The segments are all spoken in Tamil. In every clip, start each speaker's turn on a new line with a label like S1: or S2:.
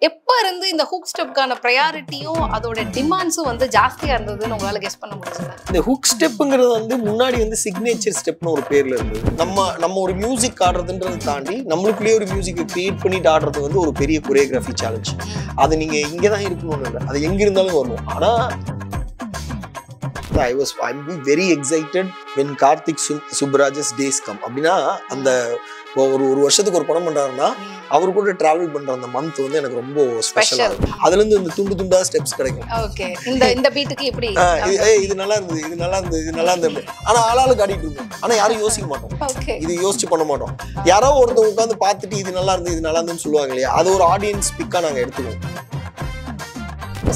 S1: எப்ப இருந்து இந்த ஹூக் ஸ்டெப்கான ப்ரையாரிட்டியும் அதோட டிமாண்ட்ஸும் வந்து ஜாஸ்தியா இருந்ததுன்னு உங்களால கெஸ் பண்ண முடியுங்களா?
S2: இந்த ஹுக் ஸ்டெப்புங்கிறது வந்து முன்னாடி வந்து சிக்னேச்சர் ஸ்டெப்னு ஒரு பேர்ல இருந்தது. நம்ம ஒரு மியூசிக் ஆடுறதுன்றதை தாண்டி நம்மளுக்குள்ளேயே ஒரு மியூசிக்கை கிரியேட் பண்ணிட்டு ஆடுறது வந்து ஒரு பெரிய கொரியோகிராஃபி சேலஞ்ச். அது நீங்க இங்கே தான் இருக்கணும்னு இல்லை, அது எங்க இருந்தாலும் வரணும். ஆனா I'm very excited when Karthik Subbaraja's days come. அப்படின்னா அந்த ஒரு வருஷத்துக்கு ஒரு படம் பண்றாருன்னா அவரு கூட டிராவல் பண்ற அந்த மந்த் வந்து எனக்கு ரொம்ப ஸ்பெஷலா இருக்கும். அதுல இருந்து இந்த துண்டு துண்டா ஸ்டெப்ஸ் கிடைக்கும்.
S1: ஓகே, இந்த பீட்டுக்கு எப்படி
S2: இது நல்லா இருந்தது, இது நல்லா இருந்தது, இது நல்லா இருந்தது. ஆனா ஆளாளுக்கு ஆடிட்டு இருக்கோம். ஆனா யாரும் யோசிக்க மாட்டோம், இது யோசிச்சு பண்ண மாட்டோம். யாரோ ஒருத்தவங்க உட்காந்து பார்த்துட்டு இது நல்லா இருந்தது, இது நல்லா இருந்துன்னு சொல்லுவாங்க இல்லையா, அது ஒரு ஆடியன்ஸ் பிக்கா நாங்க எடுத்துக்குவோம்.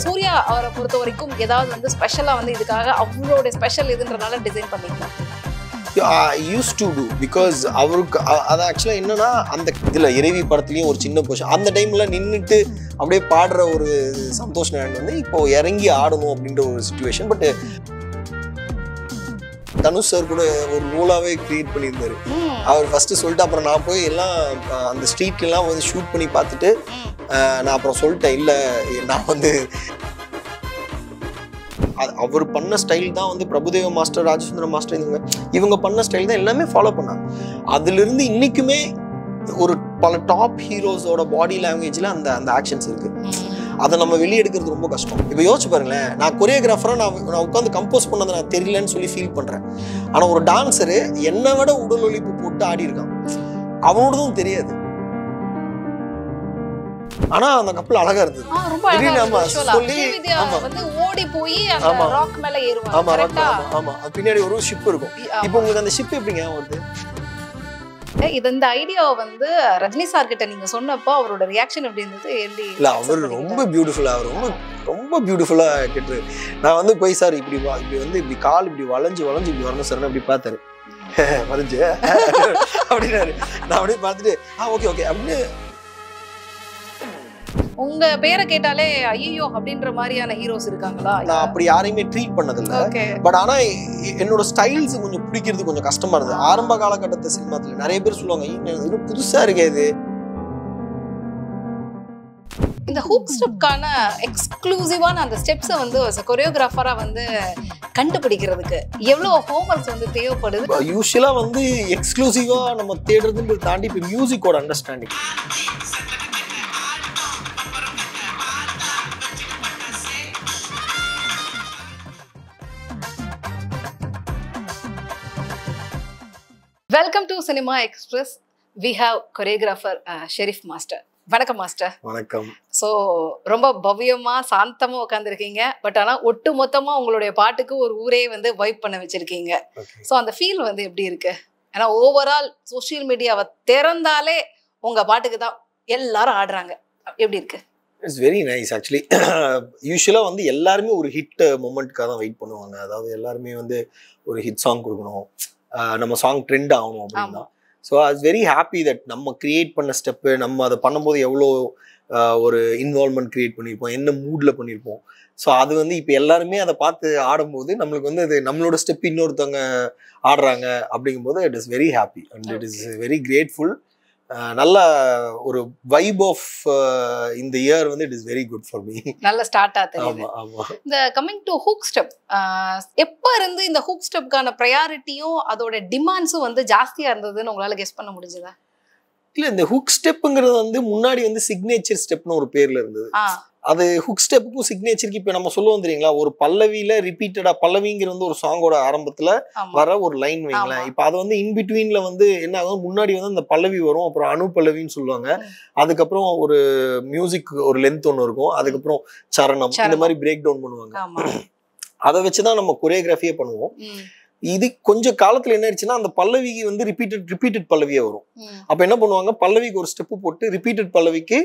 S1: சூர்யா அவரை பொறுத்த வரைக்கும் ஏதாவது வந்து ஸ்பெஷலா வந்து இதுக்காக அவரோட ஸ்பெஷல் இதுன்றனால டிசைன் பண்ணிக்கலாம்.
S2: I used to do because அவருக்கு அது ஆக்சுவலாக என்னன்னா அந்த இதில் இறைவி படத்துலையும் ஒரு சின்ன போர்ஷன் அந்த டைம்ல நின்றுட்டு அப்படியே பாடுற ஒரு சந்தோஷ் நாராயண் வந்து இப்போ இறங்கி ஆடணும் அப்படின்ற ஒரு சிச்சுவேஷன். பட் தனுஷ் சார் கூட ஒரு ரோலாவே கிரியேட் பண்ணியிருந்தாரு. அவர் ஃபர்ஸ்ட் சொல்லிட்டு அப்புறம் நான் போய் எல்லாம் அந்த ஸ்ட்ரீட்லாம் வந்து ஷூட் பண்ணி பார்த்துட்டு நான் அப்புறம் சொல்லிட்டேன், இல்லை நான் வந்து அவர் பண்ண ஸ்டைல் தான் வந்து பிரபுதேவ மாஸ்டர், ராஜசுந்தரம் மாஸ்டர் இவங்க பண்ண ஸ்டைல் தான் எல்லாமே ஃபாலோ பண்ணாங்க. அதுல இருந்து இன்னைக்குமே ஒரு பல டாப் ஹீரோஸோட பாடி லாங்குவேஜ்ல அந்த ஆக்ஷன்ஸ் இருக்கு. அதை நம்ம வெளியே எடுக்கிறது ரொம்ப கஷ்டம். இப்போ யோசிச்சு பாருங்களேன், நான் கொரியோகிராஃபரா நான் உட்காந்து கம்போஸ் பண்ணதை நான் தெரியலன்னு சொல்லி ஃபீல் பண்றேன். ஆனா ஒரு டான்ஸரு என்னை விட உடல் ஒலிப்பு போட்டு ஆடி இருக்கான், அவனோடதும் தெரியாது. ஆனா அந்த கப்பல் அழகா இருந்தது. பின்னாடி ஒரு ஷிப் இருக்கும். இப்போ உங்களுக்கு அந்த ஷிப் எப்படிங்க வருது?
S1: இந்த ஐடியாவை வந்து ரஜினி சார் கிட்ட நீங்க சொன்னப்போ அவரோட ரியாக்ஷன் எப்படி இருந்தது?
S2: இல்ல அவர் ரொம்ப பியூட்டிஃபுல்லா, அவர் ரொம்ப பியூட்டிஃபுல்லா கேட்டு நான் வந்து போய் சார் இப்படி வந்து இப்படி கால் இப்படி வளைஞ்சு இப்படி வரணும் சார் அப்படி பார்த்தாரு. வளைஞ்சு அப்படின்னாரு. நான் அப்படியே பார்த்துட்டு ஓகே ஓகே அப்படின்னு.
S1: உங்க பேரை கேட்டாலே ஐயோ அப்படின்ற மாதிரியான ஹீரோஸ் இருக்காங்களா?
S2: நான் அப்படி யாரையுமே ட்ரீட் பண்ணதில்லை. பட் ஆனா என்னோட ஸ்டைல்ஸ் கொஞ்சம் பிடிக்கிறது கொஞ்சம் கஷ்டமா இருந்தது. ஆரம்ப காலகட்டத்து சினிமாத்துல நிறைய பேர் சொல்லுவாங்க புதுசா இருக்கே.
S1: இந்த ஹூக் ஸ்டெப்கான எக்ஸ்க்ளூசிவான அந்த ஸ்டெப்ஸை வந்து கொரியோகிராஃபரா வந்து கண்டுபிடிக்கிறதுக்கு எவ்வளவு ஹோம்வொர்க்ஸ் வந்து தேவைப்படுது?
S2: யூஸ்வலா வந்து எக்ஸ்க்ளூசிவா நம்ம தேடுறதுன்னு தாண்டி இப்போ மியூசிக்கோட understanding.
S1: Welcome to cinema express. We have choreographer Sherif master. வணக்கம் மாஸ்டர்.
S2: வணக்கம்.
S1: ஸோ ரொம்ப பவ்யமா சாந்தமா உட்காந்துருக்கீங்க. பட் ஆனால் ஒட்டு மொத்தமா உங்களுடைய பாட்டுக்கு ஒரு ஊரே வந்து வைப் பண்ண வச்சிருக்கீங்க. ஸோ அந்த ஃபீல் வந்து எப்படி இருக்கு? ஏன்னா ஓவரால் சோசியல் மீடியாவை திறந்தாலே உங்க பாட்டுக்கு தான் எல்லாரும் ஆடுறாங்க. எப்படி இருக்கு?
S2: It's very nice actually. யூஸ்வலாக வந்து எல்லாருமே ஒரு ஹிட் மொமெண்ட்காக தான் வெயிட் பண்ணுவாங்க. அதாவது எல்லாருமே வந்து ஒரு ஹிட் சாங் கொடுக்கணும், நம்ம சாங் ட்ரெண்ட் ஆகணும் அப்படின்னா. So I was very happy that நம்ம கிரியேட் பண்ண ஸ்டெப்பு, நம்ம அதை பண்ணும்போது எவ்வளோ ஒரு இன்வால்வ்மெண்ட் கிரியேட் பண்ணியிருப்போம், என்ன மூடில் பண்ணியிருப்போம். ஸோ அது வந்து இப்போ எல்லாருமே அதை பார்த்து ஆடும்போது நம்மளுக்கு வந்து அது நம்மளோட ஸ்டெப் இன்னொருத்தவங்க ஆடுறாங்க அப்படிங்கும்போது it is very happy and it is very grateful. நல்ல ஒரு வைப் ஆஃப் இந்த இயர் வந்து it is very good for me.
S1: நல்ல ஸ்டார்ட் ஆகுது. இந்த கமிங் டு ஹூக் ஸ்டெப், எப்ப இருந்து இந்த ஹூக் ஸ்டெப்கான ப்ரையாரிட்டியும் அதோட டிமாண்ட்ஸும் வந்து ஜாஸ்தியா இருந்ததுன்னு உங்களால கெஸ் பண்ண முடிஞ்சதா?
S2: இல்ல, இந்த ஹுக் ஸ்டெப்புங்கிறது வந்து முன்னாடி வந்து சிக்னேச்சர் ஸ்டெப்னு ஒரு பேர்ல இருந்தது. அது ஹுக் ஸ்டெப்புக்கும் சிக்னேச்சருக்கு இப்ப நம்ம சொல்லுவோம் தெரியுங்களா, ஒரு பல்லவியில ரிப்பீட்டடா, பல்லவிங்கிற வந்து ஒரு சாங்கோட ஆரம்பத்துல வர ஒரு லைன் வைங்களேன். இப்ப அது வந்து இன்பிட்வீன்ல வந்து என்ன ஆகும், முன்னாடி வந்து அந்த பல்லவி வரும், அப்புறம் அணு பல்லவின்னு சொல்லுவாங்க, அதுக்கப்புறம் ஒரு மியூசிக் ஒரு லென்த் ஒன்று இருக்கும், அதுக்கப்புறம் சரணம், இந்த மாதிரி பிரேக் டவுன் பண்ணுவாங்க. அதை வச்சுதான் நம்ம கொரியோகிராஃபியே பண்ணுவோம். இது கொஞ்சம் காலத்துல என்ன ஆயிடுச்சுன்னா அந்த பல்லவிக்கு வந்து ரிப்பீட்டட் பல்லவியே வரும். அப்ப என்ன பண்ணுவாங்க, பல்லவிக்கு ஒரு ஸ்டெப் போட்டு ரிப்பீட்டட் பல்லவிக்கு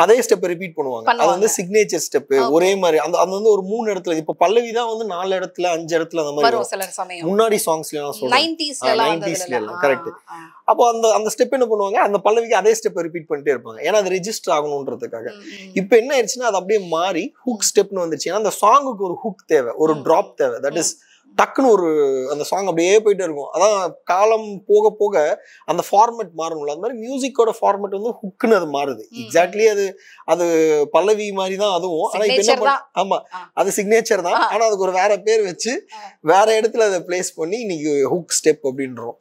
S2: அதே ஸ்டெப் ரிப்பீட் பண்ணுவாங்க. அது வந்து சிக்னேச்சர் ஸ்டெப் ஒரே மாதிரி. அது வந்து ஒரு 3 இடத்துல, இப்ப பல்லவி தான் வந்து 4 இடத்துல 5 இடத்துல அந்த மாதிரி முன்னாடி சாங்ஸ்ல எல்லாம் சொல்றேன், 90ஸ்ல எல்லாம் கரெக்ட். அப்போ அந்த ஸ்டெப் என்ன பண்ணுவாங்க, அந்த பல்லவிக்கு அதே ஸ்டெப் ரிப்பீட் பண்ணிட்டே இருப்பாங்க, ஏன்னா அது ரெஜிஸ்டர் ஆகணும்ன்றதுக்காக. இப்ப என்ன ஆயிடுச்சுன்னா அது அப்படியே மாறி ஹுக் ஸ்டெப்னு வந்துச்சு. ஏன்னா அந்த சாங்குக்கு ஒரு ஹுக் தேவை, ஒரு டிராப் தேவை. தட் இஸ் டக்குன்னு ஒரு அந்த சாங் அப்படியே போயிட்டே இருக்கும். அதான் காலம் போக போக அந்த ஃபார்மேட் மாறணும்ல, அந்த மாதிரி மியூசிக்கோட ஃபார்மேட் வந்து ஹுக்குன்னு அது மாறுது. எக்ஸாக்ட்லி அது பல்லவி மாதிரி தான் அதுவும். ஆனா இப்ப என்ன பண்ண, ஆமா அது சிக்னேச்சர் தான், ஆனா அதுக்கு ஒரு வேற பேர் வச்சு வேற இடத்துல அதை பிளேஸ் பண்ணி இன்னைக்கு ஹுக் ஸ்டெப் அப்படின்றோம்.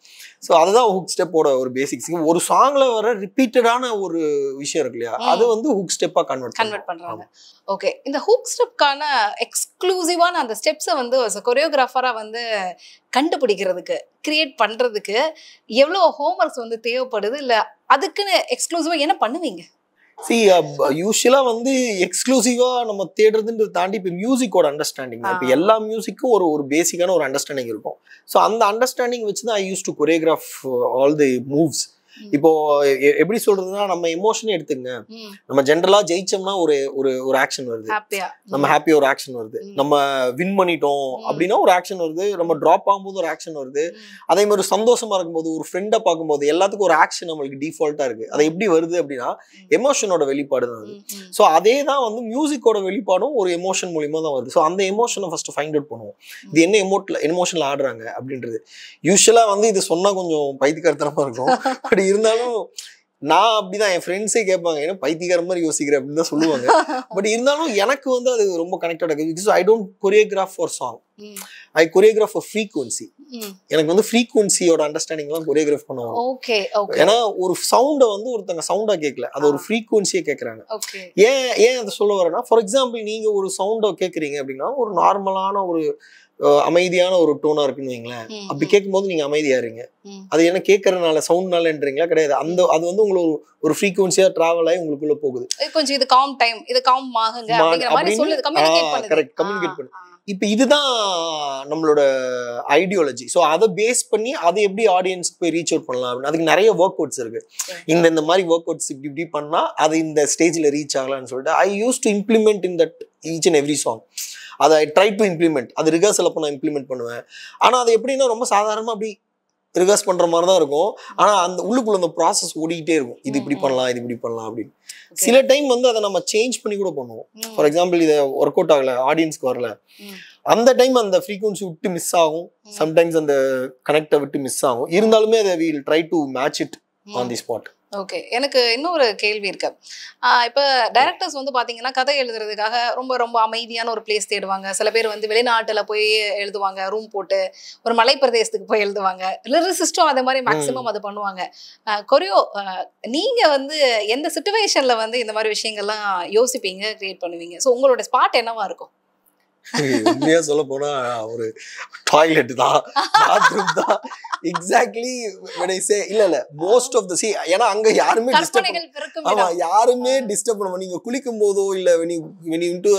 S2: ஸோ அதுதான் ஹுக் ஸ்டெப்போட ஒரு பேசிக்ஸ். ஒரு சாங்ல வர ரிப்பீட்டடான ஒரு விஷயம் இருக்கு இல்லையா, அது வந்து ஹுக் ஸ்டெப்பா கன்வெர்ட் பண்றாங்க.
S1: ஓகே, இந்த ஹுக் ஸ்டெப்கான எக்ஸ்க்ளூசிவான அந்த ஸ்டெப்ஸை வந்து கொரியோகிராஃபரா வந்து கண்டுபிடிக்கிறதுக்கு, கிரியேட் பண்றதுக்கு எவ்வளவு ஹோம்ஒர்க்ஸ் வந்து தேவைப்படுது, இல்ல அதுக்குன்னு எக்ஸ்க்ளூசிவா என்ன பண்ணுவீங்க?
S2: யூஸ்வலா வந்து எக்ஸ்க்ளூசிவா நம்ம தேடுறதுன்றது தாண்டி இப்போ மியூசிக்கோட அண்டர்ஸ்டாண்டிங், இப்போ எல்லா மியூசிக்கும் ஒரு பேசிக்கான ஒரு அண்டர்ஸ்டாண்டிங் இருக்கும். ஸோ அந்த அண்டர்ஸ்டாண்டிங் வச்சு தான் I use to choreograph all the moves. இப்போ எப்படி சொல்றதுன்னா, நம்ம எமோஷனே எடுத்துங்க. நம்ம ஜென்ரலா ஜெயிச்சோம்னா ஒரு ஒரு ஒரு ஆக்ஷன் வருது, நம்ம ஹாப்பியா ஒரு ஆக்ஷன் வருது. நம்ம வின் பண்ணிட்டோம் அப்படின்னா ஒரு ஆக்ஷன் வருது. நம்ம டிராப் ஆகும்போது ஒரு ஆக்ஷன் வருது. அதே மாதிரி சந்தோஷமா இருக்கும்போது, ஒரு ஃப்ரெண்டை பார்க்கும்போது, எல்லாத்துக்கும் ஒரு ஆக்ஷன் நம்மளுக்கு டிஃபால்ட்டா இருக்கு. அது எப்படி வருது அப்படின்னா எமோஷனோட வெளிப்பாடு தான் அது. ஸோ அதே தான் வந்து மியூசிக்கோட வெளிப்பாடும் ஒரு எமோஷன் மூலியமா தான் வருது. ஸோ அந்த எமோஷனை ஃபர்ஸ்ட் ஃபைண்ட் அவுட் பண்ணுவோம். இது என்ன எமோஷன்ல ஆடுறாங்க அப்படின்றது. யூஸ்வலா வந்து இது சொன்னா கொஞ்சம் பைத்தியக்காரத்தனமா இருக்கும். பட் இருந்தாலும் நான் அப்படிதான், என் ஃப்ரெண்ட்ஸே கேட்பாங்க, ஏன்னா பைத்தியக்கார மாதிரி யோசிக்கிறேன் அப்படின்னு தான் சொல்லுவாங்க. பட் இருந்தாலும் எனக்கு வந்து அது ரொம்ப கனெக்டட் ஆகுது. Because I don't choreograph for song, I choreograph for frequency. எனக்கு வந்து ஃப்ரீக்வன்சியோட அண்டர்ஸ்டாண்டிங் தான் கொரியோகிராஃப் பண்ணுவாங்க. ஏன்னா ஒரு சவுண்டை வந்து ஒருத்தங்க சவுண்டா கேட்கல, அது ஒரு ஃப்ரீக்வன்சியே கேட்கறாங்க. ஏன் அதை சொல்ல வரேன்னா, ஃபார் எக்ஸாம்பிள் நீங்க ஒரு சவுண்டை கேட்குறீங்க அப்படின்னா, ஒரு நார்மலான ஒரு அமைதியான ஒரு டோனா இருக்குன்னு வைங்களேன். அப்படி கேட்கும்போது நீங்க அமைதியாறீங்க. அது என்ன கேட்கறதுனால சவுண்ட்னாலன்றீங்களா? கிடையாது. அது வந்து உங்களுக்கு ஒரு ஃப்ரீக்வன்சியா டிராவல் ஆகி உங்களுக்குள்ள போகுது.
S1: கொஞ்சம் இது காம் டைம், இது காம் ஆகுங்க அப்படிங்கிற மாதிரி சொல்லுது, கம்யூனிகேட் பண்ணுது.
S2: கரெக்ட், கம்யூனிகேட் பண்ணு. இப்போ இதுதான் நம்மளோட ஐடியாலஜி. ஸோ அதை பேஸ் பண்ணி அதை எப்படி ஆடியன்ஸ்க்கு போய் ரீச் அவுட் பண்ணலாம் அப்படின்னு அதுக்கு நிறைய ஒர்க் அவுட்ஸ் இருக்கு. இந்த மாதிரி ஒர்க் அவுட்ஸ் இப்படி பண்ணா அது இந்த ஸ்டேஜ்ல ரீச் ஆகலாம்னு சொல்லிட்டு I use to implement in that each and every song. அதை ஐ ட்ரை டு இம்ப்ளிமெண்ட். அது ரிஹர்சல் அப்போ நான் இம்ப்ளிமெண்ட் பண்ணுவேன். ஆனால் அது எப்படின்னா ரொம்ப சாதாரணமாக அப்படி ரிஹர்ஸ் பண்ணுற மாதிரி தான் இருக்கும். ஆனால் அந்த உள்ளுக்குள்ள அந்த ப்ராசஸ் ஓடிக்கிட்டே இருக்கும். இது இப்படி பண்ணலாம், இது இப்படி பண்ணலாம் அப்படின்னு. சில டைம் வந்து அதை நம்ம சேஞ்ச் பண்ணி கூட பண்ணுவோம். ஃபார் எக்ஸாம்பிள் இதை ஒர்க் அவுட் ஆகல, ஆடியன்ஸ்க்கு வரல, அந்த டைம் அந்த ஃப்ரீக்வன்சி விட்டு மிஸ் ஆகும். சம்டைம்ஸ் அந்த கனெக்டை விட்டு மிஸ் ஆகும். இருந்தாலுமே அதை will try to match it on the spot.
S1: Okay, எனக்கு இன்னொரு கேள்வி இருக்கு. இப்போ டைரக்டர்ஸ் வந்து பார்த்தீங்கன்னா கதை எழுதுறதுக்காக ரொம்ப ரொம்ப அமைதியான ஒரு பிளேஸ் தேடுவாங்க. சில பேர் வந்து வெளிநாட்டில் போய் எழுதுவாங்க, ரூம் போட்டு ஒரு மலை பிரதேசத்துக்கு போய் எழுதுவாங்க. லிரிசிஸ்டும் அதே மாதிரி மேக்ஸிமம் அது பண்ணுவாங்க. கொரியோ நீங்கள் வந்து எந்த சிச்சுவேஷனில் வந்து இந்த மாதிரி விஷயங்கள்லாம் யோசிப்பீங்க, கிரியேட் பண்ணுவீங்க? ஸோ உங்களோட ஸ்பாட் என்னவா இருக்கும்?
S2: உண்மையா சொல்ல போனா ஒரு டாய்லெட் தான், பாத்ரூம் தான். எக்ஸாக்ட்லி when I say இல்ல மோஸ்ட் ஆஃப் தி ஏன்னா அங்க யாருமே டிஸ்டர்ப் பண்ண, நீங்க குளிக்கும் போதோ இல்ல when you into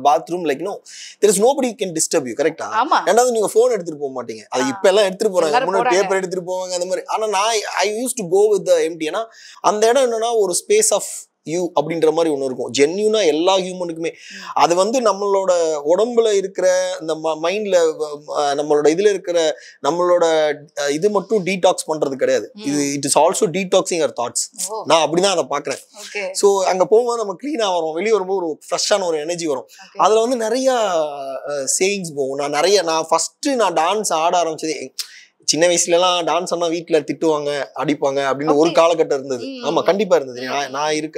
S2: bathroom like no there is nobody can disturb you. கரெக்ட்டா? ரெண்டாவது நீங்க போன் எடுத்துட்டு போக மாட்டீங்க. அது இப்ப எல்லாம் எடுத்துட்டு போறாங்க, முன்னாடி பேப்பர் எடுத்துட்டு போவாங்க அந்த மாதிரி. ஆனா நான் I used to go with the empty. ஏன்னா அந்த இடம் என்னன்னா ஒரு ஸ்பேஸ் ஆஃப் யூ அப்படின்ற மாதிரி ஒன்று இருக்கும். ஜென்யூனா எல்லா ஹியூமனுக்குமே அது வந்து நம்மளோட உடம்புல இருக்கிற இந்த மைண்ட்ல நம்மளோட இதுல இருக்கிற நம்மளோட இது மட்டும் டீடாக்ஸ் பண்றது கிடையாது. இது it is also detoxing our thoughts. நான் அப்படிதான் அதை பாக்குறேன். ஸோ அங்க போகும்போது நம்ம கிளீனா வரும், வெளியே வரும்போது ஒரு ஃப்ரெஷ்ஷான ஒரு எனர்ஜி வரும். அதுல வந்து நிறைய சேயிங்ஸ் போகும். நான் ஃபர்ஸ்ட் டான்ஸ் ஆட ஆரம்பிச்சது சின்ன வயசுல எல்லாம் டான்ஸ் ஆனா வீட்டுல திட்டுவாங்க, அடிப்பாங்க அப்படின்னு ஒரு காலகட்டம் இருந்தது. ஆமா கண்டிப்பா இருந்தது.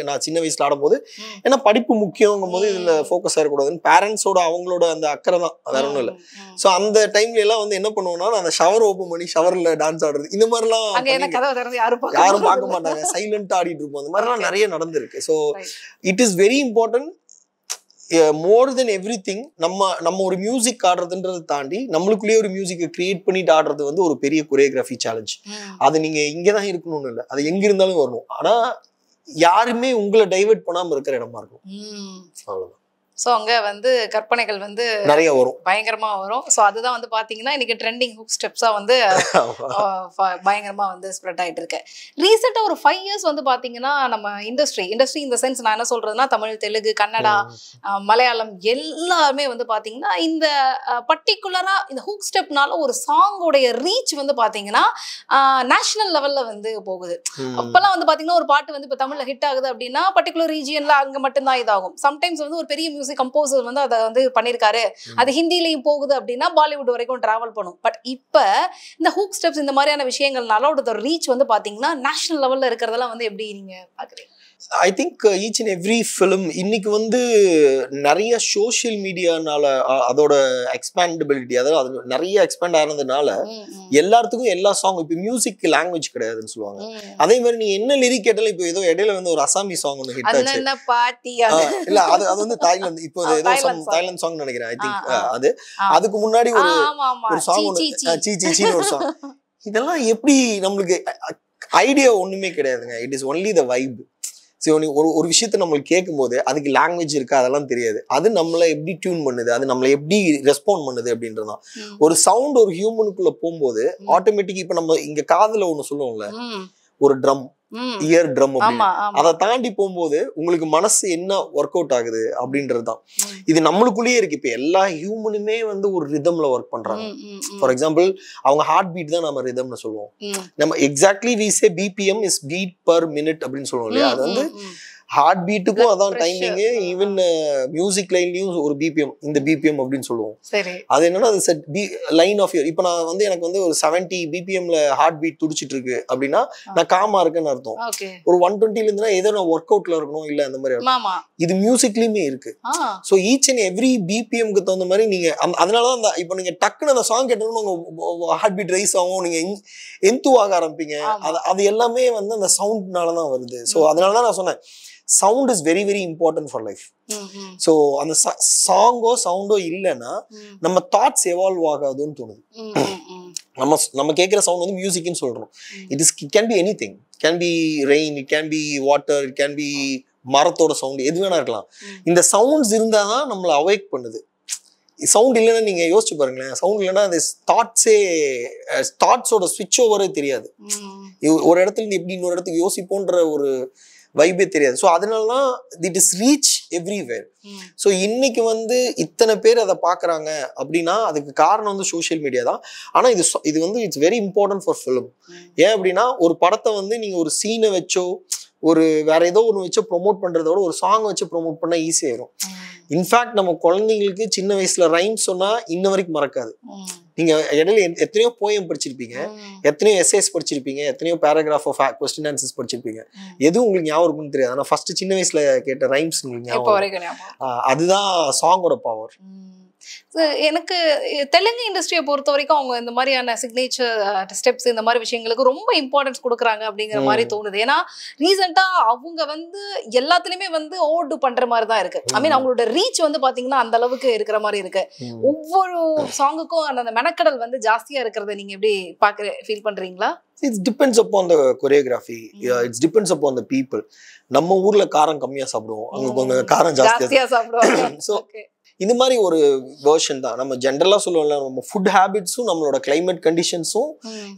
S2: நான் சின்ன வயசுல ஆடும்போது ஏன்னா படிப்பு முக்கியங்கும் போது இதுல ஃபோக்கஸ் ஆகக்கூடாதுன்னு பேரண்ட்ஸோட அவங்களோட அந்த அக்கறை தான், வேற ஒன்றும் இல்லை. ஸோ அந்த டைம்ல எல்லாம் வந்து என்ன பண்ணுவோம்னா அந்த ஷவர் ஓப்பன் பண்ணி ஷவர்ல டான்ஸ் ஆடுறது இந்த மாதிரிலாம் யாரும் பார்க்க மாட்டாங்க, சைலண்டா ஆடிட்டு இருப்போம். அந்த மாதிரிலாம் நிறைய நடந்திருக்கு. So it is very important. More then every thing நம்ம ஒரு மியூசிக் ஆடுறதுன்றதை தாண்டி நம்மளுக்குள்ளேயே ஒரு மியூசிக்கை கிரியேட் பண்ணிட்டு ஆடுறது வந்து ஒரு பெரிய கொரியோகிராஃபி சேலஞ்ச். அது நீங்க இங்கதான் இருக்கணும்னு இல்லை, அது எங்க இருந்தாலும் வரணும். ஆனா யாருமே உங்களை டைவர்ட் பண்ணாம இருக்கிற இடமா இருக்கும். அவ்வளவுதான்.
S1: ஸோ அங்கே வந்து கற்பனைகள் வந்து
S2: நிறைய வரும்,
S1: பயங்கரமாக வரும். ஸோ அதுதான் வந்து பார்த்தீங்கன்னா இன்னைக்கு ட்ரெண்டிங் ஹுக் ஸ்டெப்ஸாக வந்து பயங்கரமாக வந்து ஸ்ப்ரெட் ஆகிட்டு இருக்கு. ரீசெண்டாக ஒரு 5 years வந்து பார்த்தீங்கன்னா நம்ம இண்டஸ்ட்ரி இந்த சென்ஸ் நான் என்ன சொல்றதுன்னா தமிழ், தெலுங்கு, கன்னடா, மலையாளம் எல்லாமே வந்து பார்த்தீங்கன்னா இந்த பர்டிகுலராக இந்த ஹுக் ஸ்டெப்னால ஒரு சாங்கோடைய ரீச் வந்து பார்த்தீங்கன்னா நேஷனல் லெவலில் வந்து போகுது. அப்போல்லாம் வந்து பார்த்தீங்கன்னா ஒரு பாட்டு வந்து இப்போ தமிழில் ஹிட் ஆகுது அப்படின்னா பர்டிகுலர் ரீஜியனில் அங்கே மட்டும்தான் இதாகும். சம்டைம்ஸ் வந்து ஒரு பெரிய மியூசிக் மியூசிக் கம்போசர் வந்து அதை வந்து பண்ணியிருக்காரு, அது ஹிந்திலையும் போகுது அப்படின்னா பாலிவுட் வரைக்கும் டிராவல் பண்ணும். பட் இப்போ இந்த ஹூக் ஸ்டெப்ஸ் இந்த மாதிரியான விஷயங்கள்னால அதோட ரீச் வந்து பாத்தீங்கன்னா நேஷனல் லெவல்ல இருக்கிறதெல்லாம் வந்து எப்படி நீங்க பாக்குறீங்க?
S2: I think each and every film இன்னைக்கு வந்து நிறைய சோஷியல் மீடியானால அதோட எக்ஸ்பேண்டபிலிட்டி, அதாவது அது நிறைய எக்ஸ்பேண்ட் ஆனதுனால எல்லாத்துக்கும் எல்லா சாங், இப்போ மியூசிக் லாங்குவேஜ் கிடையாதுன்னு சொல்லுவாங்க. அதே மாதிரி நீங்க என்ன லிரிக் கேட்டாலும் இப்போ ஏதோ இடையில வந்து ஒரு அசாமி சாங் ஒன்று ஹிட் ஆச்சு இல்ல, அது வந்து தாய்லாந்து, இப்போ ஏதோ தாய்லாந்து சாங் நினைக்கிறேன். ஐ திங்க் அது அதுக்கு முன்னாடி ஒரு சாங் ஒன்று சீ சீ சீன்னு ஒரு சாங். இதெல்லாம் எப்படி நம்மளுக்கு ஐடியா ஒண்ணுமே கிடையாதுங்க. It is only the vibe. சரி, ஒரு விஷயத்த நம்மளுக்கு கேட்கும் போது அதுக்கு லாங்குவேஜ் இருக்கா அதெல்லாம் தெரியாது. அது நம்மளை எப்படி டியூன் பண்ணுது, அது நம்மளை எப்படி ரெஸ்பாண்ட் பண்ணுது அப்படின்றதான். ஒரு சவுண்ட் ஒரு ஹியூமனுக்குள்ள போகும்போது ஆட்டோமேட்டிக், இப்ப நம்ம இங்க காதுல ஒண்ணு சொல்லுவோம்ல, ஒரு ட்ரம், இயர் ட்ரம், அதை தாண்டி போகும்போது உங்களுக்கு மனசு என்ன ஒர்க் அவுட் ஆகுது அப்படின்றதுதான். இது நம்மளுக்குள்ளேயே இருக்கு. இப்ப எல்லா ஹியூமனுமே வந்து ஒரு ரிதம்ல ஒர்க் பண்றாங்க. ஃபார் எக்ஸாம்பிள், அவங்க ஹார்ட் பீட் தான் நம்ம ரிதம்னு சொல்லுவோம். நம்ம exactly we say BPM is beat per minute அப்படின்னு சொல்லுவோம் இல்லையா. அது வந்து ஹார்ட் பீட்டுக்கும் அதான் டைமிங். ஈவன் மியூசிக் லைன்லயும் ஒரு பிபிஎம், இந்த பிபிஎம் அப்படின்னு சொல்லுவோம். அது என்னன்னா அது செட் லைன் ஆஃப் இயர். இப்போ நான் வந்து எனக்கு வந்து ஒரு 70 பிபிஎம்ல ஹார்ட் பீட் துடிச்சிட்டு இருக்கு அப்படின்னா நான் காமா இருக்குன்னு அர்த்தம். ஒரு 120ல இருந்துன்னா ஏதோ நான் ஒர்க் அவுட்ல இருக்கணும் இல்ல அந்த மாதிரி. இது மியூசிக்லயுமே இருக்கு. ஸோ ஈச் அண்ட் எவ்ரி பிபிஎம்க்கு தகுந்த மாதிரி நீங்க அதனாலதான் அந்த இப்போ நீங்க டக்குன்னு அந்த சாங் கேட்டோம்னா உங்க ஹார்ட் பீட் ரைஸ் ஆகும், நீங்க எந்துவாக ஆரம்பிப்பீங்க. அது எல்லாமே வந்து அந்த சவுண்ட்னாலதான் வருது. ஸோ அதனாலதான் நான் சொன்னேன், sound is very very important for life. So அந்த சாங்கோ சவுண்டோ இல்லைன்னா நம்ம தாட்ஸ் எவால்வ் ஆகாதுன்னு தோணுது. நம்ம கேட்குற சவுண்ட் வந்து மியூசிக்னு சொல்றோம். It can be anything. Can be rain, it can be water, it can be மரத்தோட சவுண்ட், எது வேணா இருக்கலாம். இந்த சவுண்ட்ஸ் இருந்தால் தான் நம்மளை அவேக் பண்ணுது. சவுண்ட் இல்லைன்னா நீங்க யோசிச்சு பாருங்களேன், சவுண்ட் இல்லைன்னா அந்த தாட்ஸோட ஸ்விட்ச் ஓவரே தெரியாது. ஒரு இடத்துல இருந்து எப்படி இன்னொரு இடத்துக்கு யோசிப்போன்ற ஒரு வைபே தெரியாது. ஸோ அதனாலதான் it is reach everywhere. So இன்னைக்கு வந்து இத்தனை பேர் அதை பார்க்குறாங்க அப்படின்னா அதுக்கு காரணம் வந்து சோஷியல் மீடியா தான். ஆனால் இது வந்து it's very important for film. ஏன் அப்படின்னா ஒரு படத்தை வந்து நீங்கள் ஒரு சீனை வச்சோ ஒரு வேற ஏதோ ஒன்று வச்சோ ப்ரொமோட் பண்ணுறத விட ஒரு சாங் வச்சு ப்ரொமோட் பண்ணால் ஈஸியாயிரும். இன்ஃபேக்ட் நம்ம குழந்தைங்களுக்கு சின்ன வயசுல ரைம்ஸ் சொன்னா இன்ன வரைக்கும் மறக்காது. நீங்க இடையில எத்தனையோ போயம் படிச்சிருப்பீங்க, எத்தனையோ எஸ்ஏஸ் படிச்சிருப்பீங்க, எத்தனையோ பேராகிராஃப் ஆஃப் கொஸ்டின் ஆன்சர்ஸ் படிச்சிருப்பீங்க. எதுவும் உங்களுக்கு ஞாபகம் இருக்குன்னு தெரியாது. ஆனா ஃபர்ஸ்ட் சின்ன வயசுல கேட்ட ரைம்ஸ் உங்களுக்கு ஞாபகம். அதுதான் சாங்கோட பவர்.
S1: எனக்கு தெலுங்கு இண்டஸ்ட்ரியை பொறுத்த வரைக்கும் அவங்க இந்த மாதிரியான சிக்னேச்சர் ஸ்டெப்ஸ் இந்த மாதிரி விஷயங்களுக்கு ரொம்ப இம்பார்ட்டன்ஸ் கொடுக்குறாங்க அப்படிங்கிற மாதிரி தோணுது. ஏன்னா ரீசெண்டா அவங்க வந்து எல்லாத்துலயுமே வந்து ஓவர்டு பண்ற மாதிரி தான் இருக்கு. ஐ மீன் அவங்களோட ரீச் வந்து பாத்தீங்கன்னா அந்த அளவுக்கு இருக்கிற மாதிரி இருக்கு. ஒவ்வொரு சாங்குக்கும் அந்த மெனக்கடல் வந்து ஜாஸ்தியா இருக்கிறத நீங்க எப்படி ஃபீல் பண்றீங்களா?
S2: It depends upon the choreography. It depends upon the people. நம்ம ஊர்ல காரம் கம்மியா சாப்பிடுவோம், அங்க கொஞ்சம் காரம் ஜாஸ்தியா சாப்பிடுவோம். So இந்த மாதிரி ஒரு வெர்ஷன் தான். நம்ம ஜென்ரலா சொல்லுவோம்ல, நம்ம ஃபுட் ஹேபிட்ஸும் நம்மளோட கிளைமேட் கண்டிஷன்ஸும்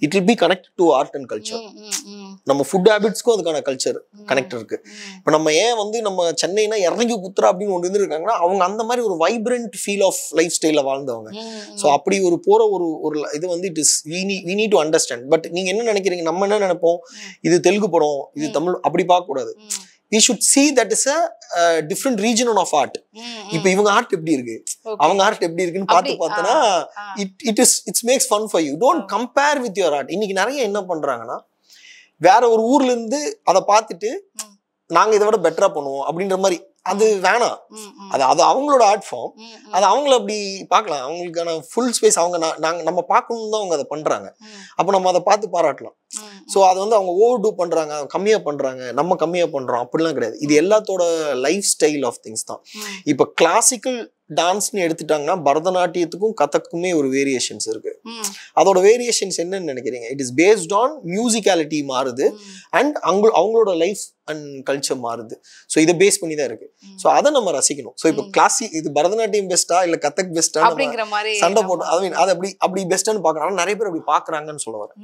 S2: it will be connect to art and culture. நம்ம ஃபுட் ஹேபிட்ஸ்க்கும் அதுக்கான கல்ச்சர் கனெக்ட் இருக்கு. இப்போ நம்ம ஏன் வந்து நம்ம சென்னைனா இறங்கி குத்துறா அப்படின்னு ஒன்று இருந்திருக்காங்கன்னா அவங்க அந்த மாதிரி ஒரு வைப்ரண்ட் ஃபீல் ஆஃப் லைஃப் ஸ்டைல வாழ்ந்தவங்க. ஸோ அப்படி ஒரு போற ஒரு இது வந்து it is we need to understand. But நீங்க என்ன நினைக்கிறீங்க, நம்ம என்ன நினைப்போம், இது தெலுங்கு படம், இது தமிழ், அப்படி பார்க்க கூடாது. We should see that is a different region of art. இப்போ இவங்க ஆர்ட் எப்படி இருக்கு, அவங்க ஆர்ட் எப்படி இருக்குன்னு பார்த்தனா it makes fun for you. Don't compare with your art. இன்னைக்கு நிறைய என்ன பண்றாங்கன்னா வேற ஒரு ஊர்ல இருந்து அதை பார்த்துட்டு நாங்க இதை விட பெட்டரா பண்ணுவோம் அப்படின்ற மாதிரி. அது வேணாம். அது அவங்களோட ஆர்ட் ஃபார்ம், அது அவங்கள அப்படி பார்க்கலாம். அவங்களுக்கான ஃபுல் ஸ்பேஸ் அவங்க நம்ம பார்க்கணும்னு தான் அவங்க அதை பண்றாங்க. அப்போ நம்ம அதை பார்த்து பாராட்டலாம். ஸோ அது வந்து அவங்க ஓவர் டூ பண்றாங்க, கம்மியா பண்றாங்க, நம்ம கம்மியா பண்றோம் அப்படிலாம் கிடையாது. இது எல்லாத்தோட லைஃப் ஸ்டைல் ஆஃப் திங்ஸ் தான். இப்போ கிளாசிக்கல் டான்ஸ்னு எடுத்துட்டாங்கன்னா பரதநாட்டியத்துக்கும் கதக்குமே ஒரு வேரியேஷன்ஸ் இருக்கு. அதோட வேரியேஷன்ஸ் என்னன்னு நினைக்கிறீங்க? It is based on musicality மாறுது அண்ட் அவங்களோட லைஃப் அண்ட் கல்ச்சர் மாறுது. ஸோ இதை பேஸ் பண்ணி தான் இருக்கு. ஸோ அதை நம்ம ரசிக்கணும். ஸோ இப்போ கிளாசிக் இது பரதநாட்டியம் பெஸ்டா இல்ல கதக் பெஸ்டா சண்டை போட்டு அது அப்படி பெஸ்ட்னு பாக்குறாங்க. நிறைய பேர் அப்படி பாக்குறாங்கன்னு சொல்ல வரேன்.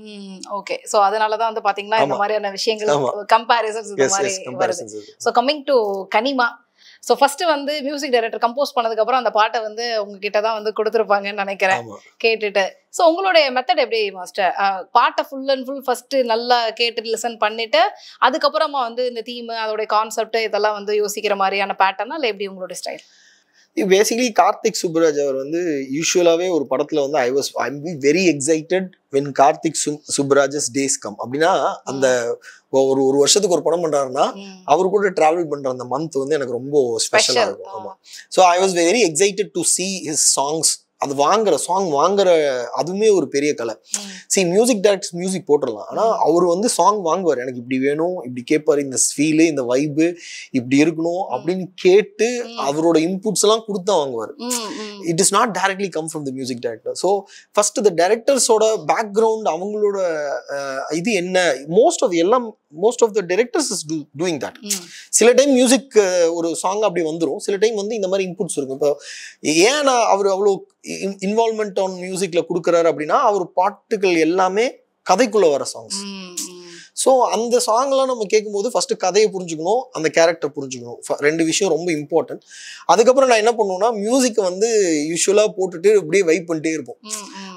S1: ஓகே. ஸோ அதனாலதான் வந்து பாத்தீங்கன்னா இந்த மாதிரியான விஷயங்கள் கம்பேரிசன்ஸ் இந்த மாதிரி வருது. So coming to Kanima, so first வந்து மியூசிக் டைரக்டர் கம்போஸ் பண்ணதுக்கு அப்புறம் அந்த பாட்டை வந்து உங்ககிட்ட தான் வந்து கொடுத்துருப்பாங்கன்னு நினைக்கிறேன் கேட்டுட்டு. ஸோ உங்களுடைய மெத்தட் எப்படி மாஸ்டர்? பாட்டை ஃபுல் அண்ட் ஃபுல் ஃபர்ஸ்ட் நல்லா கேட்டு லிசன் பண்ணிட்டு அதுக்கப்புறமா வந்து இந்த தீம் அதோடைய கான்செப்ட் இதெல்லாம் வந்து யோசிக்கிற மாதிரியான பேட்டர்னா இல்லை எப்படி உங்களுடைய ஸ்டைல்?
S2: பேசிக்கலி கார்த்திக் சுப்புராஜ் அவர் வந்து யூஸ்வலாவே ஒரு படத்துல வந்து I'm very excited when Karthik Subbaraj's days come அப்படின்னா அந்த ஒரு வருஷத்துக்கு ஒரு படம் பண்றாருன்னா அவர் கூட டிராவல் பண்ற அந்த மந்த் வந்து எனக்கு ரொம்ப ஸ்பெஷலா இருக்கும். ஆமா. So I was very excited to see his songs. அது சாங் வாங்குற அதுவுமே ஒரு பெரிய கலை. மியூசிக் டைரக்டர்ஸ் மியூசிக் போட்டுடலாம், ஆனா அவர் வந்து சாங் வாங்குவார். எனக்கு இப்படி வேணும், இப்படி கேட்பாரு, இந்த ஃபீலு இந்த வைபு இப்படி இருக்கணும் அப்படின்னு கேட்டு அவரோட இன்புட்ஸ் எல்லாம் கொடுத்து வாங்குவார். It is not directly come from the music director. So first the டைரக்டர்ஸோட பேக்ரவுண்ட் அவங்களோட இது என்ன, most of the directors is doing that. சில டைம் மியூசிக் ஒரு சாங் அப்படி வந்துடும், சில டைம் வந்து இந்த மாதிரி இன்புட்ஸ் இருக்கும். இப்போ ஏன் அவர் அவ்வளோ இன்வால்வ்மெண்ட் ஆன் மியூசிக்ல கொடுக்குறாரு அப்படின்னா அவர் பாட்டுகள் எல்லாமே கதைக்குள்ள வர சாங்ஸ். ஸோ அந்த சாங்லாம் நம்ம கேட்கும்போது ஃபர்ஸ்ட் கதையை புரிஞ்சுக்கணும், அந்த கேரக்டர் புரிஞ்சுக்கணும். ரெண்டு விஷயம் ரொம்ப இம்பார்ட்டன்ட். அதுக்கப்புறம் நான் என்ன பண்ணுவேன்னா மியூசிக்கை வந்து யூஸ்வலாக போட்டுட்டு அப்படியே வைப் பண்ணிட்டே இருப்போம்.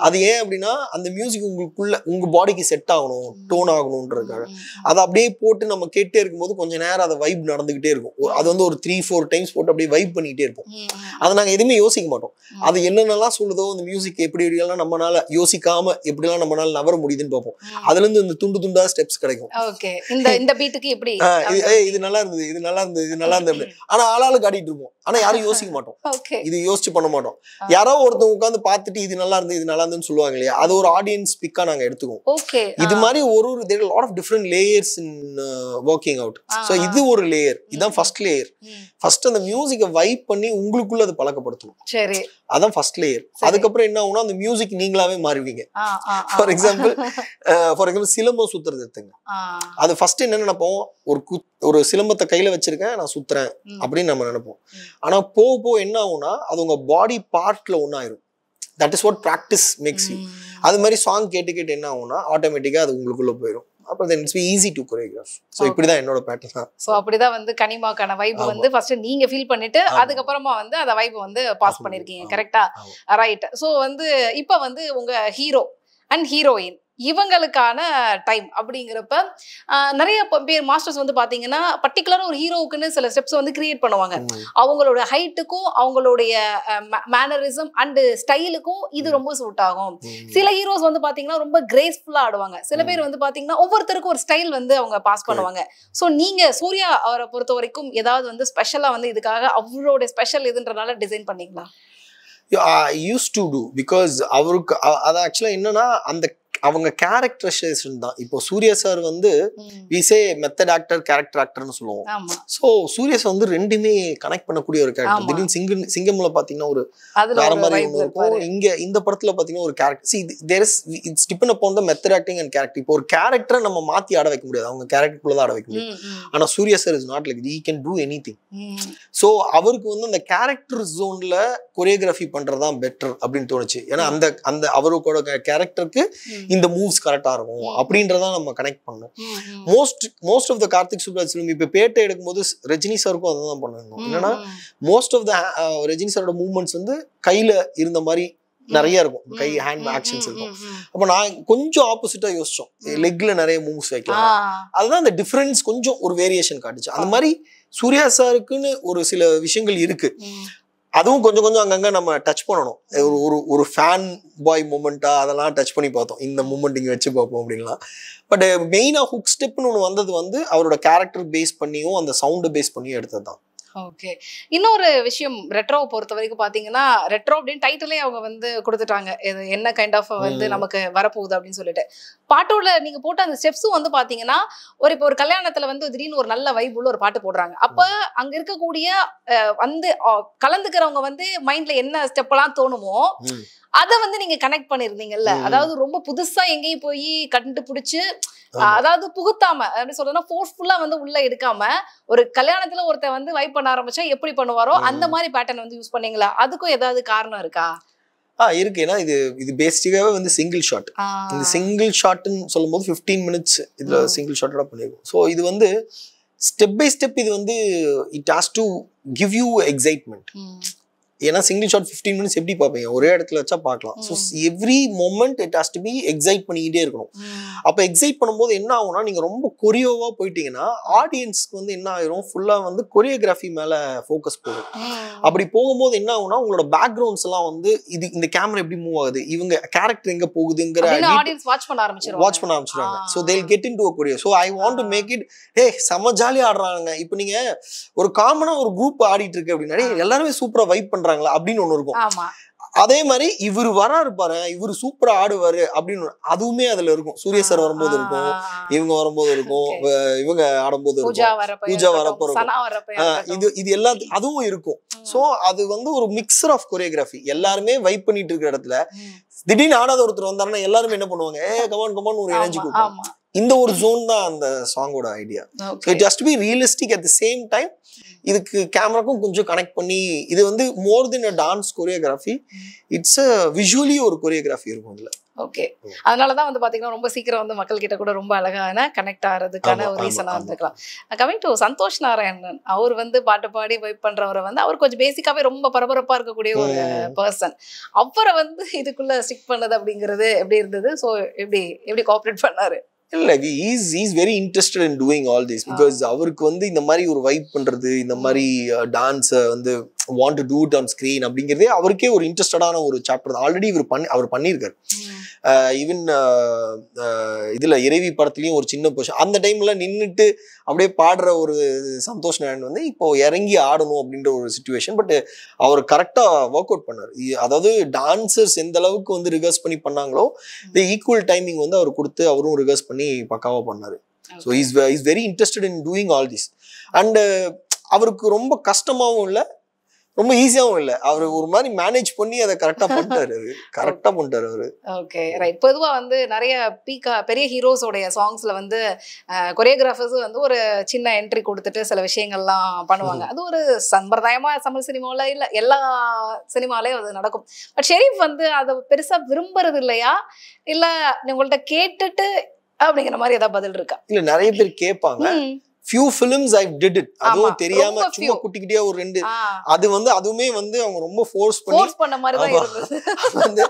S2: அது ஏன் அப்படின்னா அந்த மியூசிக் உங்களுக்குள்ள உங்க பாடிக்கு செட் ஆகணும், டோன் ஆகணும்ன்றதுக்காக. அதை அப்படியே போட்டு நம்ம கேட்டே இருக்கும்போது கொஞ்ச நேரம் அதை வைப் நடந்துகிட்டே இருக்கும். அது வந்து ஒரு 3-4 டைம்ஸ் போட்டு அப்படியே வைப் பண்ணிக்கிட்டே இருப்போம். அதை நாங்கள் எதுவுமே யோசிக்க மாட்டோம். அது என்னென்னலாம் சொல்லுதோ அந்த மியூசிக் எப்படி எப்படியெல்லாம் நம்மளால யோசிக்காம எப்படிலாம் நம்மளால நவர முடியுதுன்னு பார்ப்போம். அதுல இருந்து இந்த துண்டு துண்டா ஸ்டெப்ஸ் கிடைக்கும்.
S1: இந்த பீட்டுக்கு எப்படி
S2: இது நல்லா இருந்தது, இது நல்லா இருந்தது, இது நல்லா இருந்தது. ஆனா ஆளாளு காட்டிட்டு இருப்போம், ஆனா யாரும் யோசிக்க மாட்டோம். இது யோசிச்சு பண்ண மாட்டோம். யாரோ ஒருத்தவங்க உட்காந்து பார்த்துட்டு இது நல்லா இருந்தது, இது நல்லா இருந்துன்னு சொல்லுவாங்க இல்லையா, அது ஒரு ஆடியன்ஸ் பிக்கா நாங்க எடுத்துக்குவோம். இது மாதிரி ஒரு there are a lot of different layers in working out. So இது ஒரு லேயர், இதுதான் ஃபர்ஸ்ட் லேயர். ஃபர்ஸ்ட் அந்த மியூசிக்கை வைப் பண்ணி உங்களுக்குள்ள அது பழக்கப்படுத்தணும். சரி, அதான் ஃபர்ஸ்ட் லேயர். அதுக்கப்புறம் என்ன ஆகும்னா அந்த மியூசிக் நீங்களாவே மாறுவீங்க. ஃபார் எக்ஸாம்பிள் சிலம்பம் சுத்துறது எடுத்துங்க. அது ஃபர்ஸ்ட் என்ன நினைப்போம், ஒரு சிலம்பத்தை கையில வச்சிருக்கேன் நான் சுத்துறேன் அப்படின்னு நம்ம நினைப்போம். ஆனா போக என்ன ஆகும்னா அது உங்க பாடி பார்ட்ல ஒன்னாயிரும். That is what practice makes you. அது மாதிரி சாங் கேட்டு என்ன ஆகும்னா ஆட்டோமேட்டிக்கா அது உங்களுக்குள்ள போயிடும். அப்புறம் then it's easy to choreograph. So இப்படிதான் என்னோட பேட்டர்ன். சோ அப்படிதான் வந்து கனிமாக்கான வைப் வந்து ஃபர்ஸ்ட் நீங்க ஃபீல் பண்ணிட்டு அதுக்கப்புறமா வந்து அந்த வைப் வந்து பாஸ் பண்ணிருக்கீங்க. கரெக்டா? ரைட். சோ வந்து இப்ப வந்து உங்க ஹீரோ அண்ட் ஹீரோயின் இவங்களுக்கான டைம் அப்படிங்கிறப்ப நிறைய பேர் மாஸ்டர்ஸ் வந்து பாத்தீங்கன்னா பர்டிகுலரா ஒரு ஹீரோவுக்குன்னு சில ஸ்டெப்ஸ் வந்து கிரியேட் பண்ணுவாங்க. அவங்களோட ஹைட்டுக்கும் அவங்களுடைய மேனரிசம் அண்ட் ஸ்டைலுக்கும் இது ரொம்ப சூட் ஆகும். சில ஹீரோஸ் வந்து பாத்தீங்கன்னா ரொம்ப கிரேஸ்ஃபுல்லா ஆடுவாங்க. சில பேர் வந்து பாத்தீங்கன்னா ஒவ்வொருத்தருக்கும் ஒரு ஸ்டைல் வந்து அவங்க பாஸ் பண்ணுவாங்க. ஸோ நீங்க சூர்யா அவரை பொறுத்த வரைக்கும் ஏதாவது வந்து ஸ்பெஷலா வந்து இதுக்காக அவரோட ஸ்பெஷல் இதுன்றனால டிசைன் பண்ணீங்களா? I used to do because அவருக்கு அது ஆக்சுவலா என்னன்னா அந்த அவங்க கேரக்டரைசேஷன் தான். இப்போ சூர்யா சார் வந்து we say method actor character ஆக்டர்னு சொல்லுவோம். ஸோ சூர்யா சார் வந்து ரெண்டுமே கனெக்ட் பண்ணக்கூடிய ஒரு கேரக்டர். திடீர்னு சிங்கம்ல பாத்தீங்கன்னா ஒரு வேற மாதிரி ஒன்று இருக்கும். இங்க இந்த படத்துல பாத்தீங்கன்னா ஒரு character it's depend upon the method acting and character. இப்போ ஒரு கேரக்டரை நம்ம மாத்தி ஆட வைக்க முடியாது, அவங்க கேரக்டருக்குள்ள ஆட வைக்க முடியும். ஆனா Suriya sir is not like he can do anything. So அவருக்கு வந்து அந்த கேரக்டர் ஜோன்ல கொரியோகிராஃபி பண்றதுதான் பெட்டர் அப்படின்னு தோணுச்சு. ஏன்னா அந்த அவரோட கேரக்டருக்கு இந்த மூவ்ஸ் கரெக்டா இருக்கும் அப்படின்றதான் நம்ம கனெக்ட் பண்ணோம். Most of the Karthik Subbaraj film இப்ப பேட்டை எடுக்கும்போது ரஜினி சாருக்கும் அதான் பண்ணணும். என்னன்னா மோஸ்ட் ஆஃப் த ரஜினி சாரோட மூவ்மெண்ட்ஸ் வந்து கையில இருந்த மாதிரி நிறைய இருக்கும், கை ஹேண்ட் ஆக்ஷன்ஸ் இருக்கும். அப்ப நான் கொஞ்சம் ஆப்போசிட்டா யோசிச்சோம், லெக்ல நிறைய மூவ்ஸ் வைக்கலாம். அதுதான் அந்த டிஃபரன்ஸ் கொஞ்சம் ஒரு வேரியேஷன் காட்டுச்சு. அந்த மாதிரி சூர்யா சாருக்குன்னு ஒரு சில விஷயங்கள் இருக்கு, அதுவும் கொஞ்சம் கொஞ்சம் அங்கங்க நம்ம டச் பண்ணணும். ஒரு ஃபேன் பாய் மூமெண்டா அதெல்லாம் டச் பண்ணி பார்த்தோம். இந்த மூமெண்ட் இங்க வச்சு பார்ப்போம் அப்படின்லாம். பட் மெயினா ஹுக் ஸ்டெப்னு ஒன்று வந்தது வந்து அவரோட கேரக்டர் பேஸ் பண்ணியும் அந்த சவுண்டு பேஸ் பண்ணியும் எடுத்தது தான். ஓகே. இன்னொரு விஷயம் ரெட்ரோவை பொறுத்த வரைக்கும் பாத்தீங்கன்னா ரெட்ரோ அப்படின்னு டைட்டிலே அவங்க வந்து கொடுத்துட்டாங்க, இது என்ன கைண்ட் ஆஃப் வந்து நமக்கு வரப்போகுது அப்படின்னு சொல்லிட்டு. பாட்டோட நீங்க போட்ட அந்த ஸ்டெப்ஸும் வந்து பாத்தீங்கன்னா இப்போ ஒரு கல்யாணத்துல வந்து திடீர்னு ஒரு நல்ல வைப் உள்ள ஒரு பாட்டு போடுறாங்க. அப்ப அங்க இருக்கக்கூடிய வந்து கலந்துக்கிறவங்க வந்து மைண்ட்ல என்ன ஸ்டெப் எல்லாம் தோணுமோ அத வந்து நீங்க கனெக்ட் பண்ணிருந்தீங்கல்ல. அதாவது ரொம்ப புதுசா எங்கேயும் போய் கண்டுபிடிச்சு அதாவது புகுத்தாம அப்படி சொல்றதுன்னா ஃபோர்ஸ்ஃபுல்லா வந்து உள்ள எடுக்காம ஒரு கல்யாணத்துல ஒருத்தன் வந்து வைப் பண்ண ஆரம்பிச்சா எப்படி பண்ணுவாரோ அந்த மாதிரி பேட்டர்ன் வந்து யூஸ் பண்ணீங்களா? அதுக்கும் ஏதாவது காரணம் இருக்கா? இருக்கு. ஏன்னா இது பேசிக்காவே வந்து சிங்கிள் ஷாட். இந்த சிங்கிள் ஷாட்னு சொல்லும்போது 15 minutes இதுல சிங்கிள் ஷாட்டோட பண்ணிருக்கோம். ஸோ இது வந்து ஸ்டெப் பை ஸ்டெப் இது வந்து it has to give you excitement. ஏன்னா சிங்கிள் ஷாட் 15 மினிட்ஸ் எப்படி பார்ப்பீங்க, ஒரே இடத்துல வச்சா பார்க்கலாம். So every moment it has to be excite பண்ணிக்கிட்டே இருக்கணும். அப்போ எக்ஸைட் பண்ணும்போது என்ன ஆகும்னா, நீங்க ரொம்ப கொரியோவா போயிட்டீங்கன்னா ஆடியன்ஸ்க்கு வந்து என்ன ஆயிரும், ஃபுல்லா வந்து கொரியோகிராஃபி மேல ஃபோக்கஸ் போகும். அப்படி போகும்போது என்ன ஆகும்னா, உங்களோட பேக்ரவுண்ட்ஸ் எல்லாம் வந்து இது இந்த கேமரா எப்படி மூவ் ஆகுது, இவங்க கேரக்டர் எங்க போகுதுங்கிற
S1: ஆடியன்ஸ் வாட்ச் பண்ண
S2: ஆரம்பிச்சிருவாங்க. So they'll get into a choreo. So I want to make it, செம ஜாலியா ஆடுறாங்க. இப்போ நீங்க ஒரு காமனா ஒரு குரூப் ஆடிட்டு இருக்கு அப்படின்னா எல்லாருமே சூப்பரா வைப் பண்றாங்களா அப்படின்னு ஒண்ணு இருக்கும். அதே மாதிரி இவர் வராரு பாரு, இவர் சூப்பரா ஆடுவாரு அப்படின்னு அதுவுமே அதுல இருக்கும். சூர்யா சார் வரும்போது இருக்கும், இவங்க வரும்போது இருக்கும், இவங்க ஆடும்போது இருக்கும், பூஜா வரப்போ இருக்கும், இது எல்லாம் அதுவும் இருக்கும். சோ அது வந்து ஒரு மிக்சர் ஆஃப் கொரியோகிராஃபி. எல்லாருமே வைப் பண்ணிட்டு இருக்கிற இடத்துல திடீர்னு ஆடாத ஒருத்தர் வந்தாருன்னா எல்லாருமே என்ன பண்ணுவாங்க, கமான் கமான் ஒரு எனர்ஜி கொடுப்பாங்க. இந்த ஒரு ஜோன் தான் அந்த சாங்கோட idea. It has to be realistic at the same time. இதுக்கு கேமராக்கும் கொஞ்சம் கனெக்ட் பண்ணி, இது வந்து more than a dance choreography, it's a visually ஒரு கொரியோகிராஃபி இருக்கும் இதுல.
S1: ஓகே, அதனாலதான் வந்து பாத்தீங்கன்னா ரொம்ப சீக்கிரம் வந்து மக்கள் கிட்ட கூட ரொம்ப அழகான கனெக்ட் ஆகிறதுக்கான ஒரு ரீசனா இருந்திருக்கலாம். கமிங் டு சந்தோஷ் நாராயணன், அவர் வந்து பாட்டு பாடி வைப் பண்றவரை வந்து அவர் கொஞ்சம் பேசிக்காவே ரொம்ப பரபரப்பா இருக்கக்கூடிய ஒரு பர்சன். அவரை வந்து இதுக்குள்ள ஸ்டிக் பண்ணது அப்படிங்கிறது எப்படி இருந்தது? ஸோ எப்படி கோஆப்ரேட் பண்ணாரு?
S2: இல்ல, he's very interested in doing all this because அவருக்கு வந்து இந்த மாதிரி ஒரு வைப் பண்றது, இந்த மாதிரி டான்ஸ் வந்து want to do it on screen அப்படிங்கிறதே அவருக்கே ஒரு இன்ட்ரெஸ்டடான ஒரு சாப்டர் தான். ஆல்ரெடி அவர் பண்ணியிருக்காரு. ஈவன் இதுல இறைவி படத்துலயும் ஒரு சின்ன பொசிஷன் அந்த டைம்ல நின்றுட்டு அப்படியே பாடுற ஒரு சந்தோஷ் நாராயணன் வந்து இப்போ இறங்கி ஆடணும் அப்படின்ற ஒரு சிச்சுவேஷன். பட் அவர் கரெக்டா ஒர்க் அவுட் பண்ணாரு. அதாவது டான்சர்ஸ் எந்த அளவுக்கு வந்து ரிகர்ஸ் பண்ணி பண்ணாங்களோ ஈக்குவல் டைமிங் வந்து அவர் கொடுத்து அவரும் ரிகர்ஸ் பண்ணி பக்காவா பண்ணாரு. So is very interested in doing all this. And அவருக்கு ரொம்ப கஷ்டமாவும் இல்லை, ரொம்ப ஈஸியாவும் இல்ல. அவர் ஒரு மாதிரி மேனேஜ் பண்ணி அதை கரெக்டா பண்ணிட்டாரு. அவரு.
S1: Okay, right. பொதுவா வந்து நிறைய பெரிய ஹீரோஸோடைய சாங்ஸ்ல வந்து கொரியோகிராஃபர்ஸ் வந்து ஒரு சின்ன என்ட்ரி கொடுத்துட்டு சில விஷயங்கள்லாம் பண்ணுவாங்க. அது ஒரு சம்பிரதாயமா தமிழ் சினிமாவில் இல்ல எல்லா சினிமாலையும் அது நடக்கும். பட் ஷெரீப் வந்து அதை பெருசா விரும்புறது இல்லையா, இல்ல உங்கள்ட்ட கேட்டுட்டு அப்படிங்கிற மாதிரி ஏதாவது பதில் இருக்கா?
S2: இல்ல, நிறைய பேர் கேட்பாங்க. few films I did it. அதுவும் தெரியாம சும்மா குட்டிக்கிட்டே ஒரு ரெண்டு, அது வந்து அதுவுமே வந்து அவங்க ரொம்ப ஃபோர்ஸ்
S1: பண்ண மாதிரி தான் இருந்தது.
S2: வந்து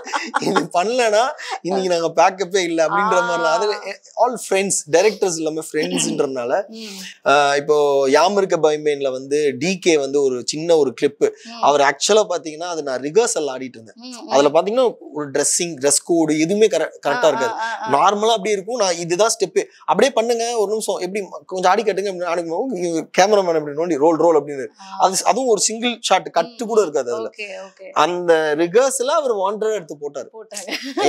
S2: இது பண்ணலனா இன்னைக்கு நாங்க பேக்கப்பே இல்ல அப்படின்ற மாதிரிலாம். அது ஆல் ஃப்ரெண்ட்ஸ், டைரக்டர்ஸ் எல்லாமே ஃப்ரெண்ட்ஸ்ன்றதுனால இப்போ யாம் இருக்க பைமேன்ல வந்து டிகே வந்து ஒரு சின்ன ஒரு கிளிப், அவர் ஆக்சுவலா பாத்தீங்கன்னா அது நான் ரிகர்சல் ஆடிட்டு இருந்தேன். அதுல பாத்தீங்கன்னா ஒரு ட்ரெஸ் கோடு எதுவுமே கரெக்டா இருக்காது. நார்மலா அப்படியே இருக்கும். நான் இதுதான் ஸ்டெப், அப்படியே பண்ணுங்க ஒரு நிமிஷம், எப்படி கொஞ்சம் ஆடி கட்டுங்க, கேமராமேன் அப்படி நோண்டி ரோல் அப்படின்னு. அதுவும் ஒரு சிங்கிள் ஷாட் கட்டு கூட இருக்காது அதுல. அந்த ரிகர்ஸ்ல அவர் வாண்டடா எடுத்து போட்டாரு.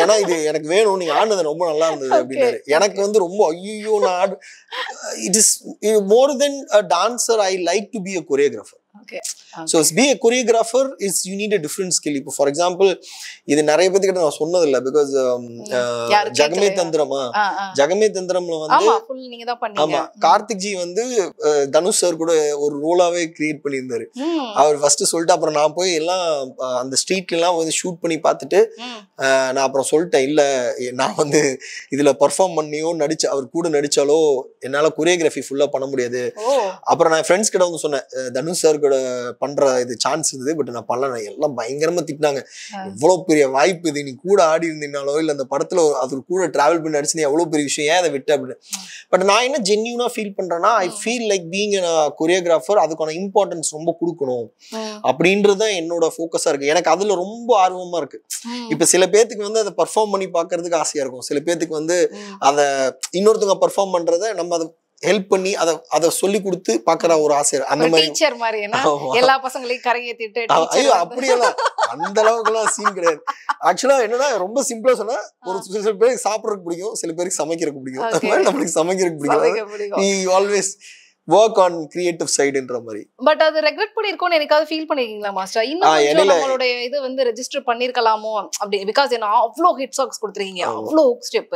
S2: ஏன்னா இது எனக்கு வேணும், நீங்க ஆடுனது ரொம்ப நல்லா இருந்தது அப்படின்னு. எனக்கு வந்து ரொம்ப ஐயோ நான் it is more than a dancer, I like to be a choreographer. So be a choreographer is you need a different skill. இப்போ ஃபார் எக்ஸாம்பிள் இது நிறைய பேர்கிட்ட நான் சொன்னது இல்ல, பிகாஸ் ஜகமே தந்திரம்ல வந்து ஆமா கார்த்திக் ஜி வந்து தனுஷ் சார் கூட ஒரு ரோலாவே கிரியேட் பண்ணியிருந்தாரு. அவர் ஃபர்ஸ்ட் சொல்லிட்டு அப்புறம் நான் போய் எல்லாம் அந்த ஸ்ட்ரீட்ல எல்லாம் வந்து ஷூட் பண்ணி பார்த்துட்டு நான் அப்புறம் சொல்லிட்டேன், இல்ல நான் வந்து இதுல பர்ஃபார்ம் பண்ணியோ அவர் கூட நடிச்சாலோ என்னால கொரியோகிராஃபி ஃபுல்லா பண்ண முடியாது. அப்புறம் நான் ஃப்ரெண்ட்ஸ் கிட்ட வந்து சொன்னேன், தனுஷ் சார் கூட பண்ற இது சான்ஸ் இருந்தது, பட் நான் பண்ணல. எல்லாம் பயங்கரமா திட்டினாங்க, எவ்வளவு பெரிய வாய்ப்பு இது, நீ கூட ஆடி இருந்தீங்கனாலோ இல்ல அந்த படத்துல அது கூட டிராவல் பண்ணி அடிச்சு எவ்வளவு பெரிய விஷயம், ஏன் அதை விட்டு அப்படின்னு. பட் நான் என்ன ஜென்யூனா ஃபீல் பண்றேன்னா, I feel like being choreographer, அதுக்கான இம்பார்ட்டன்ஸ் ரொம்ப கொடுக்கணும் அப்படின்றதுதான் என்னோட ஃபோக்கஸா இருக்கு. எனக்கு அதுல ரொம்ப ஆர்வமா இருக்கு. இப்ப சில பேத்துக்கு வந்து அதை பர்ஃபார்ம் பண்ணி பாக்குறதுக்கு ஆசையா இருக்கும், சில பேத்துக்கு வந்து அதை இன்னொருத்தவங்க பர்ஃபார்ம் பண்றதை நம்ம அதை ஹெல்ப் பண்ணி அதை சொல்லி கொடுத்து பாக்குற ஒரு ஆசை. அந்த மாதிரி
S1: எல்லா பசங்களையும் கரையேத்திட்டு
S2: ஐயோ அப்படியெல்லாம் அந்த அளவுக்கு எல்லாம் சீன் கிடையாது. ஆக்சுவலா என்னன்னா ரொம்ப சிம்பிளா சொன்னா, ஒரு சில பேருக்கு சாப்பிடறதுக்கு பிடிக்கும், சில பேருக்கு சமைக்கிறதுக்கு பிடிக்கும். அந்த மாதிரி நம்மளுக்கு சமைக்கிறதுக்கு பிடிக்கும். Always work on creative side ன்ற மாதிரி.
S1: பட் அது ரெக்ரெட் பண்ணிருக்கோன்னு எனக்காவது ஃபீல் பண்ணிருக்கீங்களா மாஸ்டர்? இன்னும் நம்மளோட இது வந்து ரெஜிஸ்டர் பண்ணிருக்கலாமோ அப்படி, பிகாஸ் என்ன அவ்வளோ ஹிட் சாங்ஸ் கொடுத்துருக்கீங்க, அவ்வளோ ஹுக் ஸ்டெப்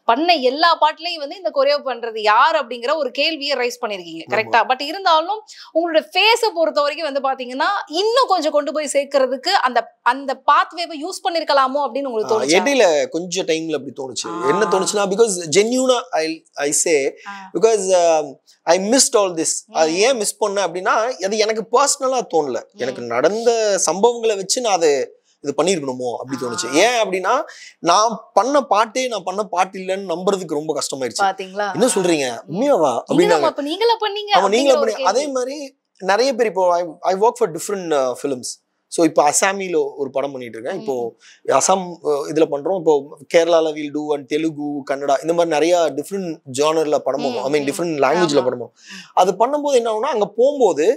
S1: பண்ண எல்லா பாட்டுலயும் வந்து இந்த கொரியோ பண்றது யார் அப்படிங்கிற ஒரு கேள்வியை ரைஸ் பண்ணிருக்கீங்க, கரெக்டா? பட் இருந்தாலும் உங்களோட ஃபேஸை பொறுத்த வரைக்கும் வந்து பாத்தீங்கன்னா இன்னும் கொஞ்சம் கொண்டு போய் சேர்க்கறதுக்கு அந்த பாத்வேவை யூஸ் பண்ணிருக்கலாமோ அப்படின்னு உங்களுக்கு தோணுச்சு?
S2: இடையில கொஞ்சம் டைம்ல அப்படி தோணுச்சு. என்ன தோணுச்சுன்னா, பிகாஸ் ஜென்யூனா I say, because I missed all this. அது ஏன் மிஸ் பண்ண அப்படின்னா அது எனக்கு பர்சனலா தோணல. எனக்கு நடந்த சம்பவங்களை வச்சு நான் அதை இது பண்ணிருக்கணுமோ அப்படி தோணுச்சு. ஏன் அப்படின்னா நான் பண்ண பாட்டு இல்லைன்னு நம்புறதுக்கு ரொம்ப கஷ்டமாயிருச்சு. என்ன சொல்றீங்க உண்மையாவா அப்படின்னாங்க. அதே மாதிரி நிறைய பேர் இப்போ I work for different films. So இப்போ அசாமில ஒரு படம் பண்ணிட்டு இருக்கேன். இப்போ அசாம் இதுல பண்றோம். இப்போ கேரளால will do and Telugu, Kannada இந்த மாதிரி நிறைய டிஃப்ரெண்ட் ஜானர்ல படமும் ஐ மீன் டிஃப்ரெண்ட் லாங்குவேஜ்ல படமும். அது பண்ணும்போது என்ன ஆகும்னா அங்க போகும்போது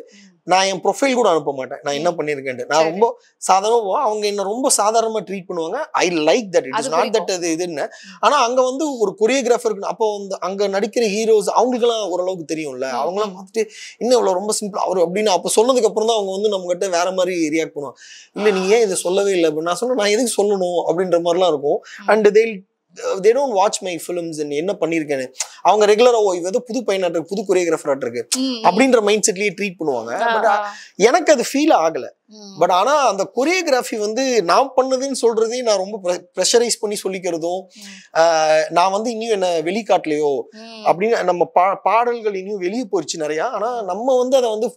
S2: நான் என் ப்ரொஃபைல் கூட அனுப்ப மாட்டேன் நான் என்ன பண்ணிருக்கேன். நான் ரொம்ப சாதாரணமா அவங்க என்ன ரொம்ப சாதாரணமா ட்ரீட் பண்ணுவாங்க. I like that. It is not that அது இதுன்னு. ஆனா அங்க வந்து ஒரு கொரியோகிராஃபருக்கு அப்போ வந்து அங்க நடிக்கிற ஹீரோஸ் அவங்களுக்கெல்லாம் ஓரளவுக்கு தெரியும்ல. அவங்களாம் பார்த்துட்டு இன்னும் இவ்வளவு ரொம்ப சிம்பிள் அவர் அப்படின்னு அப்போ சொன்னதுக்கு அப்புறம் தான் அவங்க வந்து நம்ம கிட்ட வேற மாதிரி ரியாக்ட் பண்ணுவாங்க. இல்ல நீங்க ஏன் இதை சொல்லவே இல்லை அப்படின்னு நான் சொன்னேன். நான் எதுக்கு சொல்லணும் அப்படின்ற மாதிரிலாம் இருக்கும். And they don't watch my films and என்ன பண்ணிருக்கேன்னு அவங்க ரெகுலரா இது புது பையனாட்டு புது கொரியோகிராஃபராட்டு இருக்கு அப்படின்ற மைண்ட் செட்லயே ட்ரீட் பண்ணுவாங்க. பட் எனக்கு அது ஃபீல் ஆகல. பட் ஆனா அந்த கொரியோகிராஃபி வந்து நான் பண்ணதுன்னு சொல்றதையும் நான் ரொம்ப ப்ரெஷரைஸ் பண்ணி சொல்லிக்கிறதும் நான் வந்து இன்னும் என்ன வெளிக்காட்டலையோ அப்படின்னு நம்ம பாடல்கள் இன்னும் வெளியே போயிடுச்சு நிறையா. ஆனா நம்ம வந்து அதை வந்து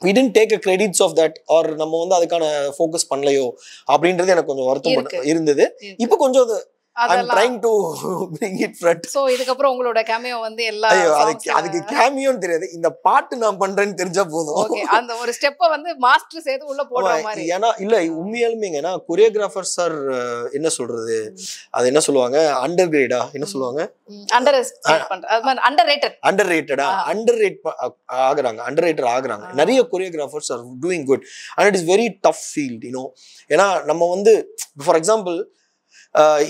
S2: we didn't take a credits of that or நம்ம வந்து அதுக்கான ஃபோக்கஸ் பண்ணலையோ அப்படின்றது எனக்கு கொஞ்சம் வருத்தம் இருந்தது. இப்போ கொஞ்சம் I'm trying to bring it front.
S1: So இதுக்கப்புறம் உங்களோட கேமியோ வந்து எல்லா
S2: அதுக்கு கேமியோன்னு தெரியாது. இந்த பாட்டு நான் பண்றேன்னு தெரிஞ்சா போதும்.
S1: ஓகே அந்த ஒரு ஸ்டெப்ப வந்து மாஸ்டர் சேர்த்து உள்ள போடுற மாதிரி.
S2: ஏன்னா இல்ல உண்மையாலுமேங்கன்னா கொரியோகிராஃபர்ஸ் ஆர் என்ன சொல்றது அது என்ன சொல்லுவாங்க அண்டர் கிரேடா என்ன சொல்லுவாங்க அண்டர்ரேட்டட் ஆகுறாங்க. நிறைய choreographers are doing good and it is very tough field you know. ஏன்னா நம்ம வந்து ஃபார் எக்ஸாம்பிள்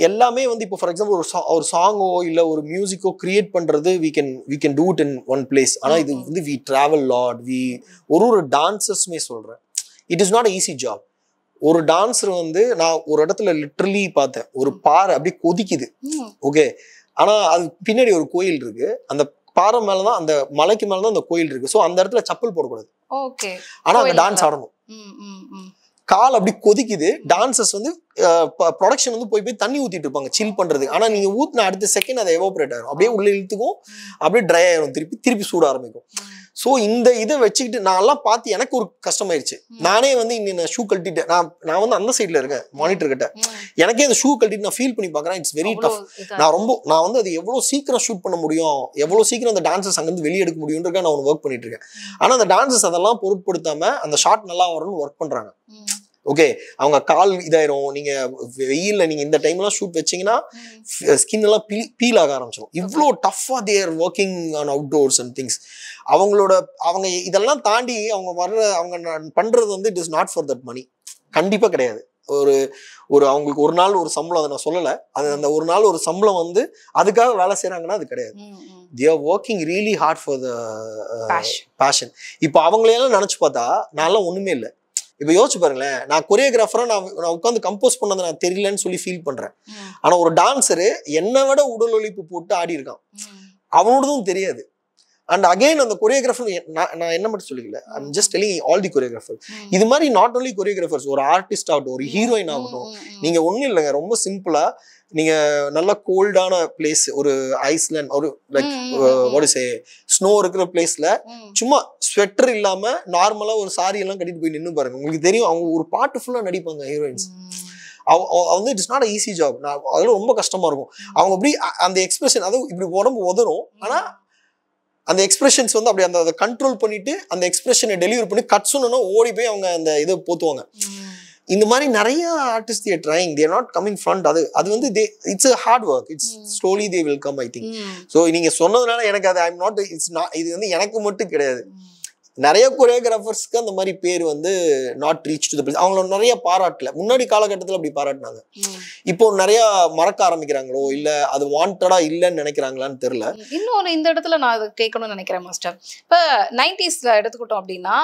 S2: எல்லாமே வந்து இப்போ ஃபார் எக்ஸாம்பிள் ஒரு சாங்கோ இல்லை ஒரு மியூசிக்கோ கிரியேட் பண்றது we can do it in one place. ஆனால் இது வந்து we travel lot. ஒரு டான்சர்ஸ்மே சொல்றேன் it is not easy job. ஒரு டான்ஸர் வந்து நான் ஒரு இடத்துல லிட்டரலி பார்த்தேன் ஒரு பாறை அப்படியே கொதிக்குது. ஓகே ஆனா அது பின்னாடி ஒரு கோயில் இருக்கு. அந்த பாறை மேலதான் அந்த மலைக்கு மேலதான் அந்த கோயில் இருக்கு. ஸோ அந்த இடத்துல சப்பல் போடக்கூடாது. ஆனா அங்க டான்ஸ் ஆடணும். கால் அப்படி கொதிக்குது. டான்சர்ஸ் வந்து ப்ரொடக்ஷன் வந்து போய் தண்ணி ஊத்திட்டு இருப்பாங்க சில் பண்றது. ஆனா நீங்க ஊத்தின அடுத்த செகண்ட் அதை எவாபரேட் ஆயிரும். அப்படியே உள்ள இழுத்துக்கும் அப்படியே ட்ரை ஆயிரும். திருப்பி சூட ஆரம்பிக்கும். ஸோ இந்த இதை வச்சுக்கிட்டு நான் எல்லாம் பார்த்து எனக்கு ஒரு கஷ்டமாயிருச்சு. நானே வந்து இன்னும் ஷூ கழட்டிட்டேன். நான் வந்து அந்த சைட்ல இருக்கேன் மானிட்டர் கிட்ட. எனக்கே அந்த ஷூ கழட்டிட்டு நான் ஃபீல் பண்ணி பார்க்குறேன். It's very tough. நான் வந்து அது எவ்வளவு சீக்கிரம் ஷூட் பண்ண முடியும் எவ்வளவு சீக்கிரம் அந்த டான்சர்ஸ் அங்கிருந்து வெளியே எடுக்க முடியும்ன்றக்க நான் ஒன்று ஒர்க் பண்ணிட்டு இருக்கேன். ஆனா அந்த டான்சர்ஸ் அதெல்லாம் பொருட்படுத்தாம அந்த ஷாட் நல்லா வரும்னு ஒர்க் பண்றாங்க. ஓகே அவங்க கால் இதாயிரும். நீங்க வெயில்ல நீங்க இந்த டைம்லாம் ஷூட் வச்சீங்கன்னா ஸ்கின் எல்லாம் பீல் ஆக ஆரம்பிச்சிடும். இவ்வளோ டஃபா they're working on outdoors and things. அவங்க இதெல்லாம் தாண்டி அவங்க பண்றது வந்து it is not for that money. கண்டிப்பா கிடையாது. அவங்களுக்கு ஒரு நாள் ஒரு சம்பளம் அதை நான் சொல்லலை. அந்த ஒரு நாள் ஒரு சம்பளம் வந்து அதுக்காக வேலை செய்யறாங்கன்னா அது கிடையாது. they are working really hard for the passion. இப்போ அவங்களையெல்லாம் நினைச்சு பார்த்தா நான்லாம் ஒண்ணுமே இல்லை. இப்ப யோசிச்சு பாருங்களேன். நான் கொரியோகிராஃபரா நான் உட்காந்து கம்போஸ் பண்ணதை நான் தெரியலன்னு சொல்லி ஃபீல் பண்றேன். ஆனா ஒரு டான்ஸரு என்னை விட உடல் ஒழிப்பு போட்டு ஆடி இருக்கான். அவனோடதும் தெரியாது. அண்ட் அகைன் அந்த கொரியோகிராஃபர் நான் என்ன மட்டும் சொல்லிக்கல. I'm just telling all the choreographer. இது மாதிரி நாட் ஓன்லி கொரியோகிராஃபர்ஸ் ஒரு ஆர்டிஸ்ட் ஆகட்டும் ஒரு ஹீரோயின் ஆகட்டும் நீங்க ஒன்றும் இல்லைங்க. ரொம்ப சிம்பிளா நீங்க நல்ல கோல்டான பிளேஸ் ஒரு ஐஸ்லாண்ட் ஒரு லைக் வாட் இஸ் ஸ்னோ இருக்கிற பிளேஸ்ல சும்மா ஸ்வெட்டர் இல்லாம நார்மலா ஒரு சாரி எல்லாம் கட்டிட்டு போய் நின்று பாருங்க. உங்களுக்கு தெரியும் அவங்க ஒரு பாட்டு ஃபுல்லா நடிப்பாங்க ஹீரோயின்ஸ். வந்து இட்ஸ் நாட் ஈஸி ஜாப். அதெல்லாம் ரொம்ப கஷ்டமா இருக்கும். அவங்க அப்படி அந்த எக்ஸ்பிரஷன் அதுவும் இப்படி உடம்பு உதறும். ஆனா அந்த எக்ஸ்பிரஷன்ஸ் வந்து அப்படி அந்த கண்ட்ரோல் பண்ணிட்டு அந்த எக்ஸ்பிரஷனை டெலிவரி பண்ணி கட் சொன்னா ஓடி போய் அவங்க அந்த இதை போத்துவாங்க. இந்த மாதிரி நிறைய artist there trying there not coming front. அது வந்து it's a hard work. It's slowly they will come I think. So நீங்க சொன்னதுனால எனக்கு அது ஐம் நாட் இது வந்து எனக்கு மட்டும் கிடையாது. நிறைய கொரியோகிராஃபர்ஸ்க்கு அந்த மாதிரி பேர் வந்து not reach to the place. அவங்கள நிறைய பாராட்டல. முன்னாடி காலகட்டத்தில் அப்படி பாராட்டினாங்க. இப்போ நிறைய மறக்க ஆரம்பிக்கிறாங்களோ இல்ல அது வாண்டடா இல்லைன்னு நினைக்கிறாங்களான்னு தெரியல.
S1: இன்னொரு இந்த இடத்துல நான் அதை கேட்கணும்னு நினைக்கிறேன் மாஸ்டர். இப்போ 90s எடுத்துக்கிட்டோம் அப்படின்னா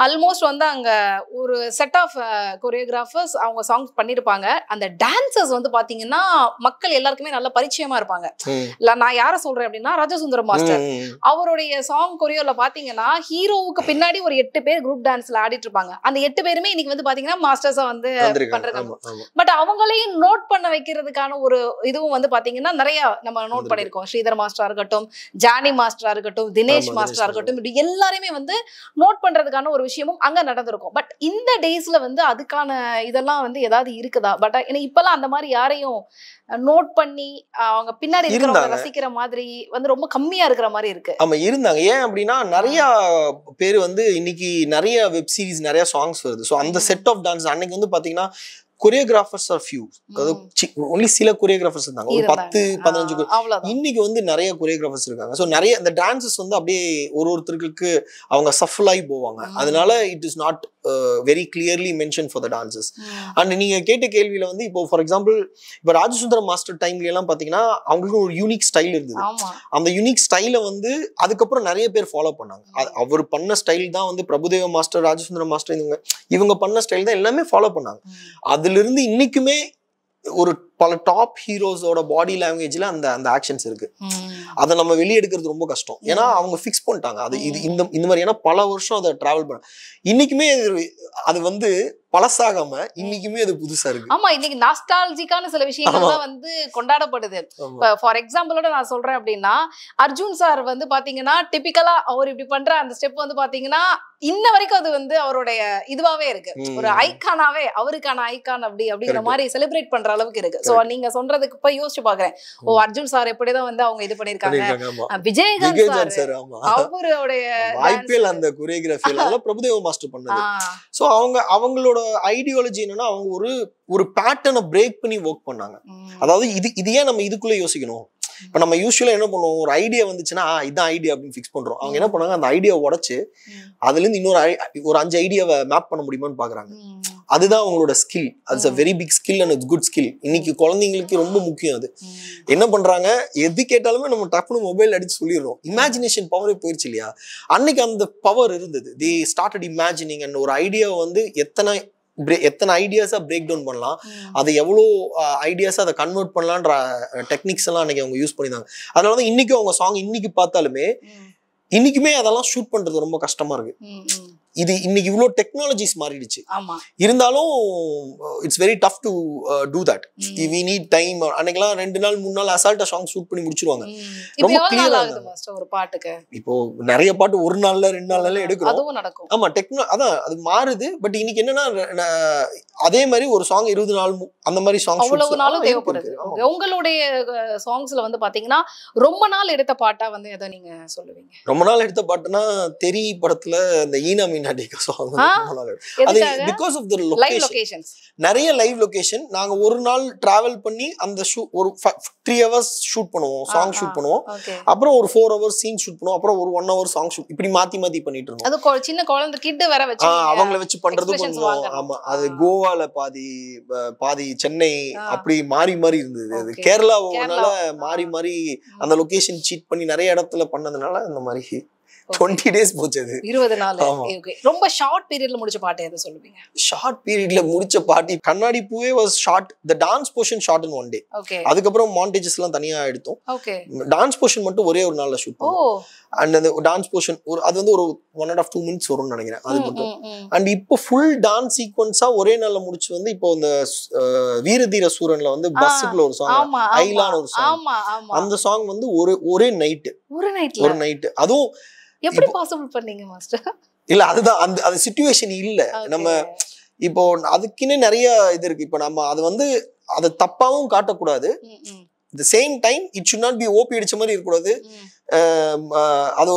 S1: ஆல்மோஸ்ட் வந்து அங்க ஒரு செட் ஆஃப் கொரியோகிராஃபர்ஸ் அவங்க சாங்ஸ் பண்ணிருப்பாங்க. அந்த டான்சர்ஸ் வந்து பாத்தீங்கன்னா மக்கள் எல்லாருக்குமே நல்ல பரிச்சயமா இருப்பாங்க. இல்ல நான் யார சொல்றேன் அப்படின்னா ராஜசுந்தரம் மாஸ்டர். அவருடைய சாங் கொரியோல பாத்தீங்கன்னா ஹீரோவுக்கு ஷோவுக்கு பின்னாடி ஒரு 8 பேர் குரூப் டான்ஸ்ல ஆடிட்டு இருப்பாங்க. அந்த 8 பேருமே இன்னைக்கு வந்து பாத்தீங்கன்னா மாஸ்டர்ஸா வந்து பண்றாங்க. பட் அவங்களையும் நோட் பண்ண வைக்கிறதுக்கான ஒரு இதுவும் வந்து பாத்தீங்கன்னா நிறைய நம்ம நோட் பண்ணிருக்கோம். ஸ்ரீதர் மாஸ்டரா இருக்கட்டும், ஜானி மாஸ்டரா இருக்கட்டும், தினேஷ் மாஸ்டரா இருக்கட்டும், இப்படி எல்லாருமே வந்து நோட் பண்றதுக்கான ஒரு விஷயமும் அங்க நடந்திருக்கும். பட் இந்த டேஸ்ல வந்து அதுக்கான இதெல்லாம் வந்து ஏதாவது இருக்குதா? பட் இப்பெல்லாம் அந்த மாதிரி யாரையும் நோட் பண்ணி அவங்க பின்னாடி இருக்கிறவங்க ரசிக்கிற மாதிரி வந்து ரொம்ப கம்மியா இருக்கிற மாதிரி இருக்கு.
S2: ஆமா இருந்தாங்க. ஏன் அப்படின்னா நிறைய பேர் வந்து இன்னைக்கு நிறைய வெப் சீரிஸ் நிறைய சாங்ஸ் வருது. ஸோ அந்த செட் ஆஃப் டான்ஸ் அன்னைக்கு வந்து பாத்தீங்கன்னா கொரியோகிராஃபர்ஸ் ஆர் ஃபியூ, ஒன்லி சில கொரியோகிராஃபர்ஸ் இருந்தாங்க, ஒரு 10-15. இன்னைக்கு வந்து நிறைய கொரியோகிராஃபர்ஸ் இருக்காங்க. ஸோ நிறைய இந்த டான்சஸ் வந்து அப்படியே ஒருத்தருக்கு அவங்க சஃபல் ஆகி போவாங்க. அதனால it is not very clearly mention for the dances. And நீங்க கேட்ட கேள்வியில வந்து இப்போ ஃபார் எக்ஸாம்பிள் இப்போ ராஜசுந்தரம் மாஸ்டர் டைம்ல எல்லாம் பாத்தீங்கன்னா அவங்களுக்கு ஒரு யூனிக் ஸ்டைல் இருந்தது. அந்த யூனிக் ஸ்டைலை வந்து அதுக்கப்புறம் நிறைய பேர் ஃபாலோ பண்ணாங்க. அவர் பண்ண ஸ்டைல் தான் வந்து பிரபுதேவ மாஸ்டர், ராஜசுந்தரம் மாஸ்டர் இவங்க பண்ண ஸ்டைல் தான் எல்லாமே ஃபாலோ பண்ணாங்க. அதுல இருந்து இன்னைக்குமே ஒரு பல டாப் ஹீரோஸோட பாடி லாங்குவேஜ்ல அந்த ஆக்ஷன்ஸ் இருக்கு. அதை நம்ம வெளியே எடுக்கிறது ரொம்ப கஷ்டம். ஏன்னா அவங்க ஃபிக்ஸ் பண்ணிட்டாங்க அது இது இந்த மாதிரி. ஏன்னா பல வருஷம் அதை டிராவல் பண்ண இன்னைக்குமே அது வந்து பழசாகாம இன்னைக்குமே அது புதுசா இருக்கு.
S1: ஆமா, இன்னைக்கு நாஸ்டால்ஜிக்கான சில விஷயங்கள் தான் வந்து கொண்டாடப்படுது. ஃபார் எக்ஸாம்பிளோட நான் சொல்றேன் அப்படின்னா, அர்ஜுன் சார் வந்து பாத்தீங்கன்னா டிபிக்கலா அவர் இப்படி பண்ற அந்த ஸ்டெப் வந்து பாத்தீங்கன்னா இன்ன வரைக்கும் அது வந்து அவருடைய இதுவாவே இருக்கு. ஒரு ஐகானாவே, அவருக்கான ஐகான் அப்படிங்கிற மாதிரி செலிப்ரேட் பண்ற அளவுக்கு இருக்கு. சோ நீங்க சொல்றதுக்கு போய் யோசிச்சு பாக்குறேன். ஓ, அர்ஜுன் சார் எப்படிதான் வந்து அவங்க இது பண்ணிருக்காங்க. விஜயகாந்த் சார் அவருடைய
S2: ஐபிஎல் அந்த கொரியோகிராஃபி பிரபுதேவ மாஸ்டர் பண்ணது. சோ அவங்களோட ஐடியாலஜி என்னன்னா அவங்க ஒரு பேட்டர்னை பிரேக் பண்ணி ஒர்க் பண்ணாங்க. அதாவது இது ஏன் நம்ம இதுக்குள்ள யோசிக்கணும். இப்ப நம்ம யூஸ்வலா என்ன பண்ணுவோம், ஒரு ஐடியா வந்துச்சுன்னா இதான் ஐடியா அப்படின்னு ஃபிக்ஸ் பண்றோம். அவங்க என்ன பண்ணாங்க, அந்த ஐடியா உடைச்சு அதுல இருந்து ஒரு 5 ஐடியாவை மேப் பண்ண முடியுமான்னு பாக்குறாங்க. அதுதான் அவங்களோட ஸ்கில். அது very big skill and it's good skill. இன்னைக்கு குழந்தைங்களுக்கு ரொம்ப முக்கியம். அது என்ன பண்றாங்க, எது கேட்டாலுமே நம்ம டக்குனு மொபைல் அடிச்சு சொல்லிடுறோம். இமேஜினேஷன் பவரே போயிருச்சு இல்லையா. அன்னைக்கு அந்த பவர் இருந்தது. தி ஸ்டார்டட் இமேஜினிங் அண்ட் ஒரு ஐடியா வந்து எத்தனை ஐடியாஸா பிரேக் டவுன் பண்ணலாம், அதை எவ்வளோ ஐடியாஸா அதை கன்வெர்ட் பண்ணலான்ற டெக்னிக்ஸ் எல்லாம் அன்னைக்கு அவங்க யூஸ் பண்ணிருந்தாங்க. அதனாலதான் இன்னைக்கும் அவங்க சாங் இன்னைக்கு பார்த்தாலுமே இன்னைக்குமே அதெல்லாம் ஷூட் பண்றது ரொம்ப கஷ்டமா இருக்கு. இது இன்னைக்கு இவ்வளோ டெக்னாலஜிஸ் மாறிடுச்சு. இருந்தாலும் it's very tough to do that. We need time. அன்னைக்கெல்லாம் 2 நாள் 3 நாள் அசால்ட்டா சாங் ஷூட் பண்ணி முடிச்சிருவாங்க. ரொம்ப கிளியரா ஒரு பாட்டுக்கு இப்போ நிறைய பாட்டு 1 நாள்ல 2 நாள்ல எடுக்கிறோம். ஆமா, அதான் அது மாறுது. பட் இன்னைக்கு என்னன்னா அதே மாதிரி ஒரு சாங் 20 நாள் அந்த மாதிரி சாங்
S1: அவ்வளவு நாளும் தேவைப்படுது. உங்களுடைய சாங்ஸ்ல வந்து பாத்தீங்கன்னா ரொம்ப நாள் எடுத்த பாட்டா வந்து எதை நீங்க சொல்லுவீங்க?
S2: ரொம்ப நாள் எடுத்த பாட்டுனா தெரி படத்துல இந்த ஈனா நிறைய லைவ் லொகேஷன். நாங்க ஒரு நாள் டிராவல் பண்ணி அந்த ஒரு 3 hours ஷூட் பண்ணுவோம், சாங் ஷூட் பண்ணுவோம். அப்புறம் ஒரு 4 hours சீன் ஷூட் பண்ணுவோம். அப்புறம் ஒரு 1 hour சாங் ஷூட். இப்படி மாத்தி பண்ணிட்டு இருந்தோம்.
S1: அது சின்ன குழந்தை கிட்ட வர வச்சு
S2: அவங்கள வச்சு பண்றது பண்ணுவோம். ஆமா, அது கோவால பாதி சென்னை அப்படி மாறி இருந்தது. அது கேரளாவுனால மாறி அந்த லொகேஷன் சீட் பண்ணி நிறைய இடத்துல பண்ணதுனால அந்த மாதிரி 20 days போச்சு.
S1: 20 நாள். ரொம்ப ஷார்ட் பீரியட்ல முடிச்ச பாட்டு எதை சொல்லுவீங்க?
S2: ஷார்ட் பீரியட்ல முடிச்ச பாட்டு கண்ணாடி பூவே was short. The dance portion shot in 1 day. அதுக்கப்புறம் மாண்டேஜஸ் எல்லாம் தனியா எடுத்தோம். டான்ஸ் போர்ஷன் மட்டும் ஒரே ஒரு நாள்ல ஷூட் பண்ணோம். அண்ட் அந்த டான்ஸ் போர்ஷன் அது வந்து ஒரு 1.5-2 minutes வரும்னு நினைக்கிறேன். அது மட்டும். அண்ட் இப்போ ஃபுல் டான்ஸ் சீக்வன்ஸா ஒரே நாள்ல முடிச்சு வந்து இப்போ இந்த வீரதீர சூரன்ல வந்து பஸ்ஸுக்குள்ள ஒரு சாங், ஐலான ஒரு சாங், அந்த சாங் வந்து ஒரே நைட்டு. அதுவும்
S1: எப்படி பாசிபிள் பண்ணீங்க மாஸ்டர்?
S2: இல்ல அதுதான் அந்த சிச்சுவேஷன் இல்ல. நம்ம இப்போ அதுக்குன்னு நிறைய இது இருக்கு. இப்போ நம்ம அது வந்து அதை தப்பாவும் காட்டக்கூடாது. the same time it should not be ஓபி அடிச்ச மாதிரி இருக்கக்கூடாது. அது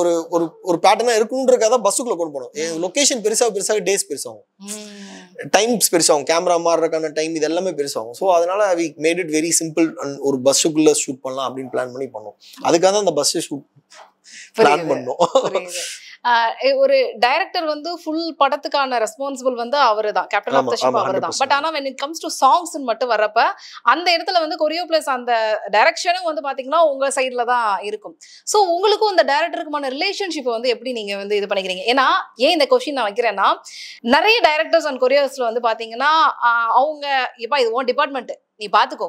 S2: ஒரு பேட்டர்னா இருக்குன்றதுக்காக பஸ்ஸுக்குள்ள கொண்டு போனோம். லொகேஷன் பெருசாக டேஸ் பெருசாகும், டைம்ஸ் பெருசாகும், கேமரா மாறுறதுக்கான டைம் இது எல்லாமே பெருசாகும். ஸோ அதனால we made it very simple. ஒரு பஸ்ஸுக்குள்ள ஷூட் பண்ணலாம் அப்படின்னு பிளான் பண்ணோம். அதுக்காக தான் அந்த பஸ் ஷூட் பிளான் பண்ணோம்.
S1: ஒரு டைரக்டர் வந்து ஃபுல் படத்துக்கான ரெஸ்பான்சிபிள் வந்து அவருதான், கேப்டன் ஆஃப் தி ஷிப் அவர்தான். பட் ஆனா when it comes to songs மட்டும் வரப்ப அந்த இடத்துல வந்து கொரியோ பிளஸ் அந்த டைரக்ஷனும் வந்து பாத்தீங்கன்னா உங்க சைடுல தான் இருக்கும். சோ உங்களுக்கும் இந்த டைரக்டருக்குமான ரிலேஷன்ஷிப் வந்து எப்படி நீங்க வந்து இது பண்ணிக்கிறீங்க? ஏன்னா ஏன் இந்த கொஸ்டின் நான் வைக்கிறேன்னா, நிறைய டைரக்டர்ஸ் அண்ட் கொரியோஸ்ல வந்து பாத்தீங்கன்னா அவங்க இப்ப இது ஓன் டிபார்ட்மெண்ட், நீ பாத்துக்கோ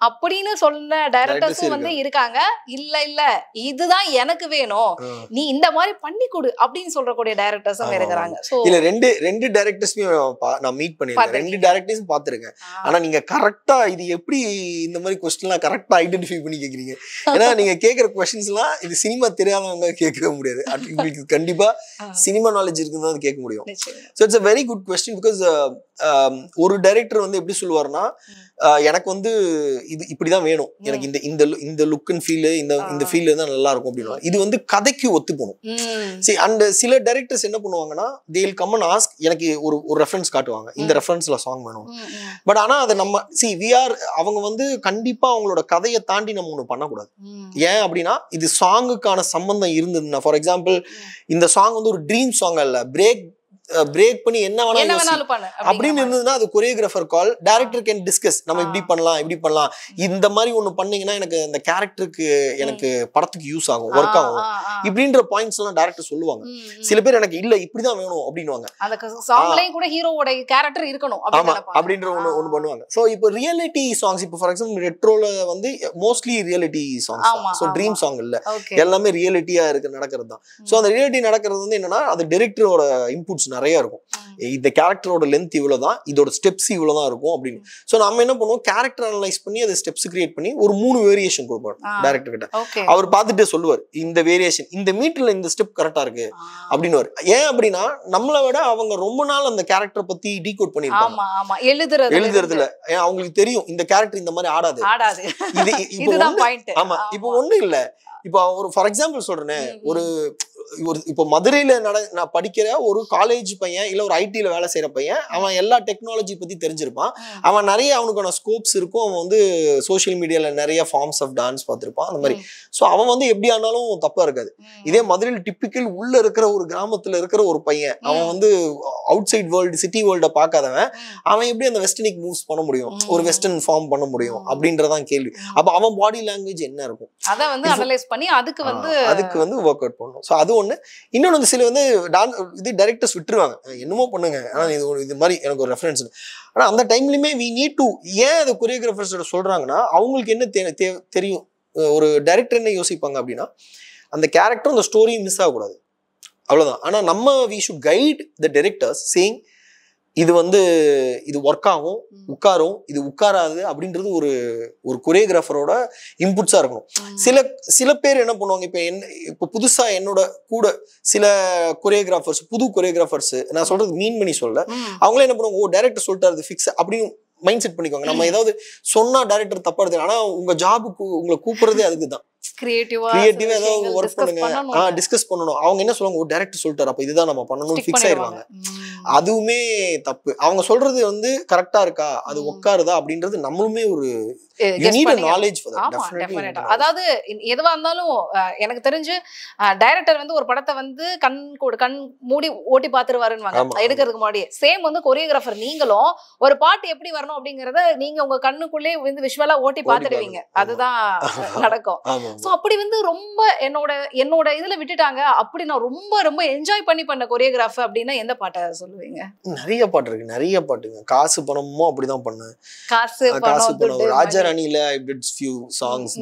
S1: அப்படின்னு சொன்ன டைரக்டர்ஸும் வந்து இருக்காங்க. இல்ல இல்ல இதுதான் எனக்கு வேணும், நீ இந்த மாதிரி பண்ணி கொடு அப்படின்னு சொல்றக்கூடிய டைரக்டர்ஸும் இருக்கிறாங்க.
S2: இல்ல ரெண்டு டைரக்டர்ஸுமே நான் மீட் பண்ணிருக்கேன், ரெண்டு டைரக்டர்ஸும் பாத்துருக்கேன். ஆனா நீங்க கரெக்டா இது எப்படி இந்த மாதிரி கொஸ்டின்லாம் கரெக்டா ஐடென்டிஃபை பண்ணி கேக்குறீங்க. ஏன்னா நீங்க கேக்குற கொஸ்டின்ஸ் எல்லாம் இது சினிமா தெரியாதவங்க கேட்க முடியாது. உங்களுக்கு கண்டிப்பா சினிமா நாலேஜ் இருக்குன்னு தான் கேட்க முடியும். So it's a very good question because ஒரு டைரக்டர் வந்து எப்படி சொல்லுவாருன்னா, எனக்கு வந்து இது இப்படிதான் வேணும், எனக்கு இந்த லுக் அண்ட் ஃபீல் இந்த ஃபீல் தான் நல்லா இருக்கும் அப்படின்னா இது வந்து கதைக்கு ஒத்து போகணும். சரி, அண்ட் சில டைரக்டர்ஸ் என்ன பண்ணுவாங்கன்னா they will come and ask, எனக்கு ஒரு ரெஃபரன்ஸ் காட்டுவாங்க, இந்த ரெஃபரன்ஸ்ல சாங் வேணும். பட் ஆனா அதை நம்ம அவங்க வந்து கண்டிப்பா அவங்களோட கதையை தாண்டி நம்ம ஒண்ணு பண்ணக்கூடாது. ஏன் அப்படின்னா இது சாங்குக்கான சம்பந்தம் இருந்ததுன்னா, ஃபார் எக்ஸாம்பிள் இந்த சாங் வந்து ஒரு ட்ரீம் சாங் அல்ல, பிரேக் பண்ணி என்ன வேணாலும் அப்படின்னு இருந்ததுன்னா அது choreographer call. Director can discuss, நம்ம இப்படி பண்ணலாம் இந்த மாதிரி ஒண்ணு பண்ணீங்கன்னா எனக்கு அந்த கேரக்டருக்கு எனக்கு படத்துக்கு யூஸ் ஆகும், ஒர்க் ஆகும் இப்படின்ற பாயிண்ட்ஸ் எல்லாம் டைரக்டர் சொல்லுவாங்க. சில பேர் எனக்கு இல்ல இப்படிதான் வேணும் அப்படின்னுவாங்க,
S1: அந்த சாங்லயும் கூட ஹீரோவோட கேரக்டர் இருக்கணும்
S2: அப்படின்ற ஒண்ணு பண்ணுவாங்க. சோ இப்போ ரியாலிட்டி சாங்ஸ், இப்போ ஃபார் எக்ஸாம்பிள் ரெட்ரோல வந்து mostly reality songs, so dream song இல்ல, எல்லாமே ரியாலிட்டியா நடக்கிறது தான். சோ அந்த ரியாலிட்டி நடக்கிறது வந்து என்னன்னா அது டைரக்டரோட இன்புட்ஸ் நிறைய இருக்கும். இந்த கேரக்டரோட லென்த் இவ்வளவுதான், இதோட ஸ்டெப்ஸ் இவ்வளவுதான் இருக்கும் அப்படின்னு. சோ நம்ம என்ன பண்ணுவோம், கேரக்டர் அனலைஸ் பண்ணி அதை ஸ்டெப்ஸ் கிரியேட் பண்ணி ஒரு 3 வேரியேஷன் கொடுப்போம் டைரக்டர் கிட்ட. அவர் பார்த்துட்டு சொல்லுவார் இந்த வேரியேஷன் இந்த மீட்டர்ல இந்த ஸ்டெப் கரெக்டா இருக்கு அப்படின்னு. ஏன் அப்படின்னா நம்மளை விட அவங்க ரொம்ப நாள் அந்த கேரக்டர் பத்தி டீகோட் பண்ணிருப்பாங்க எழுதுறதுல. அவங்களுக்கு தெரியும் இந்த கேரக்டர் இந்த மாதிரி ஆடாது. ஆமா, இப்போ ஒண்ணு இல்ல, இப்போ ஒரு ஃபார் எக்ஸாம்பிள் சொல்றேன், இப்போ மதுரையில நான் படிக்கிற ஒரு காலேஜ் பையன் இல்ல ஒரு ஐடில வேலை செய்யற பையன், அவன் எல்லா டெக்னாலஜி பத்தி தெரிஞ்சிருப்பான், அவன் நிறைய அவனுக்கான ஸ்கோப்ஸ் இருக்கும், அவன் வந்து சோசியல் மீடியால நிறைய ஃபார்ம்ஸ் ஆஃப் டான்ஸ் பார்த்திருப்பான் அந்த மாதிரி. சோ அவன் வந்து எப்படி ஆனாலும் தப்பா இருக்காது. இதே மதுரையில் டிப்பிக்கல் உள்ள இருக்கிற ஒரு கிராமத்துல இருக்கிற ஒரு பையன், அவன் வந்து அவுட் சைட் வேர்ல்டு சிட்டி வேர்ல்ட பார்க்காதவன், அவன் எப்படி அந்த வெஸ்டர்னிக் மூவ்ஸ் பண்ண முடியும், ஒரு வெஸ்டர்ன் ஃபார்ம் பண்ண முடியும் அப்படின்றதான் கேள்வி. அப்ப அவன் பாடி லாங்குவேஜ் என்ன இருக்கும்
S1: அத வந்து அனலைஸ் பண்ணி அதுக்கு வந்து
S2: வொர்க் அவுட் பண்ணணும். சோ அது ஒண்ணு. இன்னொன்னு வந்து சில வந்து இது டைரக்டர்ஸ் விட்டுருவாங்க, என்னமோ பண்ணுங்க, ஆனா இது மாதிரி எனக்கு ஒரு ரெஃபரன்ஸ். ஆனா அந்த டைம்லயுமே we need to, ஏன் அது கொரியோகிராஃபர்ஸ் சொல்றாங்கன்னா அவங்களுக்கு என்ன தெரியும், ஒரு டைரக்டர் என்ன யோசிப்பாங்க அப்படின்னா அந்த கேரக்டர் அந்த ஸ்டோரி மிஸ் ஆகக்கூடாது, அவ்வளவுதான். ஆனா நம்ம we should guide the directors saying இது வந்து இது ஒர்க் ஆகும், உட்காரும், இது உட்காராது அப்படின்றது ஒரு கொரியோகிராஃபரோட இன்புட்ஸா இருக்கணும். சில பேர் என்ன பண்ணுவாங்க, இப்போ புதுசா என்னோட கூட சில கொரியோகிராஃபர்ஸ், புது கொரியோகிராஃபர்ஸ், நான் சொல்றது மீன் பண்ணி சொல்ல, அவங்களே என்ன பண்ணுவாங்க, டைரக்டர் சொல்லிட்டாரு ஃபிக்ஸ் அப்படின்னு மைண்ட் செட் பண்ணிக்கோங்க. நம்ம ஏதாவது சொன்னா டைரக்டர் தப்பா எடுத்து, ஆனா உங்க ஜாபுக்கு உங்களை கூப்பிடுறதே அதுக்குதான், கிரியேட்டிவா ஏதாவது ஒர்க் பண்ணுங்க, டிஸ்கஸ் பண்ணணும். அவங்க என்ன சொல்லுவாங்க, ஒரு டைரக்டர் சொல்லிட்டாரு அப்ப இதுதான் நம்ம பண்ணணும்னு ஃபிக்ஸ் ஆயிருவாங்க. அதுவுமே தப்பு. அவங்க சொல்றது வந்து கரெக்டா இருக்கா, அது உட்காருதா அப்படின்றது நம்மளுமே ஒரு நாலேஜ்.
S1: அதாவது எதுவா இருந்தாலும் எனக்கு தெரிஞ்சு டைரக்டர் வந்து ஒரு படத்தை வந்து கண் மூடி ஓட்டி பாத்துருவாருன்னு எடுக்கிறதுக்கு முன்னாடி, சேம் வந்து கொரியோகிராஃபர் நீங்களும் ஒரு பாட்டு எப்படி வரணும் அப்படிங்கறத நீங்க உங்க கண்ணுக்குள்ளே வந்து விஷுவலா ஓட்டி பாத்துடுவீங்க, அதுதான் நடக்கும். சோ அப்படி வந்து ரொம்ப என்னோட இதுல விட்டுட்டாங்க, அப்படி நான் ரொம்ப ரொம்ப என்ஜாய் பண்ண கொரியோகிராஃபர் அப்படின்னா எந்த பாட்டை சொல்லுவீங்க?
S2: நிறைய பாட்டு இருக்கு, நிறைய பாட்டுங்க. காசு பணமும் அப்படிதான் பண்ணேன்.
S1: காசு பணம்
S2: ராஜா ராணில I did few songs,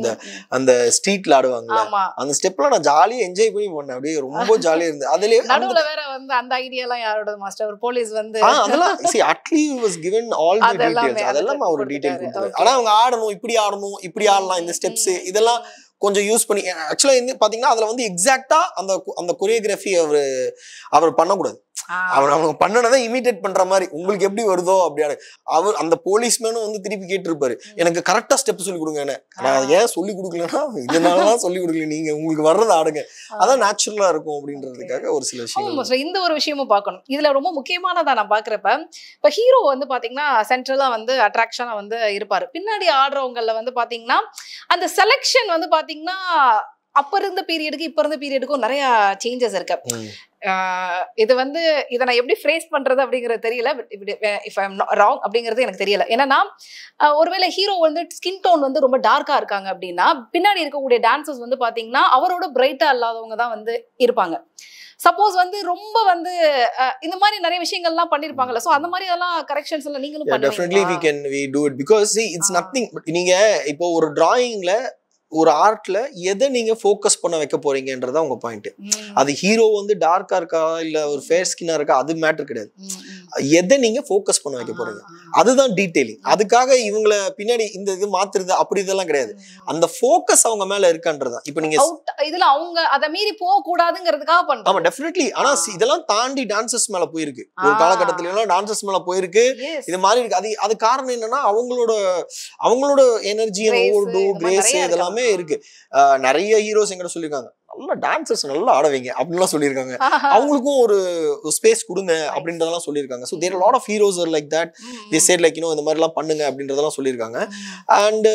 S2: அந்த ஸ்ட்ரீட்ல ஆடுவாங்கல, அந்த ஸ்டெப்ல நான் ஜாலியா என்ஜாய் பண்ணி பண்ணேன், அப்படியே ரொம்ப ஜாலியா இருந்தது. அதுல
S1: நடுவுல வேற வந்து அந்த ஐடியா எல்லாம் யாரோட மாஸ்டர், ஒரு போலீஸ் வந்து
S2: அதெல்லாம் Atlee was given all the details, அதெல்லாம் அவர் டீடைல் கொடுத்தாரு. ஆனா அவங்க ஆடணும், இப்படி ஆடலாம், இந்த ஸ்டெப்ஸ் இதெல்லாம் கொஞ்சம் யூஸ் பண்ணி. ஆக்சுவலா பாத்தீங்கன்னா அதுல வந்து எக்ஸாக்டா அந்த கொரியோகிராஃபி அவர் பண்ணக்கூடாது. அவங்க பண்ணனதை இமிடேட் பண்ற மாதிரி உங்களுக்கு எப்படி வருதோ அப்படியான. அந்த போலீஸ்மேனும் வந்து திருப்பி கேட்டிருப்பாரு, எனக்கு கரெக்டா ஸ்டெப் சொல்லி கொடுங்க. நான் ஏன் சொல்லி கொடுக்கலன்னா இதனாலதான் சொல்லி கொடுக்கல, நீங்க உங்களுக்கு வர்றதை ஆடுங்க, அதான் நேச்சுரலா இருக்கும் அப்படின்றதுக்காக ஒரு சில விஷயம்.
S1: இந்த ஒரு விஷயமும் பார்க்கணும். இதுல ரொம்ப முக்கியமானதா நான் பாக்குறப்ப, இப்ப ஹீரோ வந்து பாத்தீங்கன்னா சென்ட்ரலா வந்து அட்ராக்ஷனா வந்து இருப்பாரு. பின்னாடி ஆடுறவங்கல வந்து பாத்தீங்கன்னா அந்த செலக்ஷன் வந்து பாத்தீங்கன்னா அப்ப இருந்த பீரியடுக்கு இப்ப இருந்த பீரியடுக்கும் நிறைய சேஞ்சஸ் இருக்கு. இது வந்து இதை நான் எப்படி ஃப்ரேஸ் பண்றது அப்படிங்கிறது தெரியல. இஃப் ஐ எம் ராங் அப்படிங்கிறது எனக்கு தெரியல. ஏன்னா ஒருவேளை ஹீரோ வந்து ஸ்கின் டோன் வந்து ரொம்ப டார்க்கா இருக்காங்க அப்படின்னா பின்னாடி இருக்கக்கூடிய டான்சர்ஸ் வந்து பாத்தீங்கன்னா அவரோட பிரைட்டா இல்லாதவங்க தான் வந்து இருப்பாங்க. சப்போஸ் வந்து ரொம்ப வந்து இந்த மாதிரி நிறைய விஷயங்கள்லாம் பண்ணிருப்பாங்கல்ல, சோ அந்த மாதிரி அதெல்லாம் கரெக்ஷன்ஸ் எல்லாம் நீங்களும்
S2: definitely we do it because see it's nothing. நீங்க இப்போ ஒரு டிராயிங்ல ஒரு ஆர்ட்ல எதை நீங்க ஃபோக்கஸ் பண்ண வைக்க போறீங்கன்றதா உங்க பாயிண்ட். அது ஹீரோ வந்து டார்க்கா இருக்கா இல்ல ஒரு ஃபேர் ஸ்கின்னா இருக்கா அது மேட்டர் கிடையாது. எதை நீங்க ஃபோக்கஸ் பண்ண வைக்க போறீங்க அதுதான் டீடைலிங். அதுக்காக இவங்கள பின்னாடி இந்த இது மாத்துறது அப்படி இதெல்லாம் கிடையாது. அந்த ஃபோக்கஸ் அவங்க மேல இருக்கான்றதா. இப்போ நீங்க
S1: இதுல அவங்க அத மீறி போக கூடாதுங்கிறதுக்காக பண்றாங்க.
S2: ஆமா டெஃபினெட்லி. ஆனா இதெல்லாம் தாண்டி டான்சர்ஸ் மேல போயிருக்கு. ஒரு காலகட்டத்துல எல்லாம் டான்சர்ஸ் மேல போயிருக்கு. இது மாதிரி இருக்கு. அது காரணம் என்னன்னா அவங்களோட எனர்ஜி ஓவர்டூ கிரேஸ் இதெல்லாம் இருக்கு. நிறைய ஹீரோஸ் எங்கிட்ட சொல்லிருக்காங்க நல்ல டான்சர்ஸ் நல்லா ஆடுவீங்க அப்படின்லாம் சொல்லியிருக்காங்க. அவங்களுக்கும் ஒரு ஸ்பேஸ் கொடுங்க அப்படின்றதெல்லாம் சொல்லியிருக்காங்க. So there lot of heroes are like that. They said like இந்த மாதிரிலாம் பண்ணுங்க அப்படின்றதெல்லாம் சொல்லியிருக்காங்க. அண்ட்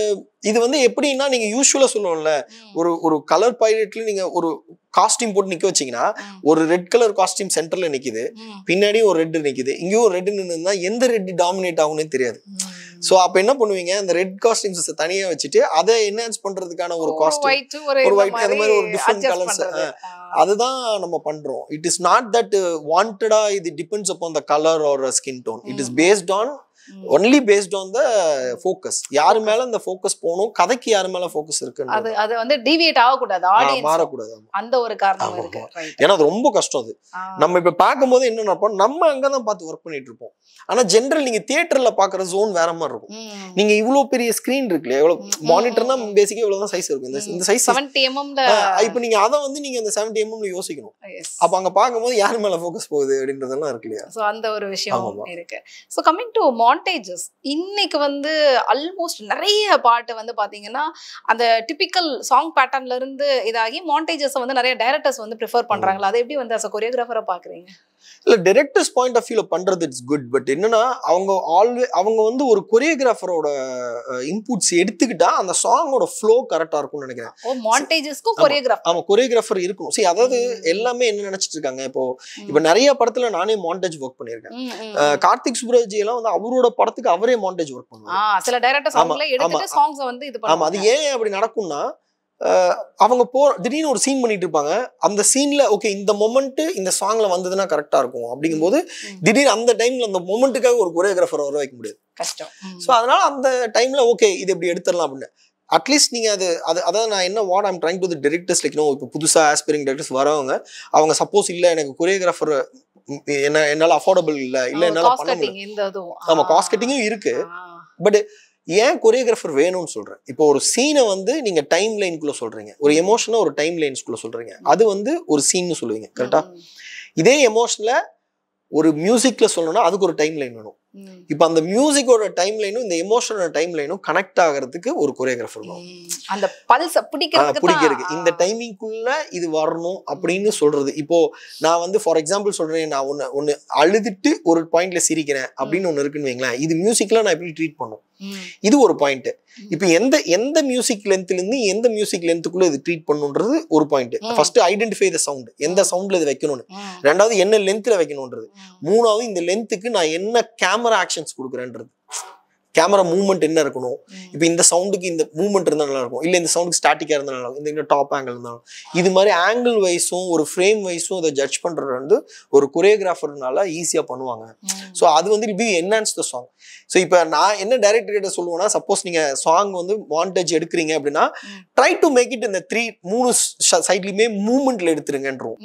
S2: இது வந்து எப்படின்னா நீங்க யூஸ்வலா சொல்லுவோம்ல ஒரு கலர் பைலட்ல நீங்க ஒரு காஸ்டியூம் போட்டு நிக்க வச்சீங்கன்னா ஒரு ரெட் கலர் காஸ்டியூம் சென்டர்ல நிக்குது, பின்னாடி ஒரு ரெட் நிக்குது, இங்கேயும் ஒரு ரெட் நின்னுன்னா எந்த ரெட் டாமினேட் ஆகும்னே தெரியாது. சோ அப்ப என்ன பண்ணுவீங்க, அந்த ரெட் காஸ்டியூம்ஸ் தனியா வச்சுட்டு அதை என்ஹான்ஸ் பண்றதுக்கான ஒரு காஸ்டியூம் ஒரு ஒயிட் அந்த மாதிரி ஒரு டிஃபரெண்ட் கலர்ஸ் அதுதான் நம்ம பண்றோம். இட் இஸ் நாட் தட் வாண்டடா இது depends upon the colour or skin tone. It is based on only based on the focus. யார் மேல அந்த ஃபோக்கஸ் போணும், கதைக்கு யார் மேல ஃபோக்கஸ் இருக்கு
S1: அது வந்து டீவியேட் ஆக கூடாது, ஆடியன்ஸ்
S2: மாற கூடாது.
S1: அந்த ஒரு காரணம் இருக்கு.
S2: ஏன்னா அது ரொம்ப கஷ்டம். அது நம்ம இப்ப பாக்கும்போது என்ன நடப்போம், நம்ம அங்கதான் பார்த்து ஒர்க் பண்ணிட்டு இருப்போம். ஆனா ஜெனரல் நீங்க தியேட்டர்ல பாக்குற ஜோன் வேற மாதிரி இருக்கும். நீங்க இவ்வளவு பெரிய ஸ்கிரீன் இருக்குல்ல, எவ்வளவு மானிட்டர்னா பேசிக்கா இவ்வளவுதான் சைஸ் இருக்கும். இந்த சைஸ்
S1: 70 mm
S2: இப்ப நீங்க அத வந்து நீங்க இந்த 70 mm யோசிக்கணும். அப்ப அங்க பாக்கும்போது யார் மேல ஃபோக்கஸ் போகுது அப்படின்றதெல்லாம் இருக்கு இல்லையா.
S1: சோ அந்த ஒரு விஷயம் இருக்கு. சோ கமிங் டு மாண்டேஜஸ், இன்னைக்கு வந்து ஆல்மோஸ்ட் நிறைய பாட்டு வந்து பாத்தீங்கன்னா அந்த டிபிக்கல் சாங் பேட்டர்ன்ல இருந்து இதாகி மாண்டேஜஸ் வந்து நிறைய டைரக்டர்ஸ் வந்து ப்ரிஃபர் பண்றாங்களா, அதை எப்படி வந்து as a choreographer பாக்குறீங்க?
S2: இல்ல டைரக்டர்ஸ் பாயிண்ட் ஆஃப் வியூல பண்றது இட்ஸ் குட். பட் என்னன்னா அவங்க வந்து ஒரு கொரியோகிராஃபரோட இன்புட்ஸ் எடுத்துக்கிட்டா அந்த சாங்கோட ஃப்ளோ கரெக்டா இருக்கும்னு நினைக்கிறேன்.
S1: ஓ மாண்டேஜஸ்க்கு கொரியோகிராஃபர்.
S2: ஆமா கொரியோகிராஃபர் இருக்கணும். சரி, அதாவது எல்லாமே என்ன நினைச்சிட்டு இருக்காங்க, இப்போ நிறைய படத்துல நானே மாண்டேஜ் ஒர்க் பண்ணிருக்கேன். கார்த்திக் சுப்ராஜ் எல்லாம் வந்து அவரோட படத்துக்கு அவரே மாண்டேஜ் ஒர்க் பண்ணுவாங்க.
S1: சில டைரக்டர்ஸ் அவங்களே எடுத்துட்டு சாங்ஸ் வந்து இது பண்ணுவாங்க.
S2: ஆமா, அது ஏன் அப்படி நடக்கும்னா அவங்க திடீர்னு ஒரு சீன் பண்ணிட்டு இருப்பாங்க. அந்த சீன்ல ஓகே இந்த மொமெண்ட் இந்த சாங்ல வந்ததுன்னா கரெக்டா இருக்கும் அப்படிங்கும்போது திடீர்னு அந்த டைம்ல அந்த மொமெண்ட்டுக்காக ஒரு கொரியோகிராஃபர் வர வைக்க முடியாது, கஷ்டம். ஸோ அதனால அந்த டைம்ல ஓகே இது எப்படி எடுத்துடலாம் அப்படின்னு அட்லீஸ்ட் நீங்க அதாவது நான் என்ன what I'm trying to the directors like no, இப்போ புதுசா ஆஸ்பைரிங் டைரக்டர்ஸ் வரவங்க அவங்க சப்போஸ் இல்ல எனக்கு கொரியோகிராஃபர் என்னால அஃபோர்டபுள் இல்ல என்னால பண்ண முடியும். ஆமா காஸ்ட் கட்டிங்கும் இருக்கு. பட் ஏன் கொரியோகிராஃபர் வேணும்னு சொல்றேன், இப்போ ஒரு சீனை வந்து நீங்க டைம் லைனுக்குள்ள சொல்றீங்க, ஒரு எமோஷனை ஒரு டைம் லைன்ஸ்குள்ள சொல்றீங்க, அது வந்து ஒரு சீன்னு சொல்லுவீங்க கரெக்டா. இதே எமோஷன்ல ஒரு மியூசிக்ல சொல்லணும்னா அதுக்கு ஒரு டைம் லைன் வேணும். இப்ப அந்த மியூசிக்கோட டைம் லைனும் இந்த எமோஷனோட டைம் லைனும் கனெக்ட் ஆகிறதுக்கு ஒரு கொரியோகிராஃபர் வேணும்.
S1: அந்த பல்ஸ் பிடிக்கிறதுக்கு
S2: இந்த டைமிங்குள்ள இது வரணும் அப்படின்னு சொல்றது. இப்போ நான் வந்து ஃபார் எக்ஸாம்பிள் சொல்றேன், நான் ஒன்னு அழுதுட்டு ஒரு பாயிண்ட்ல சிரிக்கிறேன் அப்படின்னு ஒண்ணு இருக்குன்னு வைங்களேன், இது மியூசிக்ல நான் எப்படி ட்ரீட் பண்ணும், இது ஒரு பாயிண்ட். இப்ப எந்த மியூசிக் லென்த்ல இருந்து எந்த மியூசிக் லென்த்துக்குள்ள இது ட்ரீட் பண்ணுன்றது ஒரு point. First identify the sound, எந்த சவுண்ட்ல இது வைக்கணும்னு. ரெண்டாவது என்ன லென்த்ல வைக்கணும்ன்றது. மூணாவது இந்த லென்த்துக்கு நான் என்ன கேமரா ஆக்ஷன்ஸ் கொடுக்குறேன்றது, கேமரா மூவ்மெண்ட் என்ன இருக்கணும். இப்போ இந்த சவுண்டுக்கு இந்த மூவ்மெண்ட் இருந்தால் நல்லா இருக்கும், இல்லை இந்த சவுண்டுக்கு ஸ்டாட்டிக்காக இருந்தால் நல்லா இருக்கும், இந்த டாப் ஆங்கிள் இருந்தாலும் இது மாதிரி ஆங்கிள் வைஸும் ஒரு ஃப்ரேம் வைஸும் அதை ஜட்ஜ் பண்ணுறது வந்து ஒரு கொரியோகிராஃபர்னால ஈஸியாக பண்ணுவாங்க. ஸோ அது வந்து be enhance the song. So இப்போ நான் என்ன டைரக்டர் கிட்ட சொல்லுவேன்னா, சப்போஸ் நீங்கள் சாங் வந்து மாண்டேஜ் எடுக்கிறீங்க அப்படின்னா ட்ரை டு மேக் இட் இந்த 3 சைட்லையுமே மூவ்மெண்ட்ல எடுத்துருங்கன்றோம்.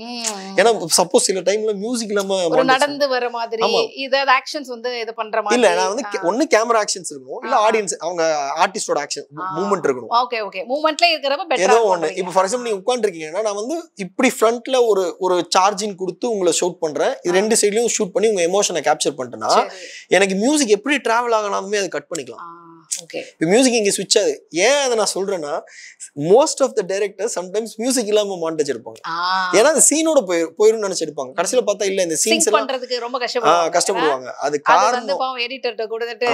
S2: ஏன்னா சப்போஸ் சில டைம்ல மியூசிக் இல்லாம
S1: நடந்து வர மாதிரி இதாவது ஆக்ஷன்ஸ் வந்து இது பண்ற மாதிரி
S2: இல்ல, நான் வந்து ஒன்னு கேமரா ஆக்ஷன்ஸ் இருக்கணும், இல்ல ஆடியன்ஸ் அவங்க ஆர்டிஸ்டோட ஆக்ஷன் மூவ்மெண்ட் இருக்கணும்.
S1: ஓகே ஓகே மூவ்மெண்ட்ல இருக்கறப்ப பெட்டரா
S2: ஏதோ ஒன்னு. இப்போ ஃபார் எக்ஸாம்பிள் நீங்க உட்கார்ந்திருக்கீங்கன்னா நான் வந்து இப்படி ஃப்ரண்ட்ல ஒரு சார்ஜிங் கொடுத்து உங்களை ஷூட் பண்றேன், இது ரெண்டு சைடுலயும் ஷூட் பண்ணி உங்க எமோஷனை கேப்சர் பண்ணிட்டேன்னா எனக்கு மியூசிக் எப்படி டிராவல் ஆகலாமே அதை கட் பண்ணிக்கலாம். இப்போ மியூசிக் இங்க ஸ்விட்ச் ஆகுது. ஏன் அதை நான் சொல்றேன்னா, most of the directors sometimes music இல்லாம மாண்டேஜ் எடுப்பாங்க. ஏன்னா அந்த சீனோட போயிரும் நினைச்சு எடுப்பாங்க. கடைசியில பார்த்தா இல்ல இந்த சீன்ஸ் எல்லாம் பண்றதுக்கு ரொம்ப கஷ்டப்படுவாங்க. அது காரணம் எடிட்டர்ட்ட கொடுத்துட்டு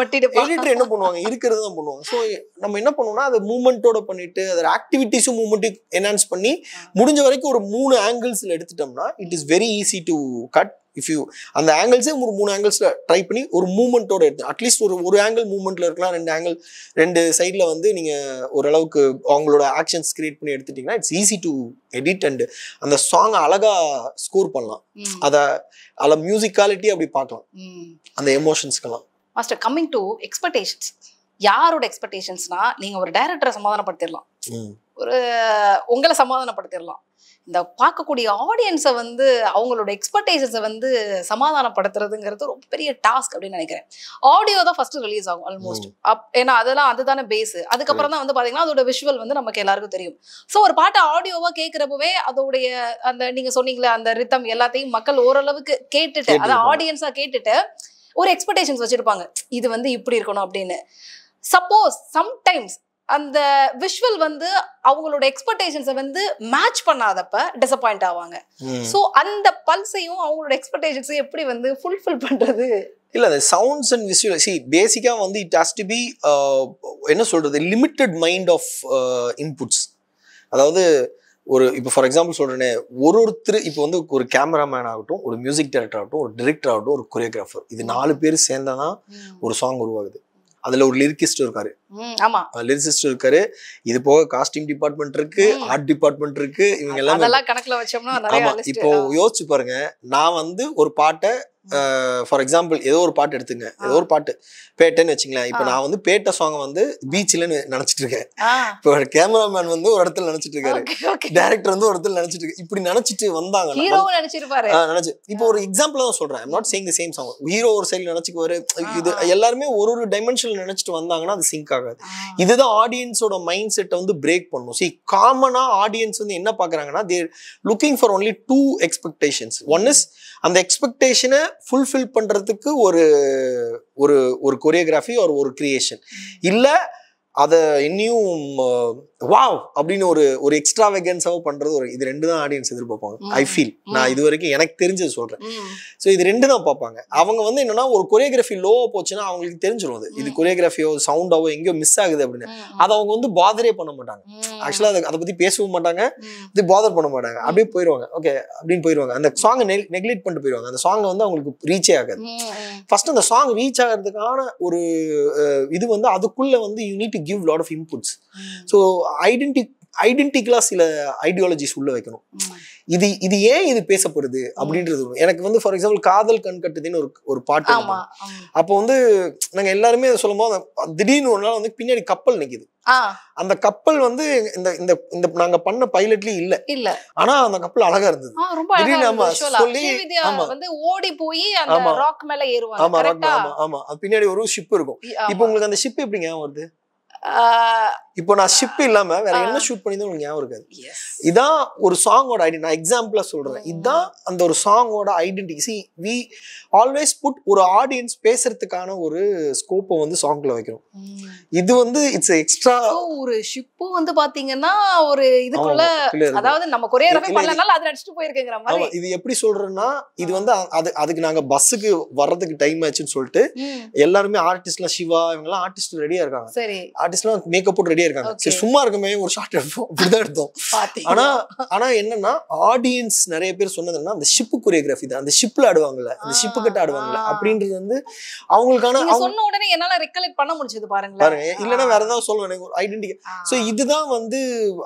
S2: ஒட்டிட்டு எடிட்டர் என்ன பண்ணுவாங்க, இருக்கிறது தான் பண்ணுவாங்க. சோ நம்ம என்ன பண்ணுவோம்னா அது மூவ்மெண்டோட பண்ணிட்டு அதோட ஆக்டிவிட்டிஸும் மூவ்மெண்ட்டையும் என்ஹான்ஸ் பண்ணி முடிஞ்ச வரைக்கும் ஒரு 3 ஆங்கிள்ஸ்ல எடுத்துட்டோம்னா it is very easy to cut if you அந்த ஆங்கிள்ஸே ஒரு 3 ஆங்கிள்ஸ்ல ட்ரை பண்ணி ஒரு மூவ்மெண்ட்டோட எடுத்து அட்லீஸ்ட் ஒரு ஆங்கிள் மூவ்மெண்ட்ல இருக்கலாம், 2 ஆங்கிள் 2 சைட்ல வந்து நீங்க ஓரளவுக்கு அவங்களோட ஆக்ஷன்ஸ் கிரியேட் பண்ணி எடுத்துட்டீங்கன்னா it's easy to edit and அந்த சாங் அழகா ஸ்கோர் பண்ணலாம். அதில் மியூசிக்காலிட்டி அப்படி பார்க்கலாம், அந்த எமோஷன்ஸ்க்கெல்லாம்.
S1: மாஸ்டர், கம்மிங் டு எக்ஸ்பெக்டேஷன்ஸ், யாரோட எக்ஸ்பெக்டேஷன்ஸ்னா நீங்க ஒரு டைரக்டரை சமாதானப்படுத்திடலாம், ஒரு உங்களை சமாதானப்படுத்திடலாம். இந்த பார்க்கக்கூடிய ஆடியன்ஸை வந்து அவங்களோட எக்ஸ்பெக்டேஷன்ஸை வந்து சமாதானப்படுத்துறதுங்கிறது ரொம்ப பெரிய டாஸ்க் அப்படின்னு நினைக்கிறேன். ஆடியோ தான் ஃபர்ஸ்ட் ரிலீஸ் ஆகும் ஆல்மோஸ்ட். ஏன்னா அதெல்லாம் அதுதானே பேஸ். அதுக்கப்புறம் தான் வந்து பாத்தீங்கன்னா அதோட விஷுவல் வந்து நமக்கு எல்லாருக்கும் தெரியும். ஸோ ஒரு பாட்டை ஆடியோவா கேட்கிறப்பவே அதோடைய அந்த நீங்க சொன்னீங்களே அந்த ரித்தம் எல்லாத்தையும் மக்கள் ஓரளவுக்கு கேட்டுட்டு, அதை ஆடியன்ஸா கேட்டுட்டு ஒரு எக்ஸ்பெக்டேஷன்ஸ் வச்சிருப்பாங்க, இது வந்து இப்படி இருக்கணும் அப்படின்னு. சப்போஸ் சம்டைம்ஸ் அந்த விஷுவல் வந்து அவங்களோட எக்ஸ்பெக்டேஷன்ஸை வந்து மேட்ச் பண்ணாதப்ப டிசப்பாயிண்ட் ஆவாங்க. ஸோ அந்த பல்ஸையும் அவங்களோட எக்ஸ்பெக்டேஷன்ஸையும் எப்படி வந்து ஃபுல்ஃபில் பண்றது?
S2: இல்ல, அந்த சவுண்ட்ஸ் அண்ட் விஷுவல் பேசிக்கா வந்து இட் ஹாஸ் டு பி என்ன சொல்றது, லிமிட்டட் மைண்ட் ஆஃப் இன்புட்ஸ். அதாவது இப்போ ஃபார் எக்ஸாம்பிள் சொல்றேனே, ஒருத்தர் இப்போ வந்து ஒரு கேமராமேன் ஆகட்டும், ஒரு மியூசிக் டைரக்டர் ஆகட்டும், ஒரு டிரெக்டர் ஆகட்டும், ஒரு கொரியோகிராஃபர், இது 4 பேர் சேர்ந்தாதான் ஒரு சாங் உருவாகுது. அதுல ஒரு லிரிக்கிஸ்ட் இருக்காரு, லிரிசிஸ்ட் இருக்காரு, இது போக காஸ்டியூம் டிபார்ட்மெண்ட் இருக்கு, ஆர்ட் டிபார்ட்மெண்ட் இருக்கு, இவங்க எல்லாமே
S1: கணக்குல வச்சோம்னா.
S2: ஆமா, இப்போ யோசிச்சு பாருங்க, நான் வந்து ஒரு பாட்டை ஃபார் எக்ஸாம்பிள் ஏதோ ஒரு பாட்டு எடுத்துங்க, ஏதோ ஒரு பாட்டு பேட்டைன்னு வச்சுங்களேன். இப்போ நான் வந்து பேட்டை சாங் வந்து பீச்லன்னு நினைச்சிட்டு இருக்கேன், இப்போ கேமராமேன் வந்து ஒரு இடத்துல நினைச்சிட்டு இருக்காரு, டைரக்டர் வந்து ஒரு இடத்துல நினைச்சிட்டு இருக்கு, இப்படி நினைச்சிட்டு வந்தாங்க. நினைச்சு இப்போ ஒரு எக்ஸாம்பிள் தான் சொல்றேன், I'm not saying the same song. Hero ஒரு சைடுல நினைச்சுக்குவாரு, இது எல்லாருமே ஒரு டைமென்ஷன்ல நினைச்சிட்டு வந்தாங்கன்னா அது சிங்க் ஆகாது. இதுதான் ஆடியன்ஸோட மைண்ட் செட்டை வந்து பிரேக் பண்ணும். காமனா ஆடியன்ஸ் வந்து என்ன பாக்குறாங்கன்னா, they're looking for only 2 expectations. One is அந்த எக்ஸ்பெக்டேஷனை ஃபுல்ஃபில் பண்றதுக்கு ஒரு கொரியோகிராஃபி ஒரு கிரியேஷன், இல்ல அதை இன்னும் வாவ் அப்படின்னு ஒரு எக்ஸ்ட்ராவேகன்ஸாவோ பண்றது, இது 2 தான் ஆடியன்ஸ் எதிர்பார்ப்பாங்க. ஐ ஃபீல், நான் இது வரைக்கும் எனக்கு தெரிஞ்சது சொல்றேன். ஸோ இது 2 தான் பார்ப்பாங்க. அவங்க வந்து என்னன்னா, ஒரு கொரியோகிராஃபி லோவா போச்சுன்னா அவங்களுக்கு தெரிஞ்சிடும் இது கொரியோகிராஃபியோ சவுண்டாவோ எங்கேயோ மிஸ் ஆகுது அப்படின்னு. அதை அவங்க வந்து பாதரே பண்ண மாட்டாங்க. ஆக்சுவலா அதை பத்தி பேசவும் மாட்டாங்க, இது பாதர் பண்ண மாட்டாங்க, அப்படியே போயிடுவாங்க. ஓகே அப்படின்னு போயிடுவாங்க, அந்த சாங்கை நெக்லெக்ட் பண்ணிட்டு போயிடுவாங்க. அந்த சாங் வந்து அவங்களுக்கு ரீச்சே ஆகாது. ஃபர்ஸ்ட் அந்த சாங் ரீச் ஆகிறதுக்கான ஒரு இது வந்து அதுக்குள்ள வந்து you need to give lot of inputs. So ஐடென்டிக்கலா சில ஐடியாலஜிஸ் உள்ள வைக்கணும். இது ஏன் இது பேசப்படுது அப்படின்றது. எனக்கு வந்து ஃபார் எக்ஸாம்பிள் காதல் கண் கட்டுதுன்னு ஒரு பாட்டு, அப்போ வந்து நாங்க எல்லாருமே சொல்லும் போது திடீர்னு ஒரு நாள் வந்து பின்னாடி கப்பல் நிக்குது. அந்த கப்பல் வந்து இந்த நாங்க பண்ண பைலட்லயும் இல்ல, ஆனா அந்த கப்பல் அழகா இருந்தது.
S1: ஓடி போய் அந்த ராக் மேல ஏறுவாங்க.
S2: ஆமா, பின்னாடி ஒரு ஷிப் இருக்கும். இப்போ உங்களுக்கு அந்த ஷிப் எப்படி ஞாபகம் வருது? இப்போ நான் ஷிப் இல்லாம வேற என்ன ஷூட் பண்ணிதான் உங்களுக்கு ஞாபகம் இருக்காது. இதான் ஒரு சாங்கோட ஐடென்டி. நான் எக்ஸாம்பிளா சொல்றேன், இதுதான் அந்த ஒரு சாங்கோட identity. See, we always put ஒரு ஆடியன்ஸ் பேசுறதுக்கான ஒரு ஸ்கோப்பை வந்து சாங்ல வைக்கணும். இது வந்து இட்ஸ் எக்ஸ்ட்ரா.
S1: ஒரு ஷிப் வந்து பாத்தீங்கன்னா ஒரு இதுக்குள்ள, அதாவது நம்ம கொரியோகிராஃபி பண்ணலனால அது அடிச்சிட்டு போயிருக்கேங்கற மாதிரி.
S2: இது எப்படி சொல்றேன்னா, இது வந்து அதுக்கு நாங்க பஸ்ஸுக்கு வர்றதுக்கு டைம் ஆச்சுன்னு சொல்லிட்டு எல்லாருமே ஆர்டிஸ்ட்லாம், சிவா இவங்க எல்லாம் ஆர்டிஸ்ட் ரெடியா இருக்காங்க.
S1: சரி,
S2: ஆர்டிஸ்ட்லாம் மேக்கப் போட்டு ரெடியா இருக்காங்க. சரி, சும்மா இருக்குமே ஒரு ஷாட் எடுப்போம், அப்படிதான் எடுத்தோம். ஆனா என்னன்னா, ஆடியன்ஸ் நிறைய பேர் சொன்னதுன்னா அந்த ஷிப் கொரியோகிராஃபி தான், அந்த ஷிப்ல ஆடுவாங்கல்ல, அந்த ஷிப் கிட்ட ஆடுவாங்கல்ல அப்படின்றது வந்து அவங்களுக்கான.
S1: சொன்ன உடனே என்னால ரெக்கலெக்ட் பண்ண முடிஞ்சது பாருங்க.
S2: இல்லன்னா வேற ஏதாவது சொல்லுவேன், ஒரு ஐடென்டிட்டி. சோ இதுதான் வந்து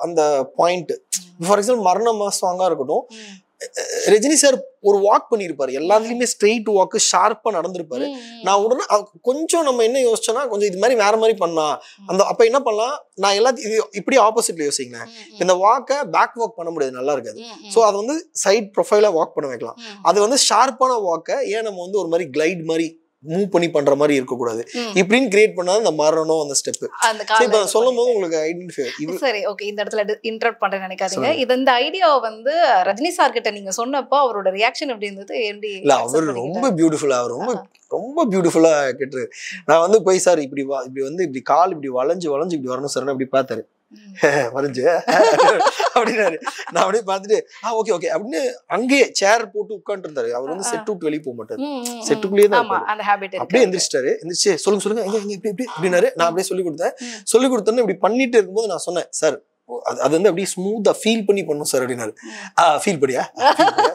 S2: அந்த பாயிண்ட். ஃபார் எக்ஸாம்பிள் மரணமா சாங்கா இருக்கட்டும், ரஜினி சார் ஒரு வாக் பண்ணிருப்பாரு, எல்லாத்துலயுமே ஸ்ட்ரெயிட் வாக்கு ஷார்ப்பா நடந்திருப்பாரு. நான் உடனே கொஞ்சம் நம்ம என்ன யோசிச்சோன்னா, கொஞ்சம் இது மாதிரி வேற மாதிரி பண்ணா அந்த அப்ப என்ன பண்ணலாம், நான் எல்லாத்தையும் இப்படி ஆப்போசிட்ல யோசிக்கிறேன். இந்த வாக்கை பேக் வாக் பண்ண முடியாது, நல்லா இருக்காது. சோ அது வந்து சைட் ப்ரொஃபைலா வாக் பண்ண வைக்கலாம். அது வந்து ஷார்ப்பான வாக்கை ஏன் நம்ம வந்து ஒரு மாதிரி கிளைட் மாதிரி மூவ் பண்ணி பண்ற மாதிரி இருக்கக்கூடாது, இப்படின்னு கிரியேட் பண்ணாத இந்த மரணம் அந்த ஸ்டெப். இப்ப சொல்லும் போது உங்களுக்கு ஐடென்டிஃபை.
S1: சரி, ஓகே, இந்த இடத்துல இன்டரப்ட் பண்றேன்னு நினைக்காதீங்க. இந்த ஐடியாவை வந்து ரஜினி சார் கிட்ட நீங்க சொன்னப்போ அவரோட ரியாக்ஷன் எப்படி இருந்தது?
S2: இல்ல, அவர் ரொம்ப பியூட்டிஃபுல்லா, அவர் ரொம்ப பியூட்டிஃபுல்லா கேட்டு. நான் வந்து போய் சார் இப்படி வந்து இப்படி கால் இப்படி வளைஞ்சு இப்படி வரணும் சார் அப்படி பார்த்தாரு, வரைஞ்சு அப்படின்னாரு. நான் அப்படியே பார்த்துட்டு ஓகே ஓகே அப்படின்னு அங்கேயே சேர் போட்டு உட்காந்து இருந்தாரு. அவர் வந்து செட் விட்டு வெளியே போக மாட்டாரு, செட்டுக்குள்ளேயே தான் அப்படியே எந்திரிச்சிட்டாரு. எந்திரிச்சு சொல்லுங்க எங்க இப்படி இப்படி அப்படின்னாரு. நான் அப்படியே சொல்லி கொடுத்தேன். சொல்லி கொடுத்தோன்னு இப்படி பண்ணிட்டு இருக்கும்போது நான் சொன்னேன், சார் அது வந்து அப்படியே ஸ்மூத்தா ஃபீல் பண்ணி பண்ணும் சார் அப்படின்னாரு. ஃபீல் பண்ணியா,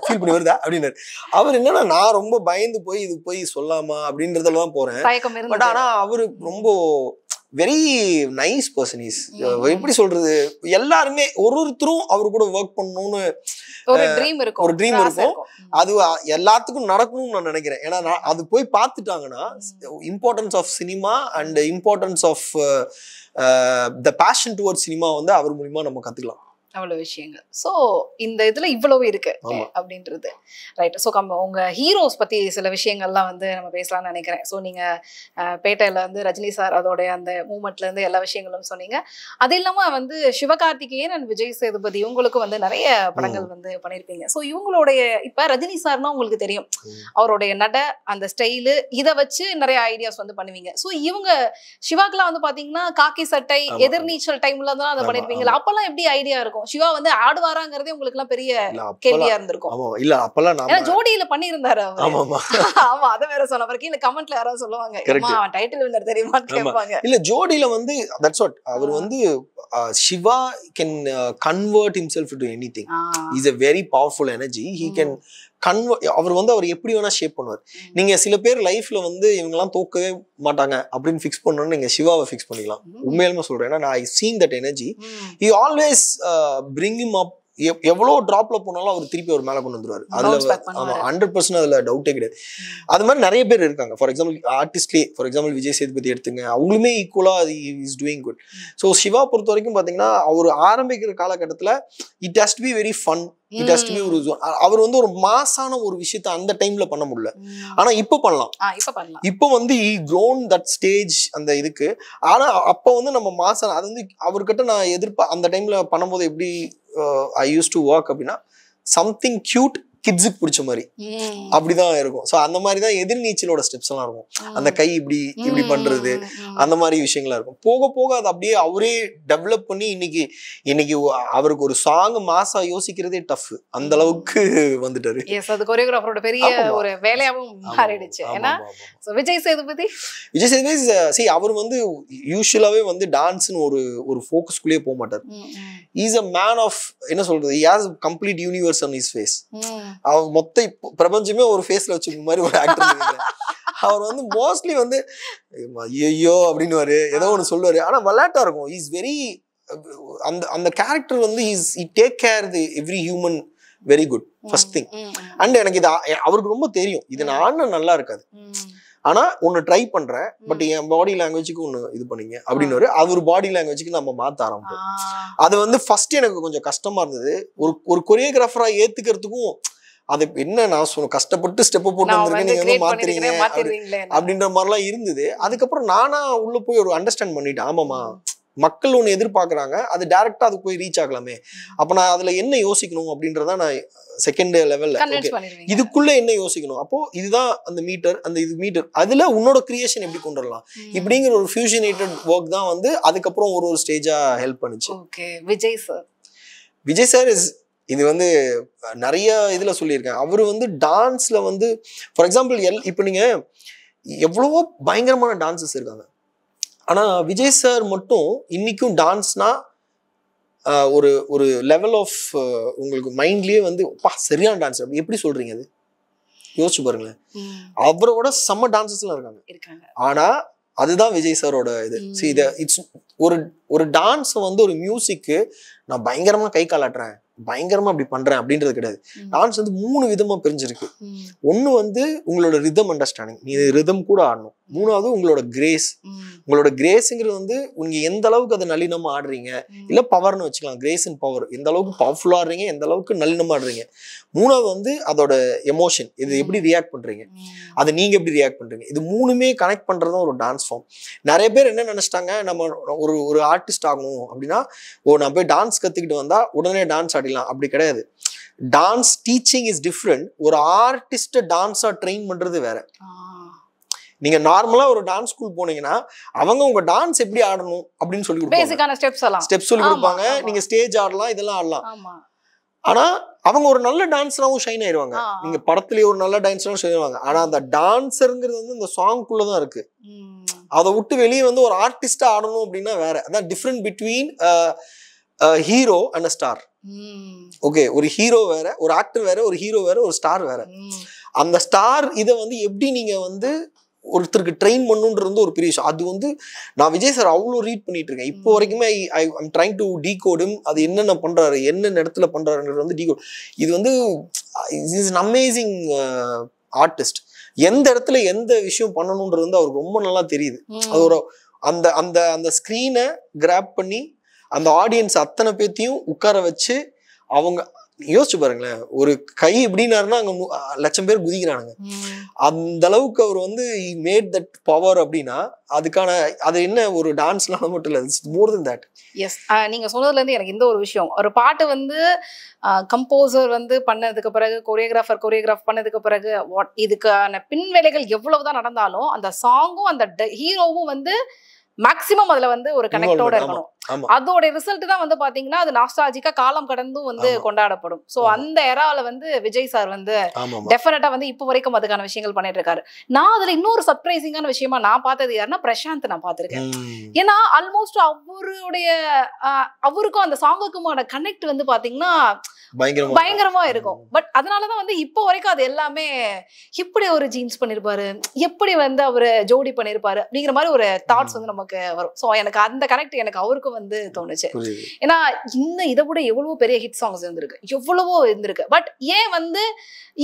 S2: ஃபீல் பண்ணி வருதா அப்படின்னாரு. அவர் என்னன்னா நான் ரொம்ப பயந்து போய் இது போய் சொல்லாமா அப்படின்றதுல தான் போறேன். பட் ஆனா அவரு ரொம்ப வெரி நைஸ் பர்சன். இஸ் எப்படி சொல்றது, எல்லாருமே ஒருத்தரும் அவரு கூட ஒர்க் பண்ணணும்னு ஒரு ட்ரீம் இருக்கும். அது எல்லாத்துக்கும் நடக்கணும்னு நான் நினைக்கிறேன். ஏன்னா அது போய் பார்த்துட்டாங்கன்னா importance of cinema and importance of the passion towards cinema வந்து அவர் மூலியமா நம்ம கத்துக்கலாம்.
S1: அவ்வளவு விஷயங்கள். ஸோ இந்த இதுல இவ்வளவு இருக்கு அப்படின்றது ரைட். ஸோ உங்க ஹீரோஸ் பத்தி சில விஷயங்கள்லாம் வந்து நம்ம பேசலாம்னு நினைக்கிறேன். ஸோ நீங்க பேட்டையில வந்து ரஜினி சார் அதோடைய அந்த மூமெண்ட்ல இருந்து எல்லா விஷயங்களும் சொன்னீங்க. அது இல்லாம வந்து சிவகார்த்திகேயன் அண்ட் விஜய் சேதுபதி இவங்களுக்கும் வந்து நிறைய படங்கள் வந்து பண்ணியிருப்பீங்க. ஸோ இவங்களுடைய இப்ப ரஜினி சார்னா உங்களுக்கு தெரியும், அவருடைய நட அந்த ஸ்டைலு இதை வச்சு நிறைய ஐடியாஸ் வந்து பண்ணுவீங்க. ஸோ இவங்க சிவாக்கெல்லாம் வந்து பாத்தீங்கன்னா காக்கி சட்டை எதிர்நீச்சல் டைம்ல தான் அதை பண்ணிருப்பீங்களா? அப்பெல்லாம் எப்படி ஐடியா இருக்கும்? சிவா வந்து ஆடுவாராங்கிறதே உங்களுக்கு எல்லாம் பெரிய கேள்வியா இருந்திருக்கும்.
S2: இல்ல அப்பெல்லாம்
S1: ஏன்னா ஜோடியில பண்ணியிருந்தாரு அவர். ஆமா அத வேற சொன்ன பிறகு இந்த கமெண்ட்ல யாராவது சொல்லுவாங்க டைட்டில் வின்னர் தெரியுமான்னு கேட்பாங்க.
S2: இல்ல ஜோடியில வந்து தட்ஸ் வாட் அவர் வந்து Siva can convert himself into anything. He's a very powerful energy. He can அவர் வந்து அவர் எப்படி வேணா ஷேப் பண்ணுவார். நீங்க சில பேர் லைஃப்ல வந்து இவங்க எல்லாம் தோக்கவே மாட்டாங்க அப்படின்னு ஃபிக்ஸ் பண்ணணும்னு நீங்க சிவாவை ஃபிக்ஸ் பண்ணிக்கலாம். உண்மையிலுமே சொல்றேன். ஏன்னா நான் I seen that energy. He always bring him up. எவ்வளவு டிராப்ல போனாலும் அவர் திருப்பி ஒரு மேல கொண்டு வந்துருவாரு. அதுல 100% அதுல டவுட்டே கிடையாது. அது மாதிரி நிறைய பேர் இருக்காங்க. ஃபார் எக்ஸாம்பிள் ஆர்டிஸ்ட்லேயே ஃபார் எக்ஸாம்பிள் விஜய் சேதுபதி எடுத்துங்க, அவங்களுமே ஈக்குவலா is doing good. So Siva பொறுத்த வரைக்கும் பாத்தீங்கன்னா அவர் ஆரம்பிக்கிற காலகட்டத்துல it has to be very fun. It has to be ஒரு அவர் வந்து ஒரு மாசான ஒரு விஷயத்த அந்த டைம்ல பண்ண முடியல. ஆனா இப்ப பண்ணலாம். இப்ப வந்து grown that stage அந்த இதுக்கு. ஆனா அப்ப வந்து நம்ம மாசான அது வந்து அவர்கிட்ட நான் அந்த டைம்ல பண்ணும்போது எப்படி I used to work அப்படின்னா something cute கிட்ஸுக்கு பிடிச்ச மாதிரி அப்படிதான் இருக்கும். ஸோ அந்த மாதிரி தான் எதிர்நீச்சலோட ஸ்டெப்ஸ் எல்லாம் இருக்கும். அந்த கை இப்படி பண்றது அந்த மாதிரி விஷயங்களா இருக்கும். போக போக அது அப்படியே அவரே டெவலப் பண்ணி இன்னைக்கு அவருக்கு ஒரு சாங் மாசா யோசிக்கிறதே டஃப் அந்த அளவுக்கு வந்துட்டாரு.
S1: அது கொரியோகிராஃபரோட பெரிய ஒரு வேலையாவும் மாறிடுச்சு. ஏன்னா விஜய் சேதுபதி
S2: அவர் வந்து யூசுவலாவே வந்து டான்ஸ்னு ஒரு ஃபோக்கஸ்குள்ளேயே போக மாட்டார். இஸ் அ மேன் ஆஃப் என்ன சொல்றது, he has complete universe on his face. அவர் மொத்த பிரபஞ்சமே ஒரு ஃபேஸ்ல வச்சுக்க மாதிரி ஒரு ஆக்டர். அவர் வந்து மோஸ்ட்லி வந்து ஐயோ அப்படின்னு ஏதோ ஒன்று சொல்லுவாரு. ஆனா விளையாட்டா இருக்கும். இஸ் வெரி அந்த கேரக்டர் வந்து he take care the every human very good first thing. And எனக்கு இது அவருக்கு ரொம்ப தெரியும். இது நான் நல்லா இருக்காது, ஆனா ஒன்னு ட்ரை பண்றேன், பட் என் பாடி லாங்குவேஜுக்கு ஒன்னு இது பண்ணீங்க அப்படின்னு அவர் பாடி லாங்குவேஜுக்கு நம்ம மாத்த ஆரம்பிப்போம். அது வந்து ஃபர்ஸ்ட் எனக்கு கொஞ்சம் கஷ்டமா இருந்தது. ஒரு கொரியோகிராஃபரா ஏத்துக்கிறதுக்கும் அது என்ன நான் கஷ்டப்பட்டு ஸ்டெப் போட்டு வந்திருக்கேன், நீங்க வந்து மாத்துறீங்க அப்படின்ற மாதிரிலாம் இருந்தது. அதுக்கப்புறம் நானா உள்ள போய் ஒரு அண்டர்ஸ்டாண்ட் பண்ணிட்டேன். ஆமாமா, மக்கள் ஒண்ணு எதிர்பார்க்கறாங்க, அது டைரக்டா அதுக்கு போய் ரீச் ஆகலாமே, அப்ப நான் அதுல என்ன யோசிக்கணும் அப்படின்றத நான் செகண்ட் லெவல்ல இதுக்குள்ள என்ன யோசிக்கணும், அப்போ இதுதான் அந்த மீட்டர், அந்த இது மீட்டர், அதுல உன்னோட கிரியேஷன் எப்படி கொண்டு வரலாம் இப்படிங்கிற ஒரு ஃபியூஷனேட்டட் ஒர்க் தான் வந்து அதுக்கப்புறம் ஒரு ஸ்டேஜா ஹெல்ப் பண்ணுச்சு. விஜய் சார் இது வந்து நிறைய இதுல சொல்லியிருக்கேன். அவரு வந்து டான்ஸ்ல வந்து ஃபார் எக்ஸாம்பிள் இப்ப நீங்க எவ்வளவோ பயங்கரமான டான்சஸ் இருக்காங்க, ஆனா விஜய் சார் மட்டும் இன்னைக்கும் டான்ஸ்னா ஒரு லெவல் ஆஃப் உங்களுக்கு மைண்ட்லயே வந்து சரியான டான்ஸ் எப்படி சொல்றீங்க, அது யோசிச்சு பாருங்களேன். அவரோட செம்ம டான்சஸ் எல்லாம் இருக்காங்க, ஆனா அதுதான் விஜய் சாரோட இது. இட்ஸ் ஒரு டான்ஸ் வந்து ஒரு மியூசிக்கு நான் பயங்கரமா கை காலாட்டுறேன், பயங்கரமா அப்படி பண்றேன் அப்படின்றது கிடையாது. டான்ஸ் வந்து 3 விதமா பிரிஞ்சிருக்கு. ஒண்ணு வந்து உங்களோட ரிதம் அண்டர்ஸ்டாண்டிங், நீ ரிதம் கூட ஆடணும். மூணாவது உங்களோட கிரேஸ். உங்களோட கிரேஸ்ங்கிறது வந்து நீங்க எந்த அளவுக்கு அதை நளினமா ஆடுறீங்க, இல்ல பவர்னு வச்சுக்கலாம், கிரேஸ் அண்ட் பவர், எந்த அளவுக்கு பவர்ஃபுல்லா ஆடுறீங்க, எந்த அளவுக்கு நளினமா ஆடுறீங்க. மூணாவது வந்து அதோட எமோஷன், இது எப்படி ரியாக்ட் பண்றீங்க, அதை நீங்க எப்படி ரியாக்ட் பண்றீங்க. இது 3மே கனெக்ட் பண்றதும் ஒரு டான்ஸ் ஃபார்ம். நிறைய பேர் என்ன நினைச்சிட்டாங்க, நம்ம ஒரு ஆர்டிஸ்ட் ஆகணும் அப்படின்னா நான் போய் டான்ஸ் கத்துக்கிட்டு வந்தா உடனே டான்ஸ் ஆடிடலாம், அப்படி கிடையாது. Dance teaching is different. ஒரு ஆர்டிஸ்ட டான்ஸா ட்ரெயின் பண்றது வேற. நீங்க நார்மலா ஒரு டான்ஸ் ஸ்கூல் போனீங்கன்னா அவங்க உங்க டான்ஸ் எப்படி ஆடணும் அப்படின்னு சொல்லி கொடுப்பாங்க, ஸ்டெப்ஸ் சொல்லி கொடுப்பாங்க, நீங்க ஸ்டேஜ் ஆடலாம், இதெல்லாம் ஆடலாம். ஆனா அவங்க ஒரு நல்ல டான்ஸராவும் ஷைன் ஆயிடுவாங்க, நீங்க படத்துலயே ஒரு நல்ல டான்ஸராவும் ஷைன் ஆவாங்க. ஆனா அந்த டான்ஸருங்கிறது வந்து இந்த சாங்குள்ளதான் இருக்கு. அதை விட்டு வெளியே வந்து ஒரு ஆர்டிஸ்டா ஆடணும் அப்படின்னா வேற. அதான் different between hero and star. Okay, ஒரு ஹீரோ வேற, ஒரு ஆக்டர் வேற, ஒரு ஹீரோ வேற, ஒரு ஸ்டார் வேற. அந்த ஸ்டார் இதை வந்து எப்படி நீங்க வந்து ஒருத்தருக்கு ட்ரெயின் பண்ணுன்றது ஒரு பெரிய விஷயம். அது வந்து நான் விஜய் சார் அவ்வளோ ரீட் பண்ணிட்டு இருக்கேன் இப்போ வரைக்குமே. I'm trying to decode him. அது என்னென்ன பண்றாரு, என்னென்ன இடத்துல பண்றாருன்றது வந்து டீகோட். இது வந்து இஸ் அன் அமேசிங் ஆர்டிஸ்ட். எந்த இடத்துல எந்த விஷயம் பண்ணணுன்றது வந்து அவருக்கு ரொம்ப நல்லா தெரியுது. அது ஒரு அந்த அந்த அந்த ஸ்க்ரீனை கிராப் பண்ணி அந்த ஆடியன்ஸ் அத்தனை பேத்தையும் உட்கார வச்சு அவங்க யோசிச்சு பாருங்களேன். ஒரு கை எப்படின்னாருன்னா அங்க 1,00,000 பேர் குதிக்கிறானுங்க. அந்த அளவுக்கு அவர் வந்து மேட் தட் பவர். அப்படின்னா அதுக்கான அது என்ன ஒரு டான்ஸ்னால மட்டும் இல்லை, it's more than that.
S1: Yes, நீங்க சொன்னதுல இருந்து எனக்கு இந்த ஒரு விஷயம், ஒரு பாட்டு வந்து கம்போசர் வந்து பண்ணதுக்கு பிறகு, கொரியோகிராஃப் பண்ணதுக்கு பிறகு, இதுக்கான பின் வேலைகள் எவ்வளவுதான் நடந்தாலும் அந்த சாங்கும் அந்த ஹீரோவும் வந்து மேக்சிமம் அதுல வந்து ஒரு கனெக்டோட இருக்கணும். அதோட ரிசல்ட் தான் வந்து பாத்தீங்கன்னா அது நாஸ்டாலஜிக்கா காலம் கடந்தும் வந்து கொண்டாடப்படும். சோ அந்த எரால வந்து விஜய் சார் வந்து டெஃபினட்டா வந்து இப்போ வரைக்கும் அதுக்கான விஷயங்கள் பண்ணிட்டு இருக்காரு. நான் அதுல இன்னொரு சர்ப்ரைசிங்கான விஷயமா நான் பார்த்தது யாருன்னா பிரசாந்த் நான் பார்த்திருக்கேன். ஏன்னா ஆல்மோஸ்ட் அவருக்கும் அந்த சாங்குக்குமான கனெக்ட் வந்து பாத்தீங்கன்னா பயங்கரமா இருக்கும். பட் அதனாலதான் வந்து இப்போ வரைக்கும் அது எல்லாமே எப்படி ஒரு ஜீன்ஸ் பண்ணிருப்பாரு, எப்படி வந்து அவரு ஜோடி பண்ணிருப்பாரு அப்படிங்கிற மாதிரி ஒரு தாட்ஸ் வந்து நமக்கு வரும். சோ எனக்கு அந்த கனெக்ட் எனக்கு அவருக்கும் வந்து தோணுச்சு. ஏன்னா இன்னும் இதை விட எவ்வளவோ பெரிய ஹிட் சாங்ஸ் இருந்திருக்கு, எவ்வளவோ இருந்திருக்கு. பட் ஏன் வந்து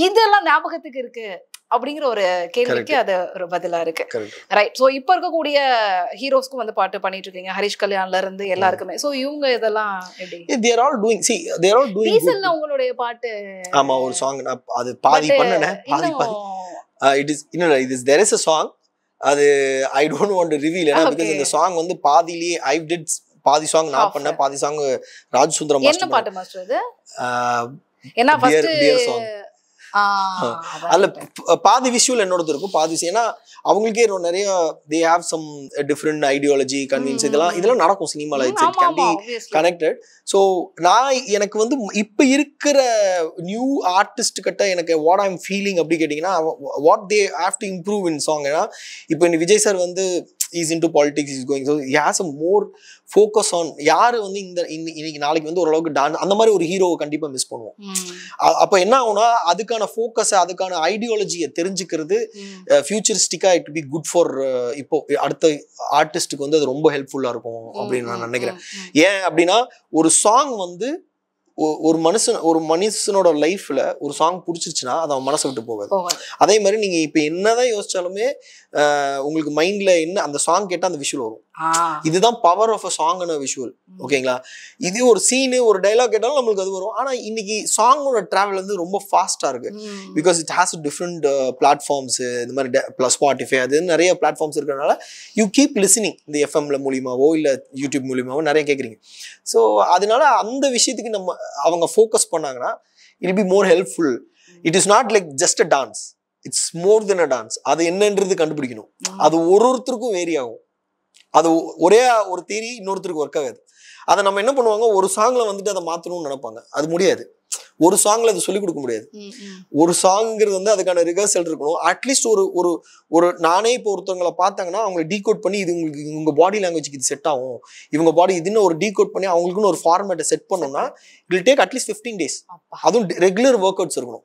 S1: இதெல்லாம் ஞாபகத்துக்கு இருக்கு அப்படிங்கிற ஒரு கேள்விக்கு அது ஒரு பதிலா இருக்கு. ரைட். சோ இப்ப இருக்கக்கூடிய ஹீரோஸ்க்கும் வந்து பாட்டு பண்ணிட்டு இருக்கீங்க, ஹரிஷ் கல்யாண்ல இருந்து எல்லாருக்குமே. சோ இவங்க இதெல்லாம் எப்படி
S2: they are all doing, see they are all doing
S1: டீசல்ல உங்களுடைய பாட்டு?
S2: ஆமா, ஒரு சாங் நான் அது பாதி பண்ணனே, பாதி it is there is a song. அது I don't want to reveal ஏன்னா because இந்த சாங் வந்து பாதியிலேயே I did பாதி சாங் நான் பண்ண, பாதி சாங் ராஜ் சுந்தரம் மாஸ்டர்.
S1: என்ன பாட்டு மாஸ்டர் அது? ஏன்னா ஃபர்ஸ்ட்
S2: அதுல பாதி விஷுவல் என்னோடது இருக்கும், பாதி ஏன்னா அவங்களுக்கே நிறைய they have some different ideology convince இதெல்லாம் நடக்கும் சினிமால. It can be connected. So நான் எனக்கு வந்து இப்ப இருக்கிற நியூ ஆர்டிஸ்ட் கிட்ட எனக்கு what I'm feeling அப்படி கேட்டீங்கன்னா what they have to improve in song. ஏன்னா இப்போ இந்த விஜய் சார் வந்து is into politics, is going, so he has a more focus on யாரு வந்து இன்னைக்கு நாளைக்கு வந்து ஓரளவுக்கு டான்ஸ் அந்த மாதிரி ஒரு ஹீரோவை கண்டிப்பா மிஸ் பண்ணுவோம். அப்ப என்ன ஆகும்னா அதுக்கான ஃபோக்கஸ், அதுக்கான ஐடியாலஜியை தெரிஞ்சுக்கிறது ஃபியூச்சரிஸ்டிக்கா இட் பி குட் ஃபார் இப்போ அடுத்த ஆர்டிஸ்டுக்கு வந்து அது ரொம்ப ஹெல்ப்ஃபுல்லா இருக்கும் அப்படின்னு நான் நினைக்கிறேன். ஏன் அப்படின்னா ஒரு சாங் வந்து ஒரு மனுஷனோட லைஃப்ல ஒரு சாங் பிடிச்சிருச்சுன்னா அது அவன் மனசை விட்டு போகாது. அதே மாதிரி நீங்க இப்ப என்னதான் யோசிச்சாலுமே உங்களுக்கு மைண்ட்ல என்ன அந்த சாங் கேட்டா அந்த விஷுவல் வரும். இதுதான் power of a song and visual. ஓகேங்களா? இது ஒரு சீனு ஒரு டைலாக் கேட்டாலும் நம்மளுக்கு அது வரும். ஆனா இன்னைக்கு சாங்கோட டிராவல் வந்து ரொம்ப ஃபாஸ்டா இருக்கு. Because it has different platforms, இந்த மாதிரி பிளஸ் ஸ்பாட்டிஃபை அது நிறைய பிளாட்ஃபார்ம்ஸ் இருக்கிறதுனால யூ கீப் லிசனிங் இந்த எஃப்எம்ல மூலியமாவோ இல்ல யூடியூப் மூலியமாவோ நிறைய கேட்குறீங்க. ஸோ அதனால அந்த விஷயத்துக்கு நம்ம அவங்க ஃபோக்கஸ் பண்ணாங்கன்னா it be more helpful. It is not like just a dance, it's more than a dance. அது என்னன்றது கண்டுபிடிக்கணும். அது ஒருத்தருக்கும் வேரி ஆகும். அது ஒரே ஒரு தியரி இன்னொருத்தருக்கு ஒர்க் ஆகாது. அதை நம்ம என்ன பண்ணுவாங்க, ஒரு சாங்ல வந்துட்டு அதை மாற்றணும்னு நினைப்பாங்க. அது முடியாது. ஒரு சாங்ல அதை சொல்லிக் கொடுக்க முடியாது. ஒரு சாங்கிறது வந்து அதுக்கான ரிஹர்சல் இருக்கணும். அட்லீஸ்ட் ஒரு நானே இப்போ ஒருத்தவங்களை பார்த்தாங்கன்னா அவங்களை டீகோட் பண்ணி இது உங்களுக்கு இவங்க பாடி லாங்குவேஜ்க்கு இது செட் ஆகும், இவங்க பாடி இதுன்னு ஒரு டீகோட் பண்ணி அவங்களுக்குன்னு ஒரு ஃபார்மேட்டை செட் பண்ணோம்னா it will take at least 15 days. அதுவும் ரெகுலர் ஒர்க் அவுட்ஸ் இருக்கணும்.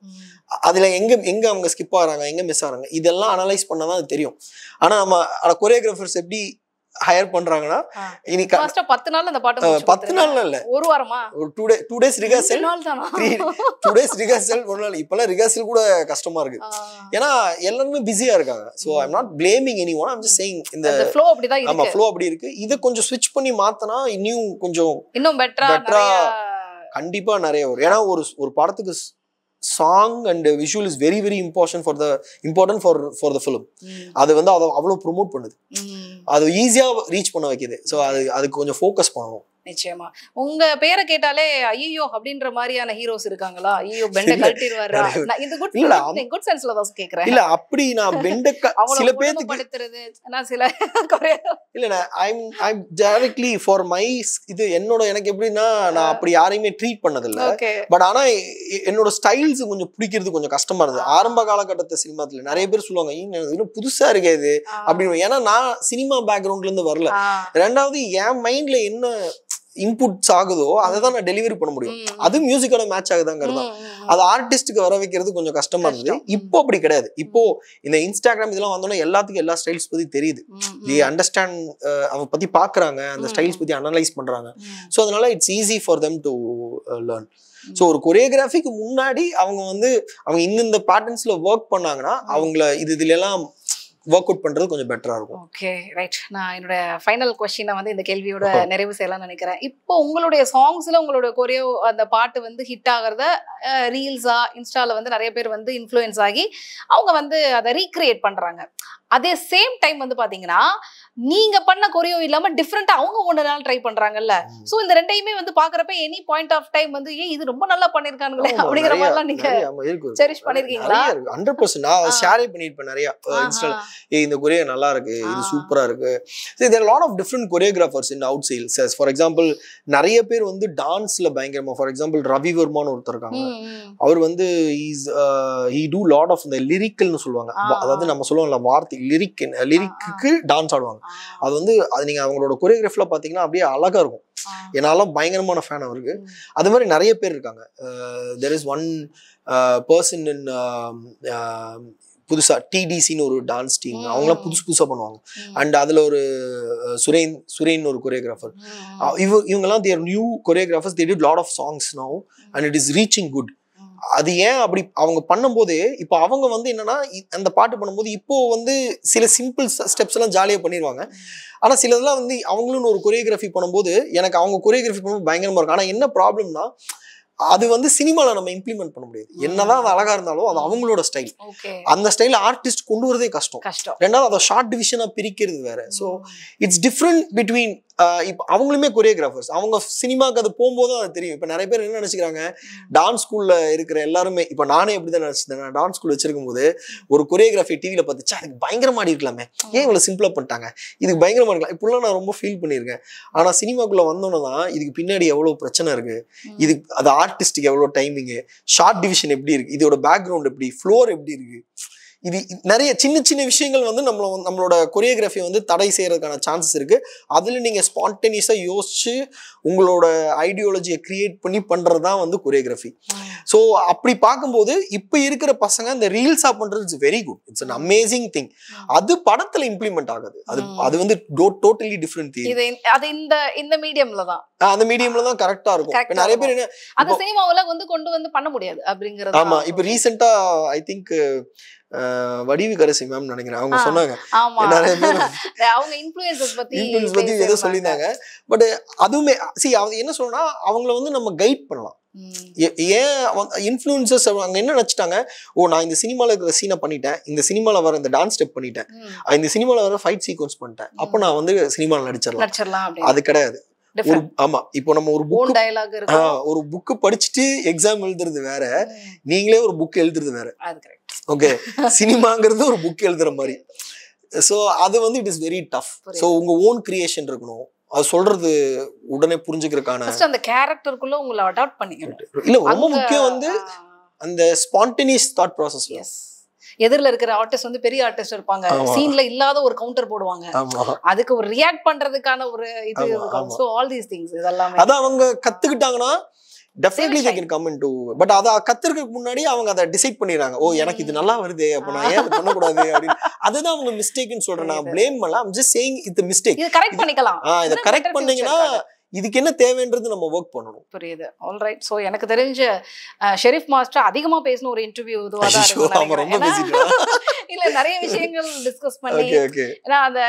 S2: அதுல எங்க அவங்க ஸ்கிப் ஆகிறாங்க, எங்க மிஸ் ஆகிறாங்க, இதெல்லாம் அனலைஸ் பண்ணாதான் அது தெரியும். ஆனா நம்ம கொரியோகிராஃபர்ஸ் எப்படி ஹையர் பண்றாங்கன்னா இன்னைக்கு
S1: 10 நாள் அந்த பாட்டு
S2: 10 நாள்ல இல்ல,
S1: ஒரு வாரமா,
S2: ஒரு 2 days ரிஹர்சல், 2 days ரிஹர்சல், ஒரு நாள். இப்பெல்லாம் ரிஹர்சல் கூட கஷ்டமா இருக்கு. ஏன்னா எல்லாருமே பிஸியா இருக்காங்க. So I am not blaming anyone, I am just saying இந்த
S1: ஃப்ளோ அப்படிதான் இருக்கு.
S2: ஆமா, ஃப்ளோ அப்படி இருக்கு. இத கொஞ்சம் ஸ்விட்ச் பண்ணி மாத்தனா இன்னும் பெட்டரா கண்டிப்பா நிறைய வரும். ஏன்னா ஒரு படத்துக்கு song and visual is very very important for the film. அது வந்து அவ்வளவு ப்ரோமோட் பண்ணுது, அது ஈஸியா ரீச் பண்ண வைக்குது. ஸோ அதுக்கு கொஞ்சம் ஃபோக்கஸ் பண்ணணும்.
S1: நிச்சயமா. உங்க பேரை கேட்டாலே ஐயோ அப்படின்ற மாதிரியான ஹீரோஸ் இருக்காங்களா? ஐயோ பெண்ட கழட்டிடுவாரா? இது குட் சென்ஸ்ல தான் கேக்குறேன்.
S2: இல்ல அப்படி நான் பெண்ட சில பேருக்கு
S1: படுத்துறது நான் சில
S2: இல்ல I'm directly for my இது எனக்கு எப்படின்னா நான் அப்படி யாரையுமே ட்ரீட் பண்ணது இல்ல. பட் ஆனா என்னோட ஸ்டைல்ஸ் கொஞ்சம் பிடிக்கிறது கொஞ்சம் கஷ்டமா இருந்தது. ஆரம்ப காலகட்டத்து சினிமாத்துல நிறைய பேர் சொல்லுவாங்க இன்னும் புதுசா இருக்காது அப்படின்னு. ஏன்னா நான் சினிமா பேக்ரவுண்ட்ல இருந்து வரல. ரெண்டாவது என் மைண்ட்ல என்ன இன்புட்ஸ் ஆகுதோ அதை தான் நான் டெலிவரி பண்ண முடியும். அது மியூசிக்கோட மேட்ச் ஆகுதாங்கிறது தான். அது ஆர்டிஸ்டுக்கு வர வைக்கிறது கொஞ்சம் கஷ்டமா இருந்தது. இப்போ அப்படி கிடையாது. இப்போ இந்த இன்ஸ்டாகிராம் இதெல்லாம் வந்தோன்னா எல்லாத்துக்கும் எல்லா ஸ்டைல்ஸ் பத்தி தெரியுது. தி அண்டர்ஸ்டாண்ட், அவங்க பத்தி பாக்குறாங்க, அந்த ஸ்டைல்ஸ் பத்தி அனலைஸ் பண்றாங்க. ஸோ அதனால it's easy for them to learn. So ஒரு கொரியோகிராஃபிக்கு முன்னாடி அவங்க இந்த பேட்டர்ன்ஸ்ல ஒர்க் பண்ணாங்கன்னா அவங்கள இதுல எல்லாம் ஒர்க் அவுட் பண்றது கொஞ்சம் பெட்டரா இருக்கும்.
S1: Okay, right. நான் என்னோட ஃபைனல் கொஸ்டினை வந்து இந்த கேள்வியோட நிறைவு செய்யலாம்னு நினைக்கிறேன். இப்போ உங்களுடைய சாங்ஸ்ல உங்களோட கொரியோ அந்த பாட்டு வந்து ஹிட் ஆகிறத ரீல்ஸா இன்ஸ்டால வந்து நிறைய பேர் வந்து இன்ஃப்ளூயன்ஸ் ஆகி அவங்க வந்து அதை ரீக்ரியேட் பண்றாங்க. அதே சேம் டைம் வந்து பாத்தீங்கன்னா நீங்க பண்ண கொரியோ இல்லாம டிஃப்ரெண்டா அவங்க ஒன்று நாள் ட்ரை பண்றாங்கல்ல. சோ இந்த ரெண்டையுமே வந்து பாக்குறப்ப எனி பாயிண்ட் ஆஃப் டைம் வந்து இது ரொம்ப நல்லா பண்ணிருக்காங்களே அப்படிங்கிற மாதிரிலாம் நீங்க செரிஷ் பண்ணிருக்கீங்களா?
S2: 100% நான் ஷேர் பண்ணிருப்பேன் நிறைய இன்ஸ்டால. இந்த கொரியோ நல்லா இருக்கு, இது சூப்பரா இருக்கு. there are a lot of different choreographers in outside. For example நிறைய பேர் வந்து டான்ஸ்ல பயங்கரமா, ஃபார் எக்ஸாம்பிள் ரவி வர்மான்னு ஒருத்தர் இருக்காங்க. அவர் வந்து he do lot of the lyricalனு சொல்லுவாங்க. அதாவது நம்ம சொல்லுவோம்ல வார்த்தை லிரிக்கு டான்ஸ் ஆடுவாங்க. அது வந்து அது நீங்க அவங்களோட கொரியோகிராஃபில பாத்தீங்கன்னா அப்படியே அழகா இருக்கும். என்னாலும் பயங்கரமான ஃபேன் அவருக்கு. அது மாதிரி நிறைய பேர் இருக்காங்க. there is one person in புதுசா டிடிசின்னு ஒரு டான்ஸ் டீம், அவங்களாம் புதுசா பண்ணுவாங்க. அண்ட் அதுல ஒரு சுரேன் ஒரு கொரியோகிராஃபர். இவங்கெல்லாம் they are new choreographers. they did lot of songs now and it is reaching good. அது ஏன் அப்படி அவங்க பண்ணும்போது இப்போ அவங்க வந்து என்னன்னா அந்த பாட்டு பண்ணும்போது இப்போ வந்து சில சிம்பிள் ஸ்டெப்ஸ் எல்லாம் ஜாலியா பண்ணிடுவாங்க. ஆனா சிலதெல்லாம் வந்து அவங்களும் ஒரு கொரியோகிராஃபி பண்ணும்போது எனக்கு அவங்க கொரியோகிராஃபி பண்ணும்போது பயங்கரமா இருக்கும். ஆனா என்ன ப்ராப்ளம்னா அது வந்து சினிமால நம்ம இம்ப்ளிமெண்ட் பண்ண முடியாது. என்னதான் அது அழகா இருந்தாலும் அது அவங்களோட ஸ்டைல். அந்த ஸ்டைல் ஆர்டிஸ்ட் கொண்டு வரதே கஷ்டம். ரெண்டாவது அதை ஷார்ட் டிவிஷனா பிரிக்கிறது வேற. ஸோ இட்ஸ் டிஃப்ரெண்ட் பிட்வீன் இப்போ அவங்களுமே கொரியோகிராஃபர்ஸ். அவங்க சினிமாவுக்கு அது போகும்போது அது தெரியும். இப்போ நிறைய பேர் என்ன நினைச்சுக்கிறாங்க, டான்ஸ் ஸ்கூல்ல இருக்கிற எல்லாருமே, இப்போ நானே அப்படிதான் நினைச்சிருந்தேன். நான் டான்ஸ் ஸ்கூல் வச்சிருக்கும் போது ஒரு கொரியோகிராஃபி டிவியில பார்த்துச்சா அதுக்கு பயங்கரமா இருக்கலாமே, ஏன் இவ்வளவு சிம்பிளா பண்ணிட்டாங்க, இதுக்கு பயங்கரமா இருக்கலாம், இப்படிலாம் நான் ரொம்ப ஃபீல் பண்ணியிருக்கேன். ஆனா சினிமாக்குள்ள வந்தோன்னு தான் இதுக்கு பின்னாடி எவ்வளவு பிரச்சனை இருக்கு, இதுக்கு அது ஆர்டிஸ்டுக்கு எவ்வளவு டைமிங்கு, ஷார்ட் டிவிஷன் எப்படி இருக்கு, இதோட பேக்ரவுண்ட் எப்படி, ஃப்ளோர் எப்படி இருக்கு, இது நிறைய சின்ன சின்ன விஷயங்கள் வந்து நம்மளோட கொரியோகிராஃபி வந்து தடை செய்யறதுக்கான சான்சஸ் இருக்கு. அதுல நீங்க ஸ்பான்டேனியஸா யோசிச்சு உங்களோட ஐடியாலஜியை கிரியேட் பண்ணி பண்றதுதான் வந்து கொரியோகிராஃபி. ஸோ அப்படி பார்க்கும்போது இப்ப இருக்கிற பசங்க இந்த ரீல்ஸா பண்றது it's very good, it's an amazing thing. அது படத்துல இம்ப்ளிமெண்ட் ஆகுது. அது வந்து டோட்டலி டிஃப்ரெண்ட் திங்.
S1: அது இந்த மீடியம்ல தான்,
S2: அந்த மீடியம்ல தான் கரெக்டா இருக்கும். நிறைய பேர் என்ன
S1: அது சினிமாவுல வந்து கொண்டு வந்து பண்ண முடியாது அப்படிங்கிறது.
S2: ஆமா, இப்ப ரீசெண்டா ஐ திங்க் வடிவுகரசி மேம் நினைக்கிறேன், அவங்க சொன்னாங்க நிறைய பேர்
S1: அவங்க இன்ஃப்ளூயன்சஸ் பத்தி
S2: ஏதோ சொல்லியிருந்தாங்க. பட் அதுவுமே என்ன சொல்றேன்னா அவங்கள வந்து நம்ம கைட் பண்ணலாம். ஏன் இன்ஃப்ளூயன்சஸ் அவங்க என்ன நினைச்சிட்டாங்க, நான் இந்த சினிமால இருக்கிற சீனை பண்ணிட்டேன், இந்த சினிமால வர இந்த டான்ஸ் ஸ்டெப் பண்ணிட்டேன், இந்த சினிமால வர ஃபைட் சீக்வன்ஸ் பண்ணிட்டேன், அப்போ நான் வந்து சினிமால நடிச்சிடலாம். அது கிடையாது. ஆமா, இப்போ நம்ம ஒரு புக்கு படிச்சுட்டு எக்ஸாம் எழுதுறது வேற, நீங்களே ஒரு புக் எழுதுறது வேற. ஓகே, சினிமாங்கிறது ஒரு புக் எழுதுற மாதிரி. சோ அது வந்து it is very tough. So உங்க ஓன் கிரியேஷன் இருக்கணும். அது சொல்றது உடனே புரிஞ்சுக்கிறதுக்கான
S1: அந்த கேரக்டருக்குள்ள உங்களை அடாப்ட் பண்ணிக்கணும்.
S2: இல்ல, ரொம்ப முக்கியம் வந்து அந்த ஸ்பான்டேனியஸ் தாட் ப்ராசஸ்.
S1: எதிரில இருக்கிற ஆர்டிஸ்ட் வந்து பெரிய ஆர்டிஸ்ட் இருப்பாங்க, சீன்ல இல்லாத ஒரு கவுண்டர் போடுவாங்க, அதுக்கு ஒரு ரியாக்ட் பண்றதுக்கான ஒரு இது இருக்கும். சோ ஆல் தீஸ் திங்ஸ் இதெல்லாம்
S2: அத அவங்க கத்துக்கிட்டாங்கன்னா definitely they can come into, but அத கத்துறதுக்கு முன்னாடி அவங்க அத டிசைட் பண்ணிடுறாங்க. எனக்கு இது நல்லா வருது, அப்ப நான் ஏன் பண்ண கூடாது அப்படி. அதுதான் அவங்க மிஸ்டேக்னு சொல்றேன். நான் blame பண்ணல, I'm just saying it's a mistake.
S1: இது கரெக்ட் பண்ணிக்கலாம்.
S2: இத கரெக்ட் பண்ணீங்கன்னா இதுக்கு என்ன தேவைன்றது நம்ம வர்க் பண்ணணும்.
S1: புரியுது. All right. சோ எனக்கு தெரிஞ்ச ஷெரீஃப் மாஸ்டர் அதிகமா பேசின ஒரு இன்டர்வியூ இதுவா தான் இருக்கும். இல்ல நிறைய விஷயங்கள் டிஸ்கஸ் பண்ணி, ஏன்னா அந்த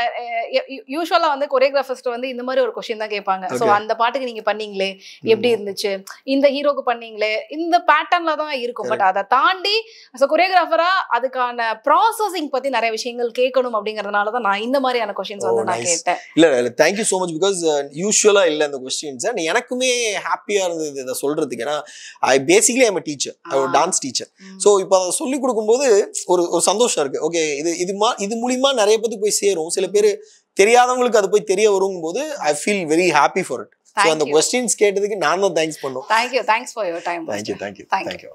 S1: யூசுவலா வந்து கொரியோகிராஃபர்ஸ்ட் வந்து இந்த மாதிரி ஒரு கொஸ்டின் தான் கேட்பாங்க. சோ அந்த பாட்டுக்கு நீங்க பண்ணீங்களே எப்படி இருந்துச்சு, இந்த ஹீரோக்கு பண்ணீங்களே, இந்த பேட்டர்ன்ல தான் இருக்கும். பட் அதை தாண்டி கொரியோகிராஃபரா அதுக்கான ப்ராசஸிங் பத்தி நிறைய விஷயங்கள் கேட்கணும் அப்படிங்கறதுனால தான் நான் இந்த மாதிரியான கொஸ்டின்ஸ் வந்து நான் கேட்டேன்.
S2: இல்ல thank you so much, because யூசுவலா இல்ல அந்த கொஸ்டின்ஸ் எனக்குமே ஹாப்பியா இருந்தது இதை சொல்றதுக்கு. ஏன்னா basically I am a teacher, ஒரு டான்ஸ் டீச்சர். ஸோ இப்போ அதை சொல்லி கொடுக்கும்போது ஒரு சந்தோஷம் இருக்கு. ஓகே, இது மூலியமா நிறைய பேருக்கு போய் சேரும். சில பேர் தெரியாதவங்களுக்கு அது போய் தெரிய வருங்கும் போது I feel very happy for it. So அந்த கொஸ்டின்ஸ் கேட்டதுக்கு நான் தான் தேங்க்ஸ் பண்ணோம்.
S1: Thank you, thanks for your time.
S2: Thank you.